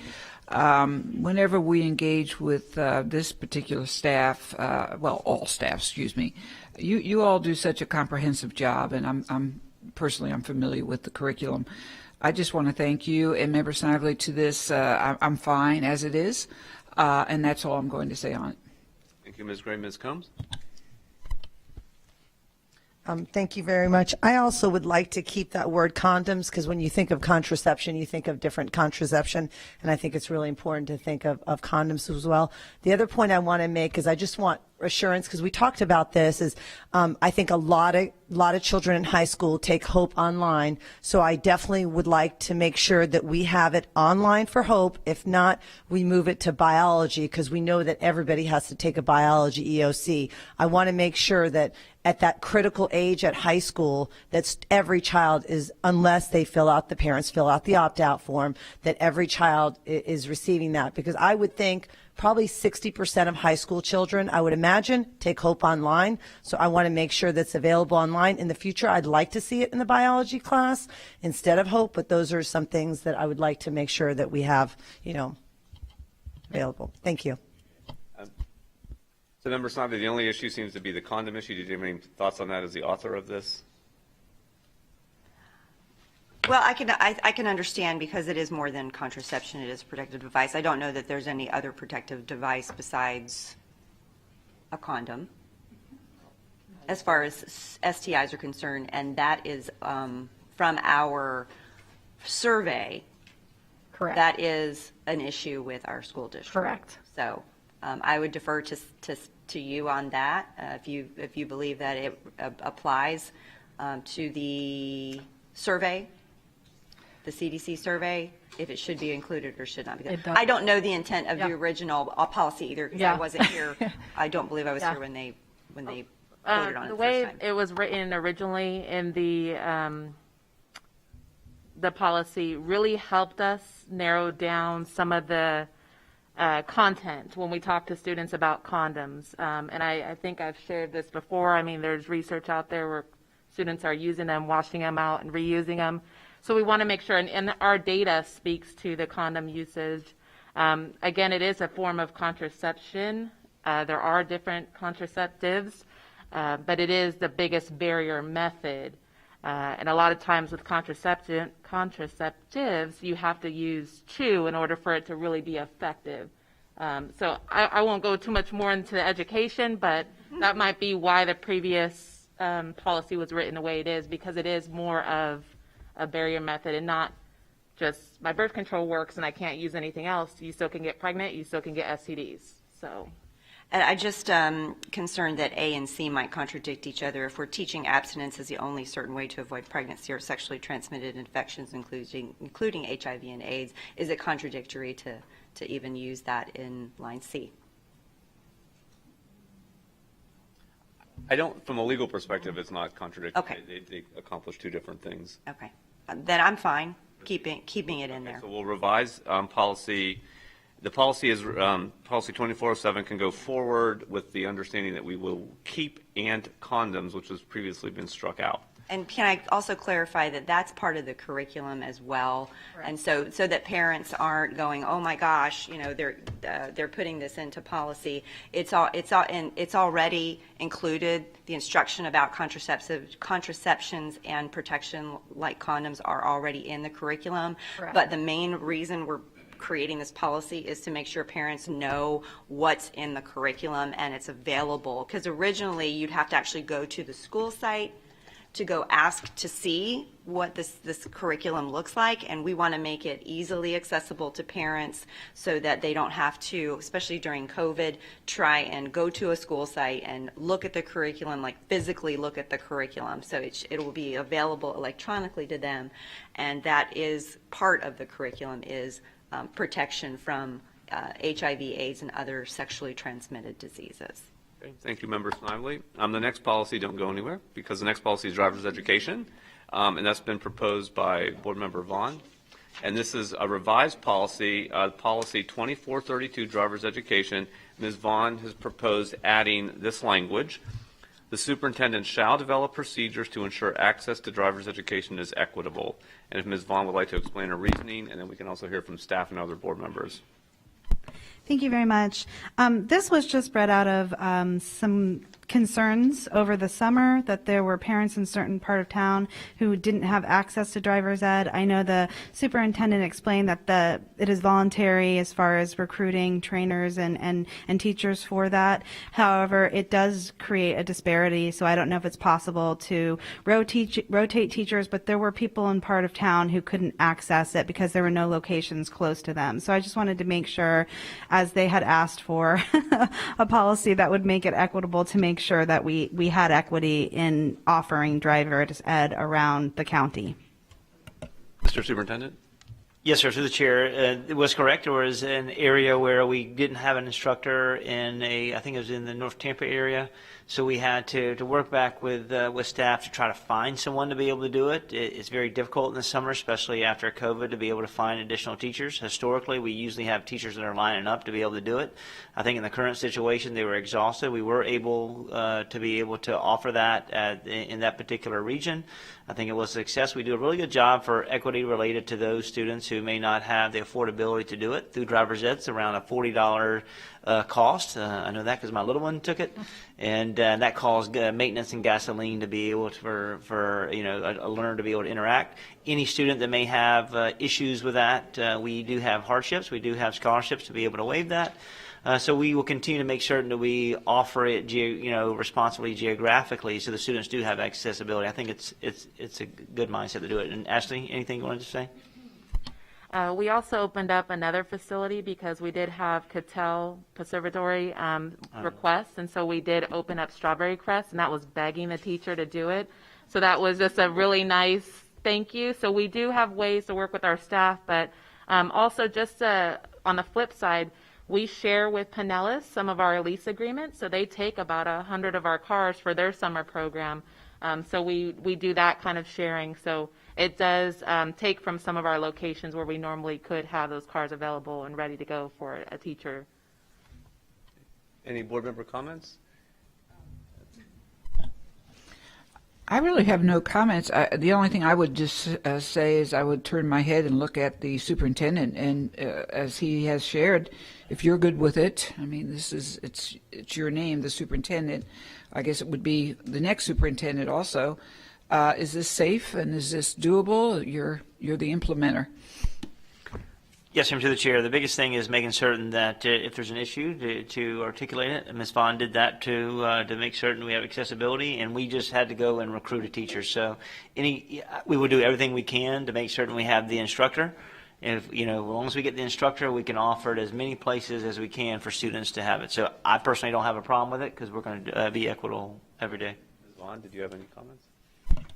Whenever we engage with this particular staff, all staff, excuse me, you all do such a comprehensive job, and I'm personally familiar with the curriculum. I just want to thank you and Member Snively to this. I'm fine as it is, and that's all I'm going to say on it.
Thank you, Ms. Gray. Ms. Combs?
Thank you very much. I also would like to keep that word condoms, because when you think of contraception, you think of different contraception, and I think it's really important to think of condoms as well. The other point I want to make is I just want assurance, because we talked about this, is I think a lot of children in high school take Hope online, so I definitely would like to make sure that we have it online for Hope. If not, we move it to biology, because we know that everybody has to take a biology EOC. I want to make sure that at that critical age at high school, that every child is, unless they the parents fill out the opt-out form, that every child is receiving that, because I would think probably 60% of high school children, I would imagine, take Hope online. So I want to make sure that's available online. In the future, I'd like to see it in the biology class instead of Hope, but those are some things that I would like to make sure that we have, available. Thank you.
So, Member Snively, the only issue seems to be the condom issue. Did you have any thoughts on that as the author of this?
Well, I can understand, because it is more than contraception. It is a protective device. I don't know that there's any other protective device besides a condom, as far as STIs are concerned, and that is from our survey.
Correct.
That is an issue with our school district.
Correct.
So I would defer to you on that, if you believe that it applies to the survey, the CDC survey, if it should be included or should not be. I don't know the intent of the original policy either, because I wasn't here. I don't believe I was here when they voted on it
the
the
way
first time.
it was written originally in the policy really helped us narrow down some of the content when we talk to students about condoms. And I think I've shared this before. I mean, there's research out there where students are using them, washing them out, and reusing them. So we want to make sure, and our data speaks to the condom usage. Again, it is a form of contraception. There are different contraceptives, but it is the biggest barrier method. And a lot of times with contraceptives, you have to use 2 in order for it to really be effective. So I won't go too much more into the education, but that might be why the previous policy was written the way it is, because it is more of a barrier method and not just my birth control works and I can't use anything else. You still can get pregnant, you still can get STDs. So.
And I just concerned that A and C might contradict each other. If we're teaching abstinence as the only certain way to avoid pregnancy or sexually transmitted infections, including HIV and AIDS, is it contradictory to even use that in line C?
I don't, from a legal perspective, it's not contradictory.
Okay.
They accomplish 2 different things.
Okay. Then I'm fine keeping it in there.
So we'll revise policy. The policy is, policy 2407 can go forward with the understanding that we will keep and condoms, which has previously been struck out.
And can I also clarify that that's part of the curriculum as well? Right. And so that parents aren't going, oh my gosh, they're putting this into policy. It's already included. The instruction about contraceptions and protection like condoms are already in the curriculum. Correct. But the main reason we're creating this policy is to make sure parents know what's in the curriculum and it's available. Because originally you'd have to actually go to the school site to go ask to see what this curriculum looks like, and we want to make it easily accessible to parents so that they don't have to, especially during COVID, try and go to a school site and look at the curriculum, like physically look at the curriculum. So it will be available electronically to them, and that is part of the curriculum is protection from HIV, AIDS, and other sexually transmitted diseases.
Okay, thank you, Member Snively. The next policy, don't go anywhere, because the next policy is driver's education, and that's been proposed by Board Member Vaughn. And this is a revised policy, policy 2432, driver's education. Ms. Vaughn has proposed adding this language: the superintendent shall develop procedures to ensure access to driver's education is equitable. And if Ms. Vaughn would like to explain her reasoning, and then we can also hear from staff and other board members.
Thank you very much. This was just bred out of some concerns over the summer that there were parents in certain part of town who didn't have access to driver's ed. I know the superintendent explained that it is voluntary as far as recruiting trainers and teachers for that. However, it does create a disparity, so I don't know if it's possible to rotate teachers, but there were people in part of town who couldn't access it because there were no locations close to them. So I just wanted to make sure, as they had asked for a policy that would make it equitable, to make sure that we had equity in offering driver's ed around the county.
Mr. Superintendent?
Yes, sir. Through the chair, it was correct. There was an area where we didn't have an instructor I think it was in the North Tampa area. So we had to work back with staff to try to find someone to be able to do it. It's very difficult in the summer, especially after COVID, to be able to find additional teachers. Historically, we usually have teachers that are lining up to be able to do it. I think in the current situation, they were exhausted. We were able to be able to offer that in that particular region. I think it was a success. We do a really good job for equity related to those students who may not have the affordability to do it through driver's ed. It's around a $40 cost. I know that because my little one took it, and that caused maintenance and gasoline to be able to, for a learner to be able to interact. Any student that may have issues with that, we do have hardships. We do have scholarships to be able to waive that. So we will continue to make certain that we offer it, responsibly geographically, so the students do have accessibility. I think it's a good mindset to do it. And Ashley, anything you wanted to say?
We also opened up another facility because we did have Cattell Conservatory requests, and so we did open up Strawberry Crest, and that was begging the teacher to do it. So that was just a really nice thank you. So we do have ways to work with our staff, but also just on the flip side, we share with Pinellas some of our lease agreements, so they take about 100 of our cars for their summer program. So we do that kind of sharing. So it does take from some of our locations where we normally could have those cars available and ready to go for a teacher.
Any board member comments?
I really have no comments. The only thing I would just say is I would turn my head and look at the superintendent, and as he has shared, if you're good with it, I mean, it's your name, the superintendent. I guess it would be the next superintendent also. Is this safe and is this doable? You're the implementer.
Yes, Mr. the Chair. The biggest thing is making certain that if there's an issue, to articulate it. And Ms. Vaughn did that to make certain we have accessibility, and we just had to go and recruit a teacher. So we will do everything we can to make certain we have the instructor. If as long as we get the instructor, we can offer it as many places as we can for students to have it. So I personally don't have a problem with it because we're going to be equitable every day.
Ms. Vaughn, did you have any comments?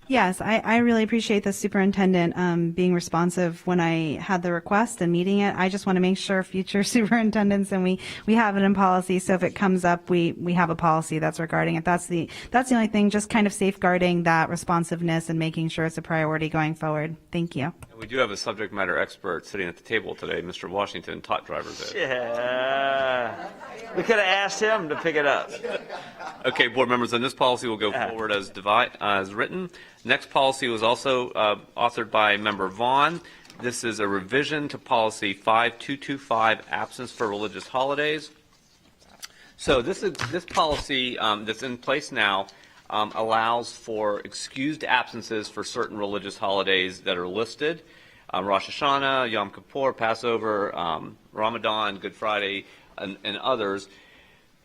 Yes, I really appreciate the superintendent being responsive when I had the request and meeting it. I just want to make sure future superintendents, and we have it in policy, so if it comes up, we have a policy that's regarding it. That's the only thing, just kind of safeguarding that responsiveness and making sure it's a priority going forward. Thank you.
And we do have a subject matter expert sitting at the table today. Mr. Washington taught driver's ed.
Yeah. We could have asked him to pick it up.
Okay, board members, and this policy will go forward as written. Next policy was also authored by Member Vaughn. This is a revision to policy 5225, absence for religious holidays. So this policy that's in place now allows for excused absences for certain religious holidays that are listed. Rosh Hashanah, Yom Kippur, Passover, Ramadan, Good Friday, and others.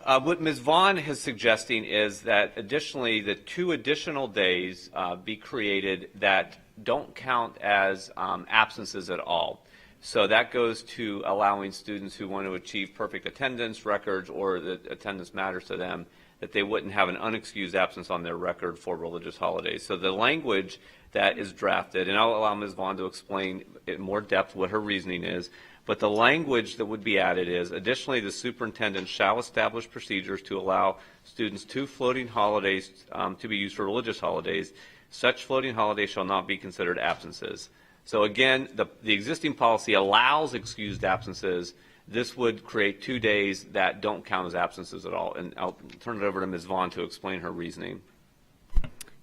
What Ms. Vaughn is suggesting is that additionally, the 2 additional days be created that don't count as absences at all. So that goes to allowing students who want to achieve perfect attendance records, or that attendance matters to them, that they wouldn't have an unexcused absence on their record for religious holidays. So the language that is drafted, and I'll allow Ms. Vaughn to explain in more depth what her reasoning is, but the language that would be added is, additionally, the superintendent shall establish procedures to allow students 2 floating holidays to be used for religious holidays. Such floating holidays shall not be considered absences. So again, the existing policy allows excused absences. This would create 2 days that don't count as absences at all. And I'll turn it over to Ms. Vaughn to explain her reasoning.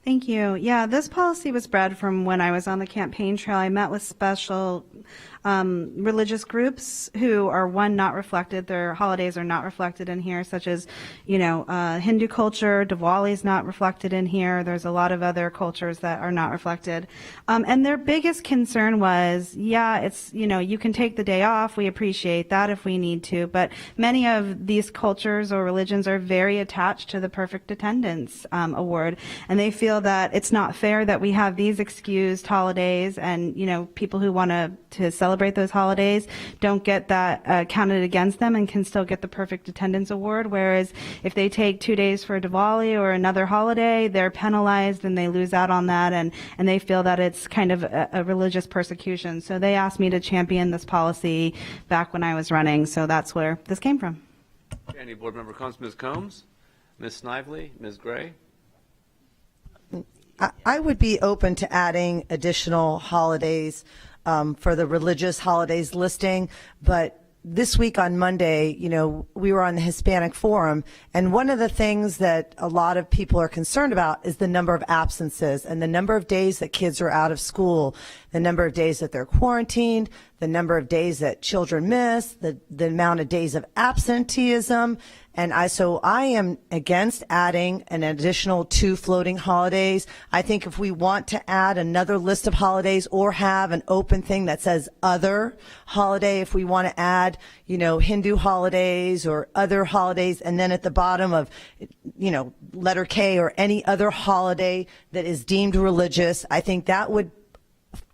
Thank you. Yeah, this policy was bred from when I was on the campaign trail. I met with special religious groups who are, one, not reflected. Their holidays are not reflected in here, such as, Hindu culture. Diwali is not reflected in here. There's a lot of other cultures that are not reflected. And their biggest concern was, it's, you can take the day off. We appreciate that if we need to. But many of these cultures or religions are very attached to the perfect attendance award. And they feel that it's not fair that we have these excused holidays and, people who want to celebrate those holidays don't get that counted against them and can still get the perfect attendance award. Whereas if they take 2 days for Diwali or another holiday, they're penalized and they lose out on that, and they feel that it's kind of a religious persecution. So they asked me to champion this policy back when I was running. So that's where this came from.
Okay, any board member comments? Ms. Combs, Ms. Snively, Ms. Gray?
I would be open to adding additional holidays for the religious holidays listing, but this week on Monday, we were on the Hispanic Forum, and one of the things that a lot of people are concerned about is the number of absences and the number of days that kids are out of school, the number of days that they're quarantined, the number of days that children miss, the amount of days of absenteeism. And so I am against adding an additional 2 floating holidays. I think if we want to add another list of holidays or have an open thing that says other holiday, if we want to add, Hindu holidays or other holidays, and then at the bottom of, letter K or any other holiday that is deemed religious, I think that would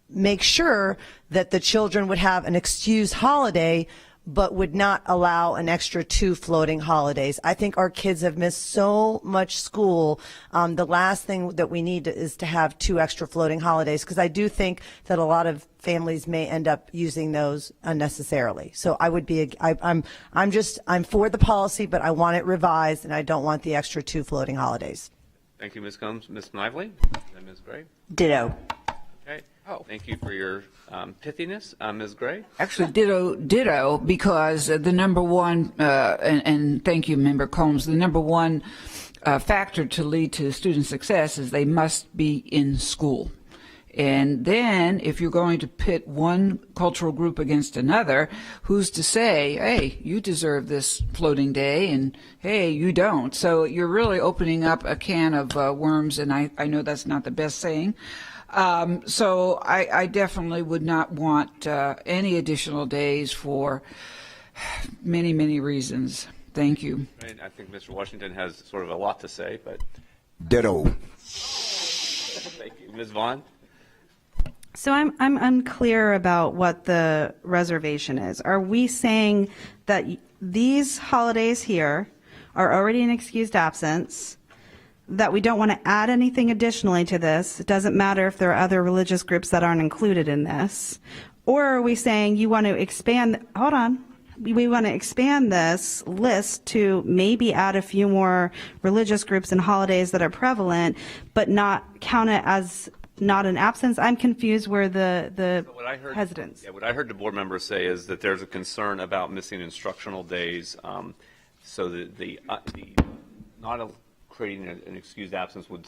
make sure that the children would have an excused holiday but would not allow an extra 2 floating holidays. I think our kids have missed so much school. The last thing that we need is to have 2 extra floating holidays, because I do think that a lot of families may end up using those unnecessarily. So I would be, I'm for the policy, but I want it revised, and I don't want the extra 2 floating holidays.
Thank you, Ms. Combs. Ms. Snively and Ms. Gray?
Ditto.
Okay. Thank you for your pithiness. Ms. Gray?
Actually, ditto, because the number one, and thank you, Member Combs, the number one factor to lead to student success is they must be in school. And then if you're going to pit one cultural group against another, who's to say, hey, you deserve this floating day, and hey, you don't. So you're really opening up a can of worms, and I know that's not the best saying. So I definitely would not want any additional days for many, many reasons. Thank you.
Right. I think Mr. Washington has sort of a lot to say, but...
Ditto.
Thank you. Ms. Vaughn?
So I'm unclear about what the reservation is. Are we saying that these holidays here are already an excused absence, that we don't want to add anything additionally to this? It doesn't matter if there are other religious groups that aren't included in this. Or are we saying you want to expand, we want to expand this list to maybe add a few more religious groups and holidays that are prevalent, but not count it as not an absence? I'm confused where the hesitance.
Yeah, what I heard the board members say is that there's a concern about missing instructional days, so the not creating an excused absence would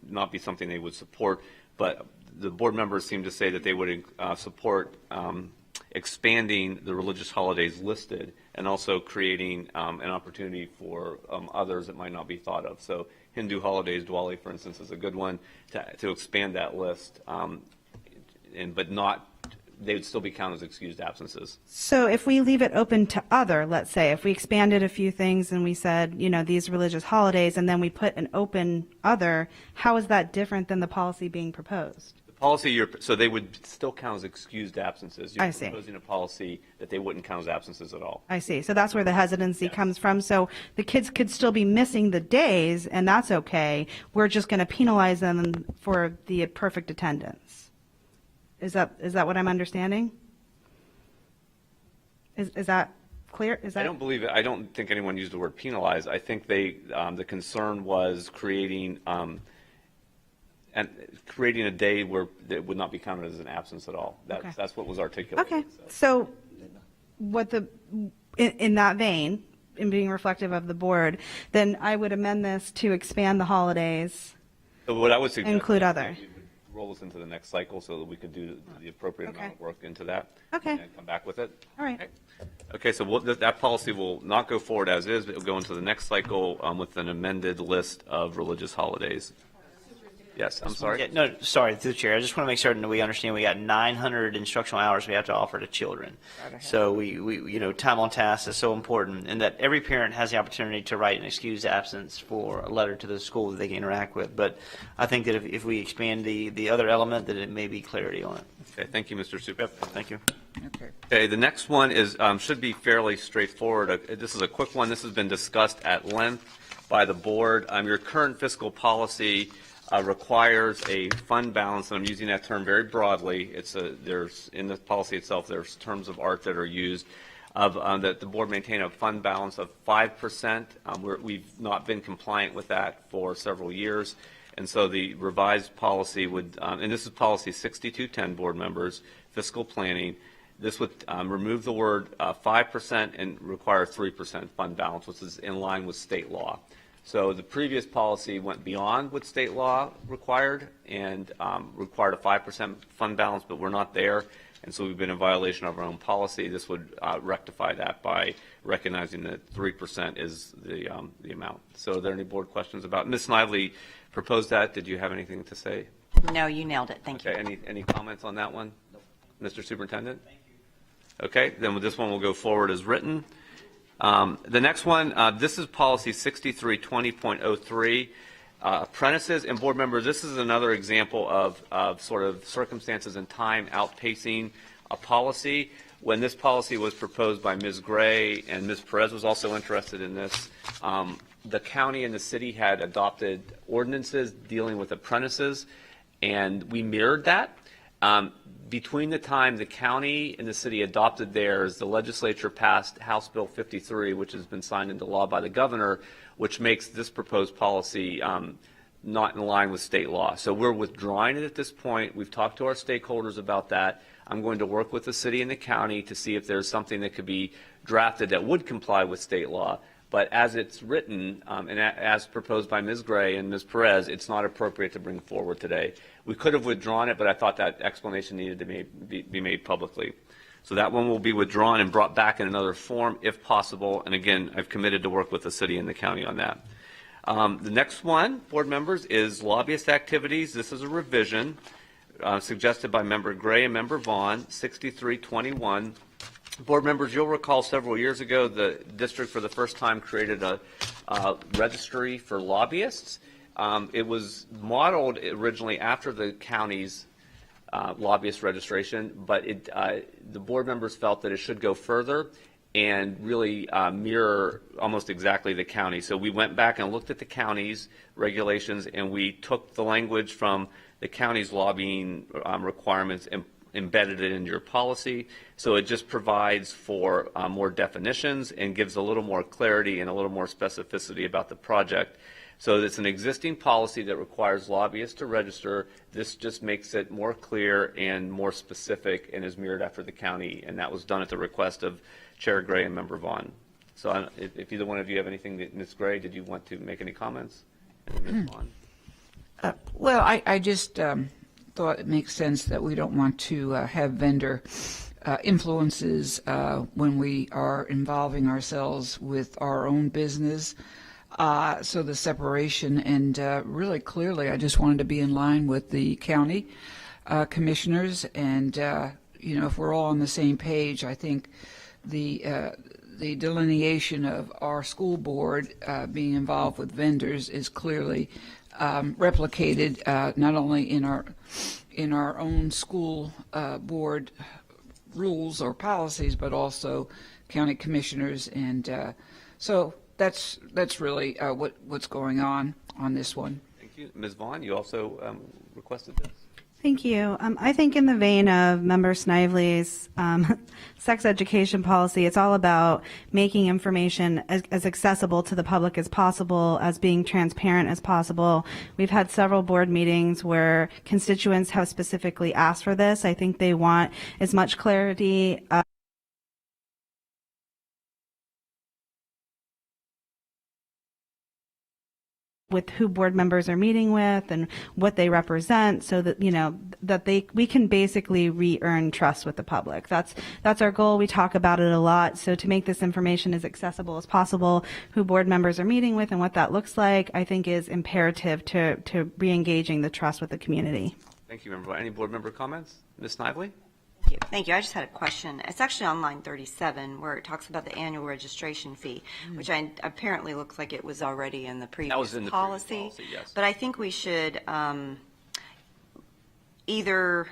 not be something they would support, but the board members seem to say that they would support expanding the religious holidays listed and also creating an opportunity for others that might not be thought of. So Hindu holidays, Diwali, for instance, is a good one to expand that list, but not, they would still be counted as excused absences.
So if we leave it open to other, let's say, if we expanded a few things and we said, these religious holidays, and then we put an open other, how is that different than the policy being proposed?
The policy, so they would still count as excused absences. You're
I see.
proposing a policy that they wouldn't count as absences at all.
I see. So that's where the hesitancy comes from. So the kids could still be missing the days, and that's okay. We're just going to penalize them for the perfect attendance. Is that what I'm understanding? Is that clear?
I don't believe it. I don't think anyone used the word penalize. I think the concern was creating a day where it would not be counted as an absence at all. That's what was articulated.
Okay. So what in that vein, in being reflective of the board, then I would amend this to expand the holidays
So what I would suggest
include
is
other.
we would roll this into the next cycle so that we could do the appropriate amount of work into that.
Okay.
And come back with it.
All right.
Okay, so that policy will not go forward as is, but it'll go into the next cycle with an amended list of religious holidays. Yes, I'm sorry.
Yeah, no, sorry, through the chair. I just want to make certain that we understand we got 900 instructional hours we have to offer to children. So we you know, time on task is so important, and that every parent has the opportunity to write an excused absence for a letter to the school that they can interact with. But I think that if we expand the other element, that it may be clarity on it.
Okay, thank you, Mr. Super.
Thank you.
Okay, the next one is should be fairly straightforward. This is a quick one. This has been discussed at length by the board. Your current fiscal policy requires a fund balance, and I'm using that term very broadly. There's in the policy itself, there's terms of art that are used that the board maintain a fund balance of 5%. We've not been compliant with that for several years, and so the revised policy would, and this is policy 6210, board members, fiscal planning. This would remove the word 5% and require 3% fund balance, which is in line with state law. So the previous policy went beyond what state law required and required a 5% fund balance, but we're not there. And so we've been in violation of our own policy. This would rectify that by recognizing that 3% is the amount. So are there any board questions about it? Ms. Snively proposed that. Did you have anything to say?
No, you nailed it. Thank you.
Okay, any comments on that one? Mr. Superintendent? Thank you. Okay, then this one will go forward as written. The next one, this is policy 6320.03, apprentices and board members. This is another example of sort of circumstances and time outpacing a policy. When this policy was proposed by Ms. Gray, and Ms. Perez was also interested in this, the county and the city had adopted ordinances dealing with apprentices, and we mirrored that. Between the time the county and the city adopted theirs, the legislature passed House Bill 53, which has been signed into law by the governor, which makes this proposed policy not in line with state law. So we're withdrawing it at this point. We've talked to our stakeholders about that. I'm going to work with the city and the county to see if there's something that could be drafted that would comply with state law. But as it's written, and as proposed by Ms. Gray and Ms. Perez, it's not appropriate to bring forward today. We could have withdrawn it, but I thought that explanation needed to be made publicly. So that one will be withdrawn and brought back in another form if possible. And again, I've committed to work with the city and the county on that. The next one, board members, is lobbyist activities. This is a revision suggested by Member Gray and Member Vaughn, 6321. Board members, you'll recall several years ago the district for the first time created a registry for lobbyists. It was modeled originally after the county's lobbyist registration, but the board members felt that it should go further and really mirror almost exactly the county. So we went back and looked at the county's regulations, and we took the language from the county's lobbying requirements and embedded it into your policy. So it just provides for more definitions and gives a little more clarity and a little more specificity about the project. So it's an existing policy that requires lobbyists to register. This just makes it more clear and more specific and is mirrored after the county, and that was done at the request of Chair Gray and Member Vaughn. So if either one of you have anything, Ms. Gray, did you want to make any comments? Ms. Vaughn?
Well, I just thought it makes sense that we don't want to have vendor influences when we are involving ourselves with our own business. So the separation, and really clearly, I just wanted to be in line with the county commissioners, and if we're all on the same page, I think the delineation of our school board being involved with vendors is clearly replicated not only in our own school board rules or policies, but also county commissioners, and so that's really what's going on this one.
Thank you. Ms. Vaughn, you also requested this.
Thank you. I think in the vein of Member Snively's sex education policy, it's all about making information as accessible to the public as possible, as being transparent as possible. We've had several board meetings where constituents have specifically asked for this. I think they want as much clarity with who board members are meeting with and what they represent, so that, you know, that we can basically re-earn trust with the public. That's our goal. We talk about it a lot. So to make this information as accessible as possible, who board members are meeting with and what that looks like, I think is imperative to re-engaging the trust with the community.
Thank you, Member. Any board member comments? Ms. Snively?
Thank you. I just had a question. It's actually on line 37 where it talks about the annual registration fee, which apparently looks like it was already in the previous
That was in the
policy.
previous policy, yes.
But I think we should either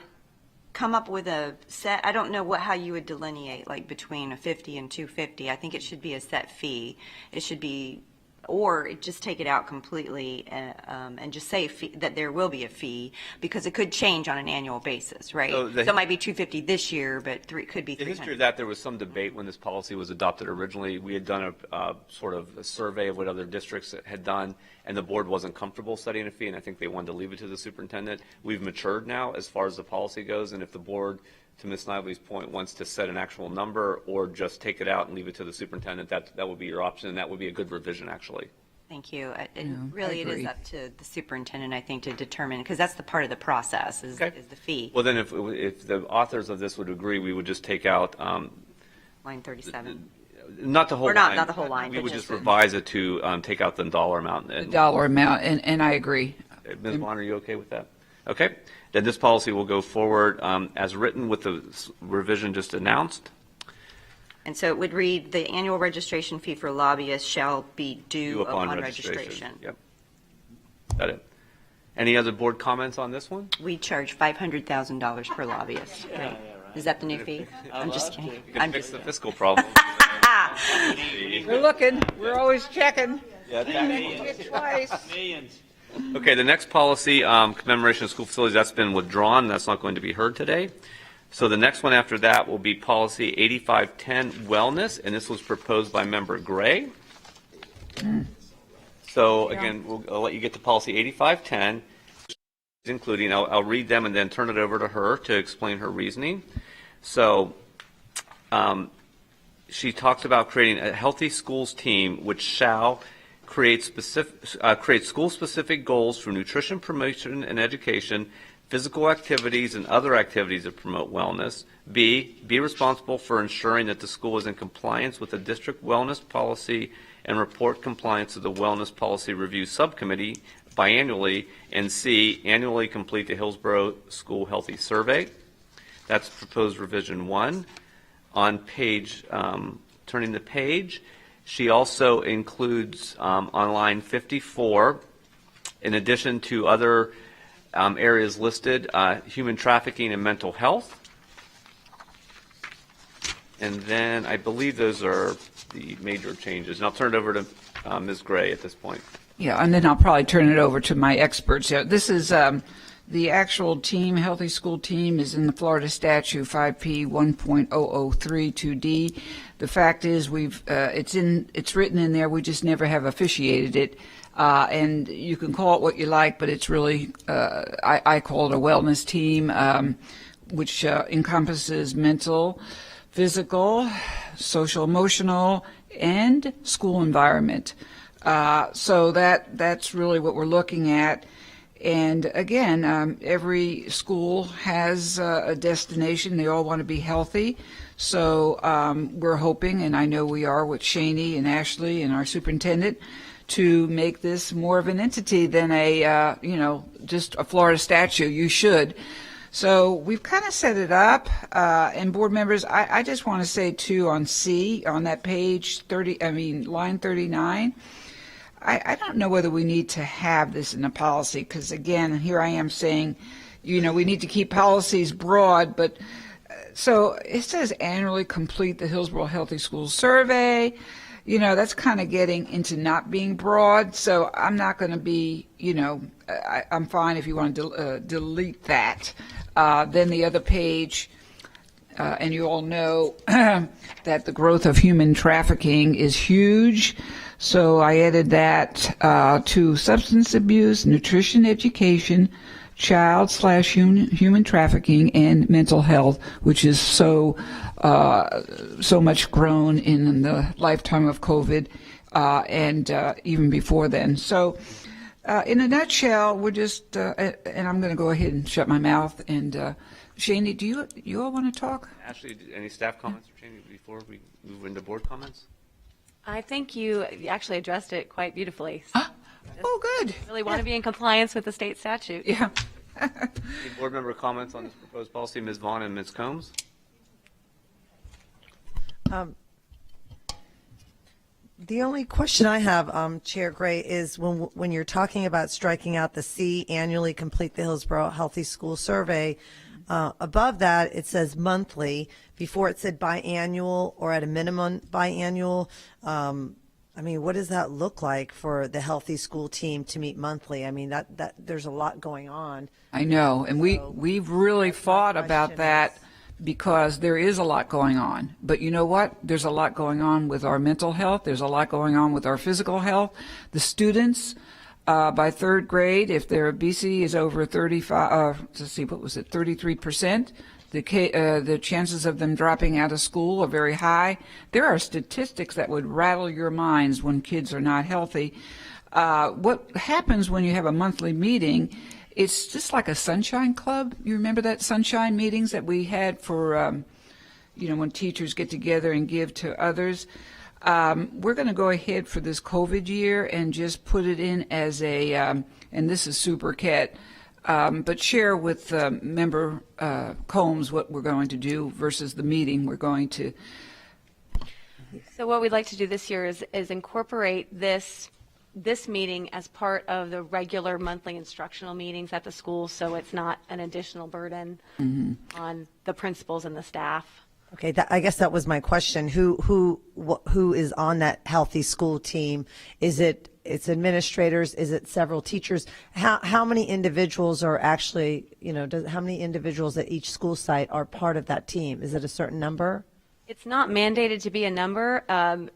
come up with a set, I don't know how you would delineate, like between a 50 and 250. I think it should be a set fee. It should be, or just take it out completely and just say that there will be a fee, because it could change on an annual basis, right?
So
So it might be 250 this year, but it could be
The
300.
history of that, there was some debate when this policy was adopted originally. We had done a sort of a survey of what other districts had done, and the board wasn't comfortable setting a fee, and I think they wanted to leave it to the superintendent. We've matured now as far as the policy goes, and if the board, to Ms. Snively's point, wants to set an actual number or just take it out and leave it to the superintendent, that would be your option, and that would be a good revision, actually.
Thank you. It
I
is
agree.
up to the superintendent, I think, to determine, because that's the part of the process is the fee.
Well, then if the authors of this would agree, we would just take out,
Line 37.
not the whole
Or
line.
not the whole line,
We
but
would
just
just revise it to take out the dollar amount.
The dollar amount, and I agree.
Ms. Vaughn, are you okay with that? Okay. Then this policy will go forward as written with the revision just announced.
And so it would read, the annual registration fee for lobbyists shall be due upon registration.
Yep. Got it. Any other board comments on this one?
We charge $500,000 per lobbyist. Right? Is that the new fee? I'm just kidding.
You can fix the fiscal problem.
We're looking. We're always checking.
Yeah,
Twice.
Millions.
Okay, the next policy, commemoration of school facilities, that's been withdrawn. That's not going to be heard today. So the next one after that will be policy 8510, wellness, and this was proposed by member Gray. So again, I'll let you get to policy 8510, including, I'll read them and then turn it over to her to explain her reasoning. So she talks about creating a healthy schools team which shall create school-specific goals for nutrition, promotion, and education, physical activities, and other activities that promote wellness. B, be responsible for ensuring that the school is in compliance with the district wellness policy and report compliance to the Wellness Policy Review Subcommittee biannually. And C, annually complete the Hillsborough School Healthy Survey. That's proposed revision 1. On page, turning the page, she also includes on line 54, in addition to other areas listed, human trafficking and mental health. And then I believe those are the major changes. And I'll turn it over to Ms. Gray at this point.
Yeah, and then I'll probably turn it over to my experts. Yeah, this is the actual team, healthy school team, is in the Florida statute 5P 1.0032D. The fact is, it's written in there. We just never have officiated it. And you can call it what you like, but it's really, I call it a wellness team, which encompasses mental, physical, social, emotional, and school environment. So that's really what we're looking at. And again, every school has a destination. They all want to be healthy. So we're hoping, and I know we are with Shani and Ashley and our superintendent, to make this more of an entity than just a Florida statute. You should. So we've kind of set it up. And board members, I just want to say too, on C, on that page line 39, I don't know whether we need to have this in a policy, because again, here I am saying, we need to keep policies broad, but so it says annually complete the Hillsborough Healthy Schools Survey. That's kind of getting into not being broad, so I'm not going to be, I'm fine if you want to delete that. Then the other page, and you all know that the growth of human trafficking is huge. So I added that to substance abuse, nutrition education, child/human trafficking, and mental health, which is so much grown in the lifetime of COVID and even before then. So In a nutshell, we're just, and I'm going to go ahead and shut my mouth. And Shani, do you all want to talk?
Ashley, any staff comments or changes before we move into board comments?
I think you actually addressed it quite beautifully.
Oh, good.
Really want to be in compliance with the state statute.
Yeah.
Any board member comments on this proposed policy, Ms. Vaughn and Ms. Combs?
The only question I have, Chair Gray, is when you're talking about striking out the C, annually complete the Hillsborough Healthy School Survey, above that it says monthly. Before it said biannual or at a minimum biannual. I mean, what does that look like for the Healthy School team to meet monthly? I mean, that there's a lot going on.
I know, and we've really fought about that because there is a lot going on. But you know what? There's a lot going on with our mental health. There's a lot going on with our physical health. The students, by third grade, if their BC is over 33%, the chances of them dropping out of school are very high. There are statistics that would rattle your minds when kids are not healthy. What happens when you have a monthly meeting, it's just like a sunshine club. You remember that sunshine meetings that we had for, when teachers get together and give to others? We're going to go ahead for this COVID year and just put it in as a, and this is super cat, but share with Member Combs what we're going to do versus the meeting we're going to.
So what we'd like to do this year is incorporate this meeting as part of the regular monthly instructional meetings at the school, so it's not an additional burden on the principals and the staff.
Okay, I guess that was my question. Who is on that Healthy School team? It's administrators? Is it several teachers? How many individuals are actually, how many individuals at each school site are part of that team? Is it a certain number?
It's not mandated to be a number.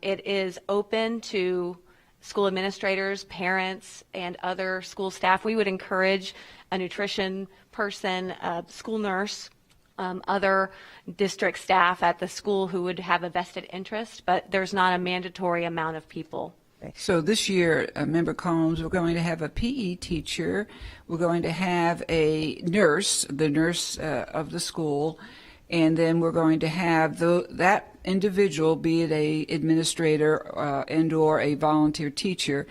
It is open to school administrators, parents, and other school staff. We would encourage a nutrition person, a school nurse, other district staff at the school who would have a vested interest, but there's not a mandatory amount of people.
So this year, Member Combs, we're going to have a PE teacher, we're going to have a nurse, the nurse of the school, and then we're going to have that individual, be it a administrator and or a volunteer teacher.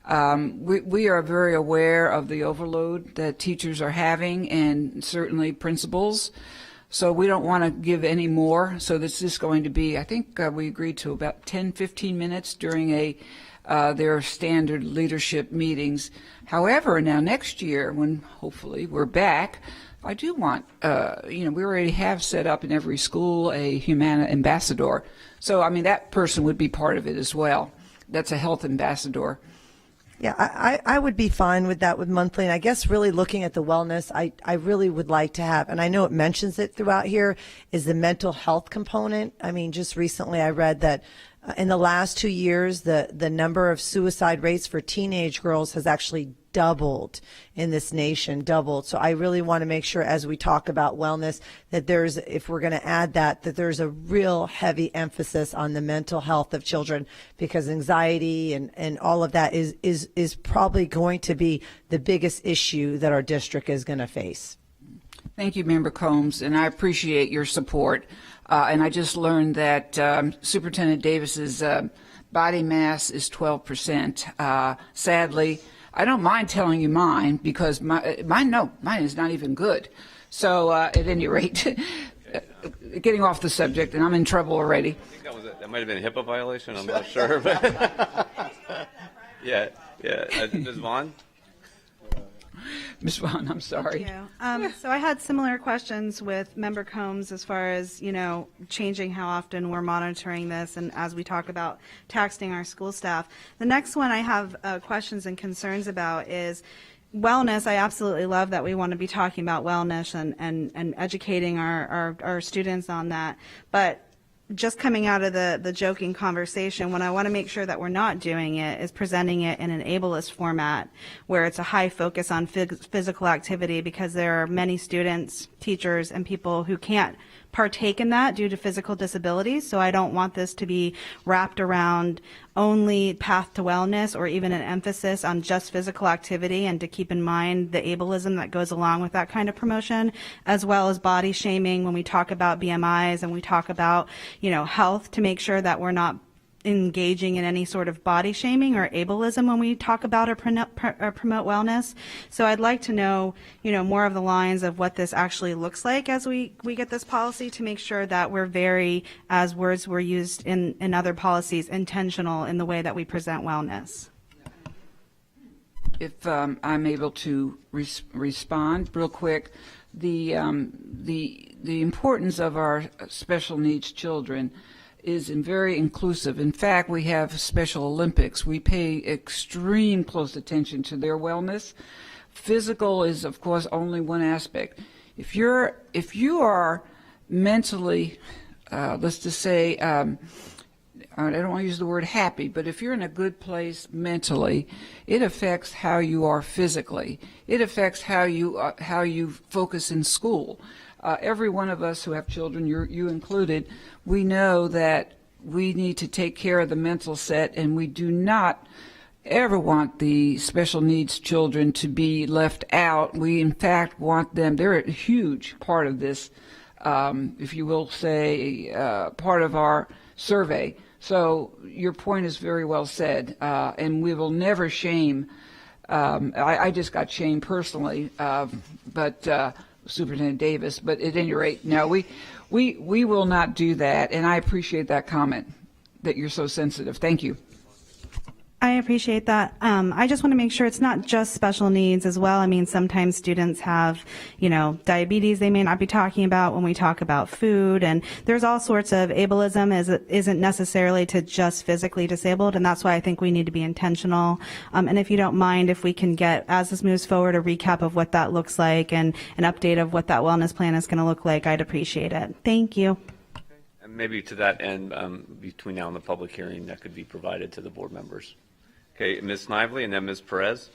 We are very aware of the overload that teachers are having, and certainly principals. So we don't want to give any more. So this is going to be, I think we agreed to about 10, 15 minutes during their standard leadership meetings. However, now next year, when hopefully we're back, I do want, we already have set up in every school a Humana ambassador. So, I mean, that person would be part of it as well. That's a health ambassador.
Yeah, I would be fine with that with monthly. And I guess really looking at the wellness, I really would like to have, and I know it mentions it throughout here, is the mental health component. I mean, just recently I read that in the last 2 years, the number of suicide rates for teenage girls has actually doubled in this nation, doubled. So I really want to make sure as we talk about wellness that if we're going to add that there's a real heavy emphasis on the mental health of children, because anxiety and all of that is probably going to be the biggest issue that our district is going to face.
Thank you, Member Combs, and I appreciate your support. And I just learned that Superintendent Davis's body mass is 12%. Sadly, I don't mind telling you mine, because mine is not even good. So at any rate, getting off the subject, and I'm in trouble already.
I think that might have been a HIPAA violation. I'm not sure. But yeah. Ms. Vaughn?
Ms. Vaughn, I'm sorry.
Thank you. So I had similar questions with Member Combs as far as, changing how often we're monitoring this, and as we talk about taxing our school staff. The next one I have questions and concerns about is wellness. I absolutely love that we want to be talking about wellness and educating our students on that. But just coming out of the joking conversation, what I want to make sure that we're not doing it is presenting it in an ableist format where it's a high focus on physical activity, because there are many students, teachers, and people who can't partake in that due to physical disabilities. So I don't want this to be wrapped around only path to wellness or even an emphasis on just physical activity, and to keep in mind the ableism that goes along with that kind of promotion, as well as body shaming when we talk about BMIs and we talk about, health, to make sure that we're not engaging in any sort of body shaming or ableism when we talk about or promote wellness. So I'd like to know, more of the lines of what this actually looks like as we get this policy, to make sure that we're very, as words were used in other policies, intentional in the way that we present wellness.
If I'm able to respond real quick, the importance of our special needs children is very inclusive. In fact, we have Special Olympics. We pay extreme close attention to their wellness. Physical is, of course, only one aspect. If you are mentally, let's just say, I don't want to use the word happy, but if you're in a good place mentally, it affects how you are physically. It affects how you focus in school. Every one of us who have children, you included, we know that we need to take care of the mental set, and we do not ever want the special needs children to be left out. We, in fact, want them, they're a huge part of this, if you will say, part of our survey. So your point is very well said, and we will never shame. I just got shamed personally, but Superintendent Davis, but at any rate, no, we will not do that, and I appreciate that comment, that you're so sensitive. Thank you.
I appreciate that. I just want to make sure it's not just special needs as well. I mean, sometimes students have, diabetes they may not be talking about when we talk about food, and there's all sorts of ableism isn't necessarily to just physically disabled, and that's why I think we need to be intentional. And if you don't mind, if we can get, as this moves forward, a recap of what that looks like and an update of what that wellness plan is going to look like, I'd appreciate it. Thank you.
And maybe to that end, between now and the public hearing, that could be provided to the board members. Okay, Ms. Snively and then Ms. Perez.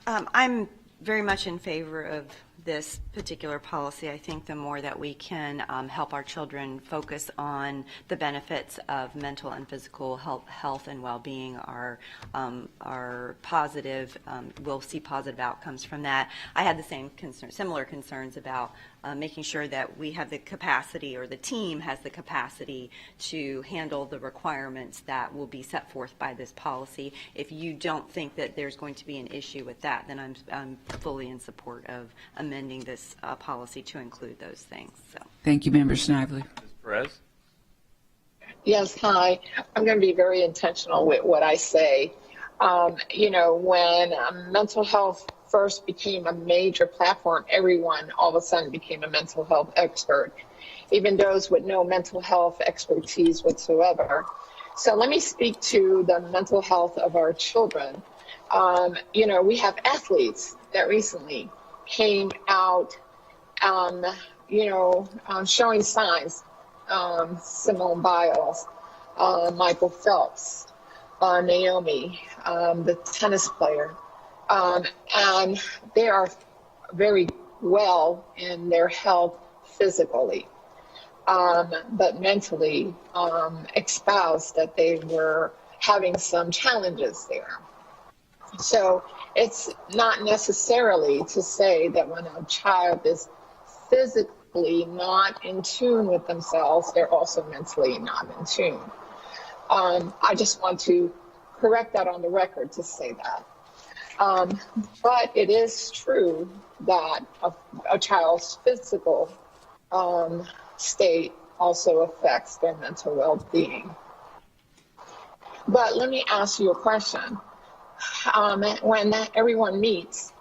I'm very much in favor of this particular policy. I think the more that we can help our children focus on the benefits of mental and physical health and well-being are positive. We'll see positive outcomes from that. I had the similar concerns about making sure that we have the capacity, or the team has the capacity, to handle the requirements that will be set forth by this policy. If you don't think that there's going to be an issue with that, then I'm fully in support of amending this policy to include those things. So. Thank
you, Member Snively.
Ms. Perez?
Yes, hi. I'm going to be very intentional with what I say. When mental health first became a major platform, everyone all of a sudden became a mental health expert, even those with no mental health expertise whatsoever. So let me speak to the mental health of our children. We have athletes that recently came out, showing signs. Simone Biles, Michael Phelps, Naomi, the tennis player. And they are very well in their health physically, but mentally espoused that they were having some challenges there. So it's not necessarily to say that when a child is physically not in tune with themselves, they're also mentally not in tune. I just want to correct that on the record to say that. But it is true that a child's physical state also affects their mental well-being. But let me ask you a question. When everyone meets,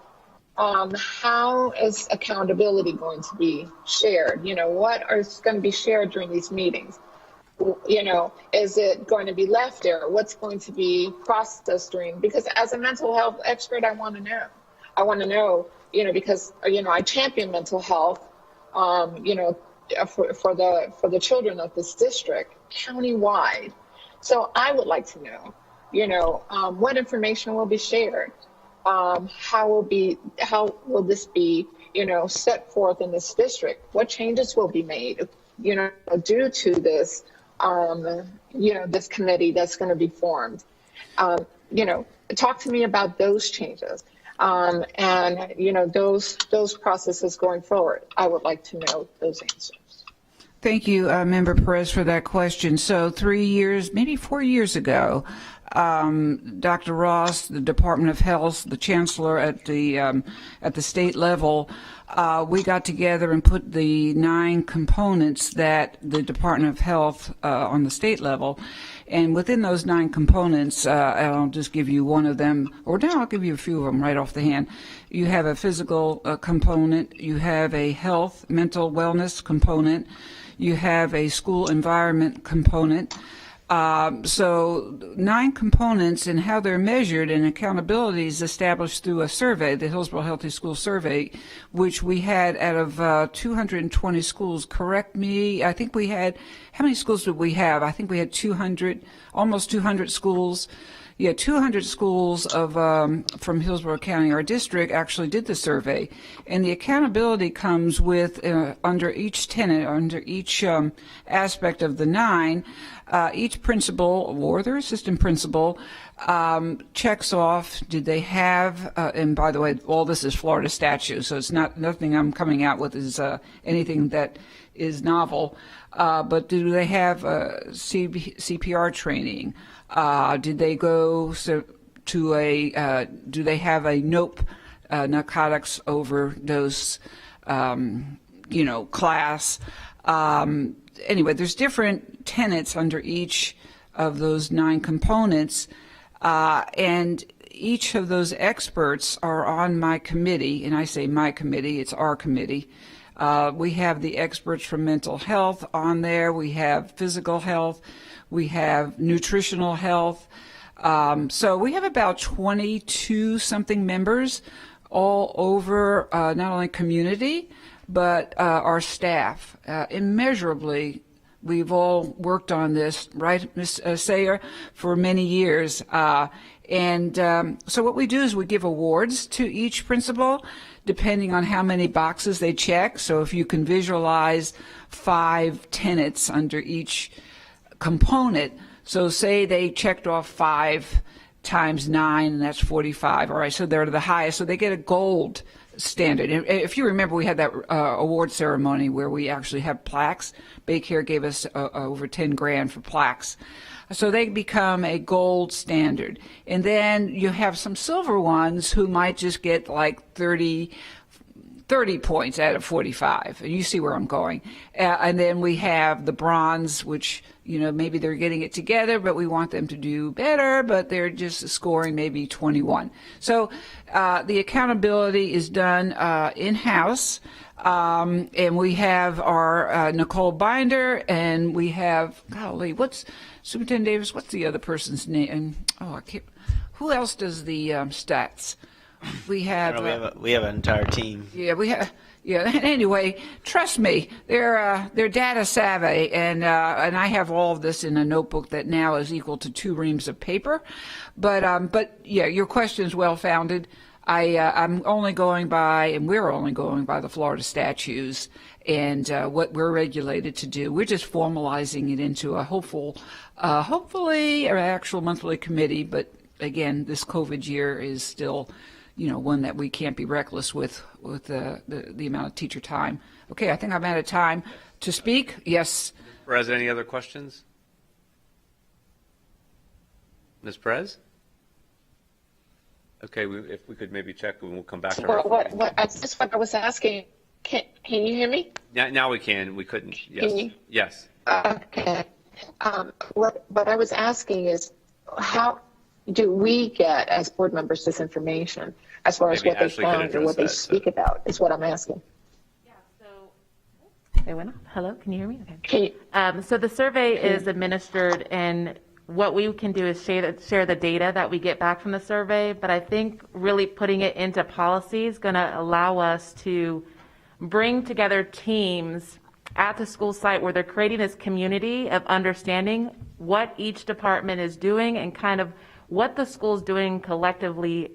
how is accountability going to be shared? What is going to be shared during these meetings? Is it going to be left there? What's going to be processed during? Because as a mental health expert, I want to know. I want to know, because, I champion mental health, for the children of this district, countywide. So I would like to know, what information will be shared? How will this be set forth in this district? What changes will be made, due to this, this committee that's going to be formed? Talk to me about those changes. And those processes going forward. I would like to know those answers.
Thank you, Member Perez, for that question. So 3 years, maybe 4 years ago, Dr. Ross, the Department of Health, the chancellor at the state level, we got together and put the 9 components that the Department of Health on the state level. And within those 9 components, I'll just give you one of them, or now I'll give you a few of them right off the hand. You have a physical component, you have a health, mental wellness component, you have a school environment component. So 9 components, and how they're measured and accountability is established through a survey, the Hillsborough Healthy School Survey, which we had out of 220 schools. Correct me, I think we had, how many schools did we have? I think we had 200, almost 200 schools. Yeah, 200 schools of from Hillsborough County, our district, actually did the survey. And the accountability comes with, under each tenet, under each aspect of the 9, each principal or their assistant principal checks off, did they have, and by the way, all this is Florida statute, so it's nothing I'm coming out with is anything that is novel, but do they have CPR training? Did they go to a, do they have a NOPE, narcotics overdose, class? Anyway, there's different tenets under each of those 9 components, and each of those experts are on my committee, and I say my committee, it's our committee. We have the experts from mental health on there, we have physical health, we have nutritional health. So we have about 22 something members all over not only community, but our staff. Immeasurably, we've all worked on this, right, Ms. Sayer, for many years. So what we do is we give awards to each principal, depending on how many boxes they check. So if you can visualize 5 tenets under each component, so say they checked off 5 times 9, and that's 45. All right, so they're the highest, so they get a gold standard. And if you remember, we had that award ceremony where we actually have plaques. Baycare gave us over 10 grand for plaques. So they become a gold standard. And then you have some silver ones who might just get like 30 points out of 45. And you see where I'm going. And then we have the bronze, which, maybe they're getting it together, but we want them to do better, but they're just scoring maybe 21. So the accountability is done in-house. And we have our Nicole Binder, and we have, golly, Superintendent Davis, what's the other person's name? Oh, I can't. Who else does the stats? We have.
We have an entire team.
Yeah, we have. Yeah. Anyway, trust me, they're data savvy, and I have all of this in a notebook that now is equal to 2 reams of paper. But yeah, your question is well founded. I'm only going by, and we're only going by the Florida statutes and what we're regulated to do. We're just formalizing it into a hopefully, an actual monthly committee. But again, this COVID year is still, one that we can't be reckless with the amount of teacher time. Okay, I think I'm out of time to speak. Yes.
Perez, any other questions? Ms. Perez? Okay, if we could maybe check, and we'll come back to her.
That's just what I was asking. Can you hear me?
Now we can. We couldn't. Yes.
Can you?
Yes.
Okay. What I was asking is, how do we get, as board members, this information as far as
Maybe
what they
Ashley could
found or what they
address that,
speak about? Is what I'm asking.
They went off. Hello, can you hear me? Okay.
Can you,
So the survey is administered, and what we can do is share the data that we get back from the survey, but I think really putting it into policy is going to allow us to bring together teams at the school site where they're creating this community of understanding what each department is doing and kind of what the school's doing collectively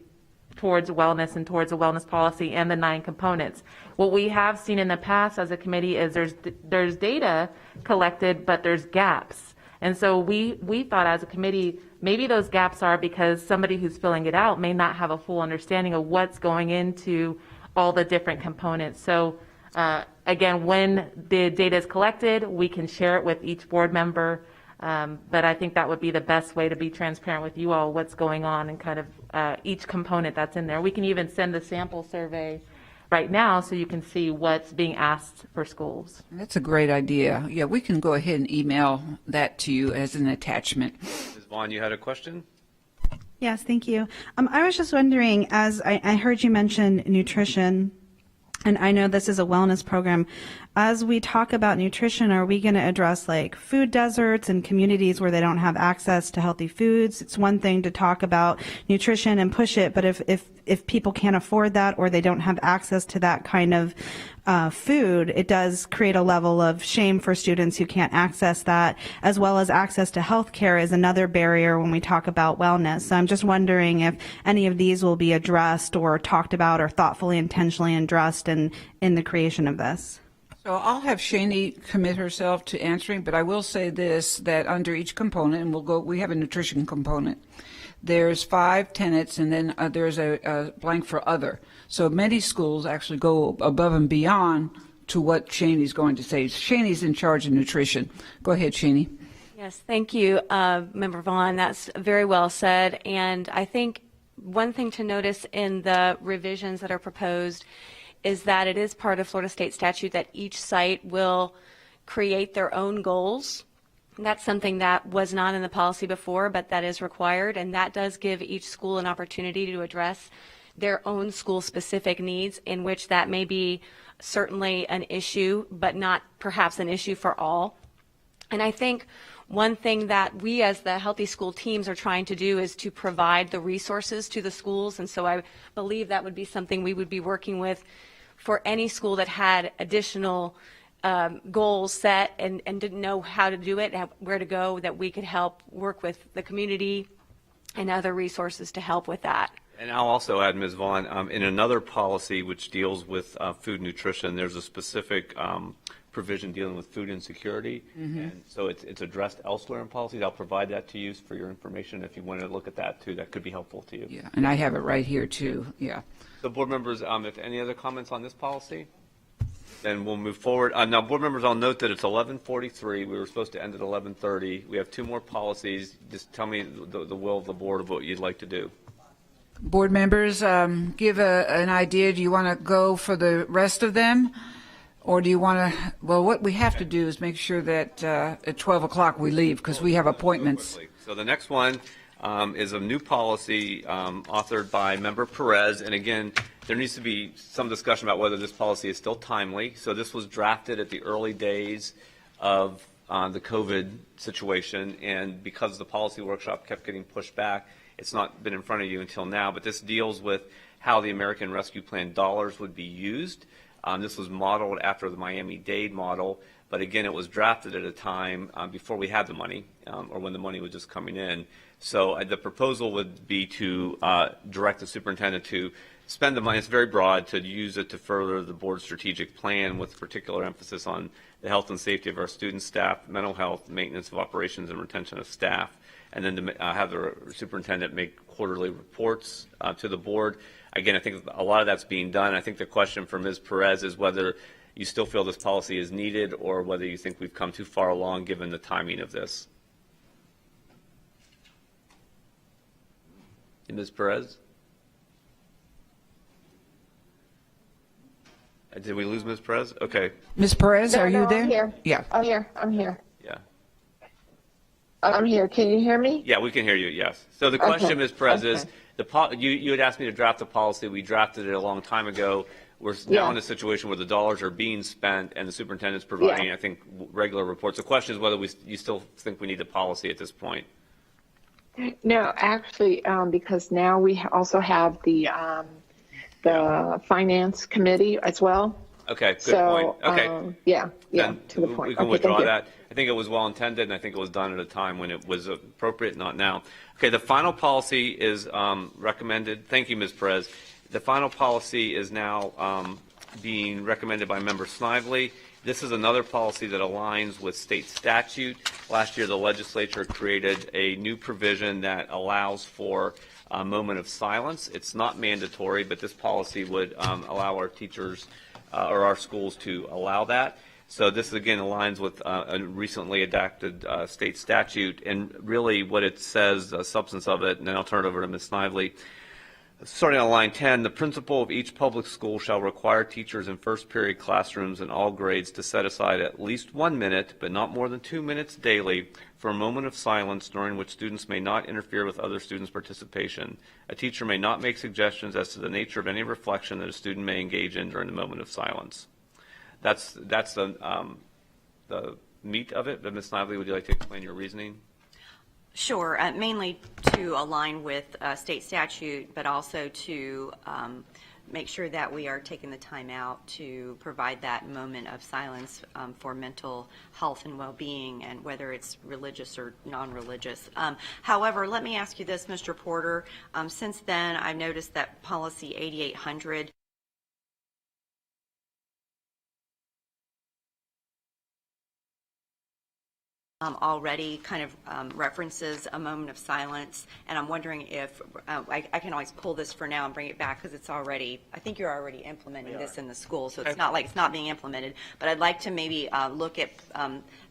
towards wellness and towards a wellness policy and the 9 components. What we have seen in the past as a committee is there's data collected, but there's gaps. And so we thought as a committee, maybe those gaps are because somebody who's filling it out may not have a full understanding of what's going into all the different components. So again, when the data is collected, we can share it with each board member. But I think that would be the best way to be transparent with you all, what's going on and kind of each component that's in there. We can even send the sample survey right now so you can see what's being asked for schools.
That's a great idea. Yeah, we can go ahead and email that to you as an attachment.
Ms. Vaughn, you had a question?
Yes, thank you. I was just wondering, as I heard you mention nutrition, and I know this is a wellness program, as we talk about nutrition, are we going to address like food deserts and communities where they don't have access to healthy foods? It's one thing to talk about nutrition and push it, but if people can't afford that or they don't have access to that kind of food, it does create a level of shame for students who can't access that, as well as access to health care is another barrier when we talk about wellness. So I'm just wondering if any of these will be addressed or talked about or thoughtfully, intentionally addressed in the creation of this.
So I'll have Shani commit herself to answering, but I will say this, that under each component, and we have a nutrition component, there's 5 tenets, and then there's a blank for other. So many schools actually go above and beyond to what Shani's going to say. Shani's in charge of nutrition. Go ahead, Shani.
Yes, thank you, Member Vaughn. That's very well said. And I think one thing to notice in the revisions that are proposed is that it is part of Florida State statute that each site will create their own goals. That's something that was not in the policy before, but that is required, and that does give each school an opportunity to address their own school-specific needs, in which that may be certainly an issue, but not perhaps an issue for all. And I think one thing that we as the Healthy School teams are trying to do is to provide the resources to the schools, and so I believe that would be something we would be working with for any school that had additional goals set and didn't know how to do it, where to go, that we could help work with the community and other resources to help with that.
And I'll also add, Ms. Vaughn, in another policy which deals with food nutrition, there's a specific provision dealing with food insecurity.
Mm-hmm.
And so it's addressed elsewhere in policies. I'll provide that to you for your information if you want to look at that too. That could be helpful to you.
Yeah, and I have it right here too. Yeah.
So board members, if any other comments on this policy, then we'll move forward. Now, board members, I'll note that it's 11:43. We were supposed to end at 11:30. We have 2 more policies. Just tell me the will of the board of what you'd like to do.
Board members, give an idea. Do you want to go for the rest of them? Or do you want to, well, what we have to do is make sure that at 12 o'clock we leave because we have appointments.
So the next one is a new policy authored by Member Perez. And again, there needs to be some discussion about whether this policy is still timely. So this was drafted at the early days of the COVID situation. And because the policy workshop kept getting pushed back, it's not been in front of you until now. But this deals with how the American Rescue Plan dollars would be used. This was modeled after the Miami-Dade model, but again, it was drafted at a time before we had the money, or when the money was just coming in. So the proposal would be to direct the superintendent to spend the money, it's very broad, to use it to further the board's strategic plan with particular emphasis on the health and safety of our student staff, mental health, maintenance of operations, and retention of staff, and then to have the superintendent make quarterly reports to the board. Again, I think a lot of that's being done. I think the question for Ms. Perez is whether you still feel this policy is needed or whether you think we've come too far along given the timing of this. Ms. Perez? Did we lose Ms. Perez? Okay.
Ms. Perez, are you there?
I'm here.
Yeah.
I'm here.
Yeah.
I'm here. Can you hear me?
Yeah, we can hear you, yes. So the question,
Okay.
Ms. Perez,
Okay.
is you had asked me to draft the policy. We drafted it a long time ago. We're now in a situation where the dollars are being spent and the superintendent's providing, I think, regular reports. The question is whether you still think we need a policy at this point.
No, actually, because now we also have the finance committee as well.
Okay, good
So,
point. Okay.
yeah,
Then
to the point.
We can
Okay,
withdraw
thank you.
that. I think it was well intended, and I think it was done at a time when it was appropriate, not now. Okay, the final policy is recommended. Thank you, Ms. Perez. The final policy is now being recommended by Member Snively. This is another policy that aligns with state statute. Last year, the legislature created a new provision that allows for a moment of silence. It's not mandatory, but this policy would allow our teachers or our schools to allow that. So this, again, aligns with a recently adopted state statute. And really what it says, the substance of it, and then I'll turn it over to Ms. Snively. Starting on line 10, the principal of each public school shall require teachers in first period classrooms in all grades to set aside at least 1 minute, but not more than 2 minutes daily, for a moment of silence during which students may not interfere with other students' participation. A teacher may not make suggestions as to the nature of any reflection that a student may engage in during the moment of silence. That's the meat of it. But Ms. Snively, would you like to explain your reasoning?
Sure, mainly to align with state statute, but also to make sure that we are taking the time out to provide that moment of silence for mental health and well-being, and whether it's religious or non-religious. However, let me ask you this, Mr. Porter. Since then, I've noticed that policy 8800 already kind of references a moment of silence, and I'm wondering if I can always pull this for now and bring it back, because it's already, I think you're already implementing this in the school, so it's not like it's not being implemented, but I'd like to maybe look at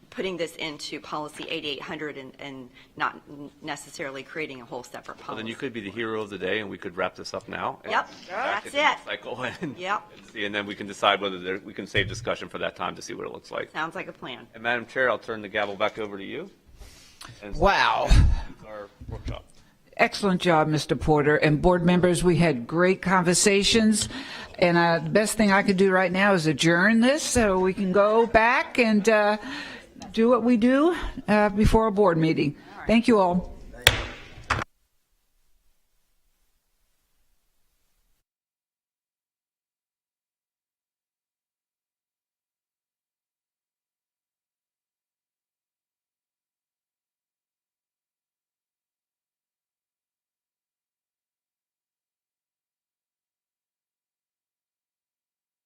putting this into policy 8800 and not necessarily creating a whole separate policy.
Well, then you could be the hero of the day, and we could wrap this up now.
Yep, that's it.
Cycle and,
Yep.
and then we can decide whether we can save discussion for that time to see what it looks like.
Sounds like a plan.
And Madam Chair, I'll turn the gavel back over to you. And
Wow.
Our workshop.
Excellent job, Mr. Porter. And board members, we had great conversations. And the best thing I could do right now is adjourn this so we can go back and do what we do before a board meeting. Thank you all.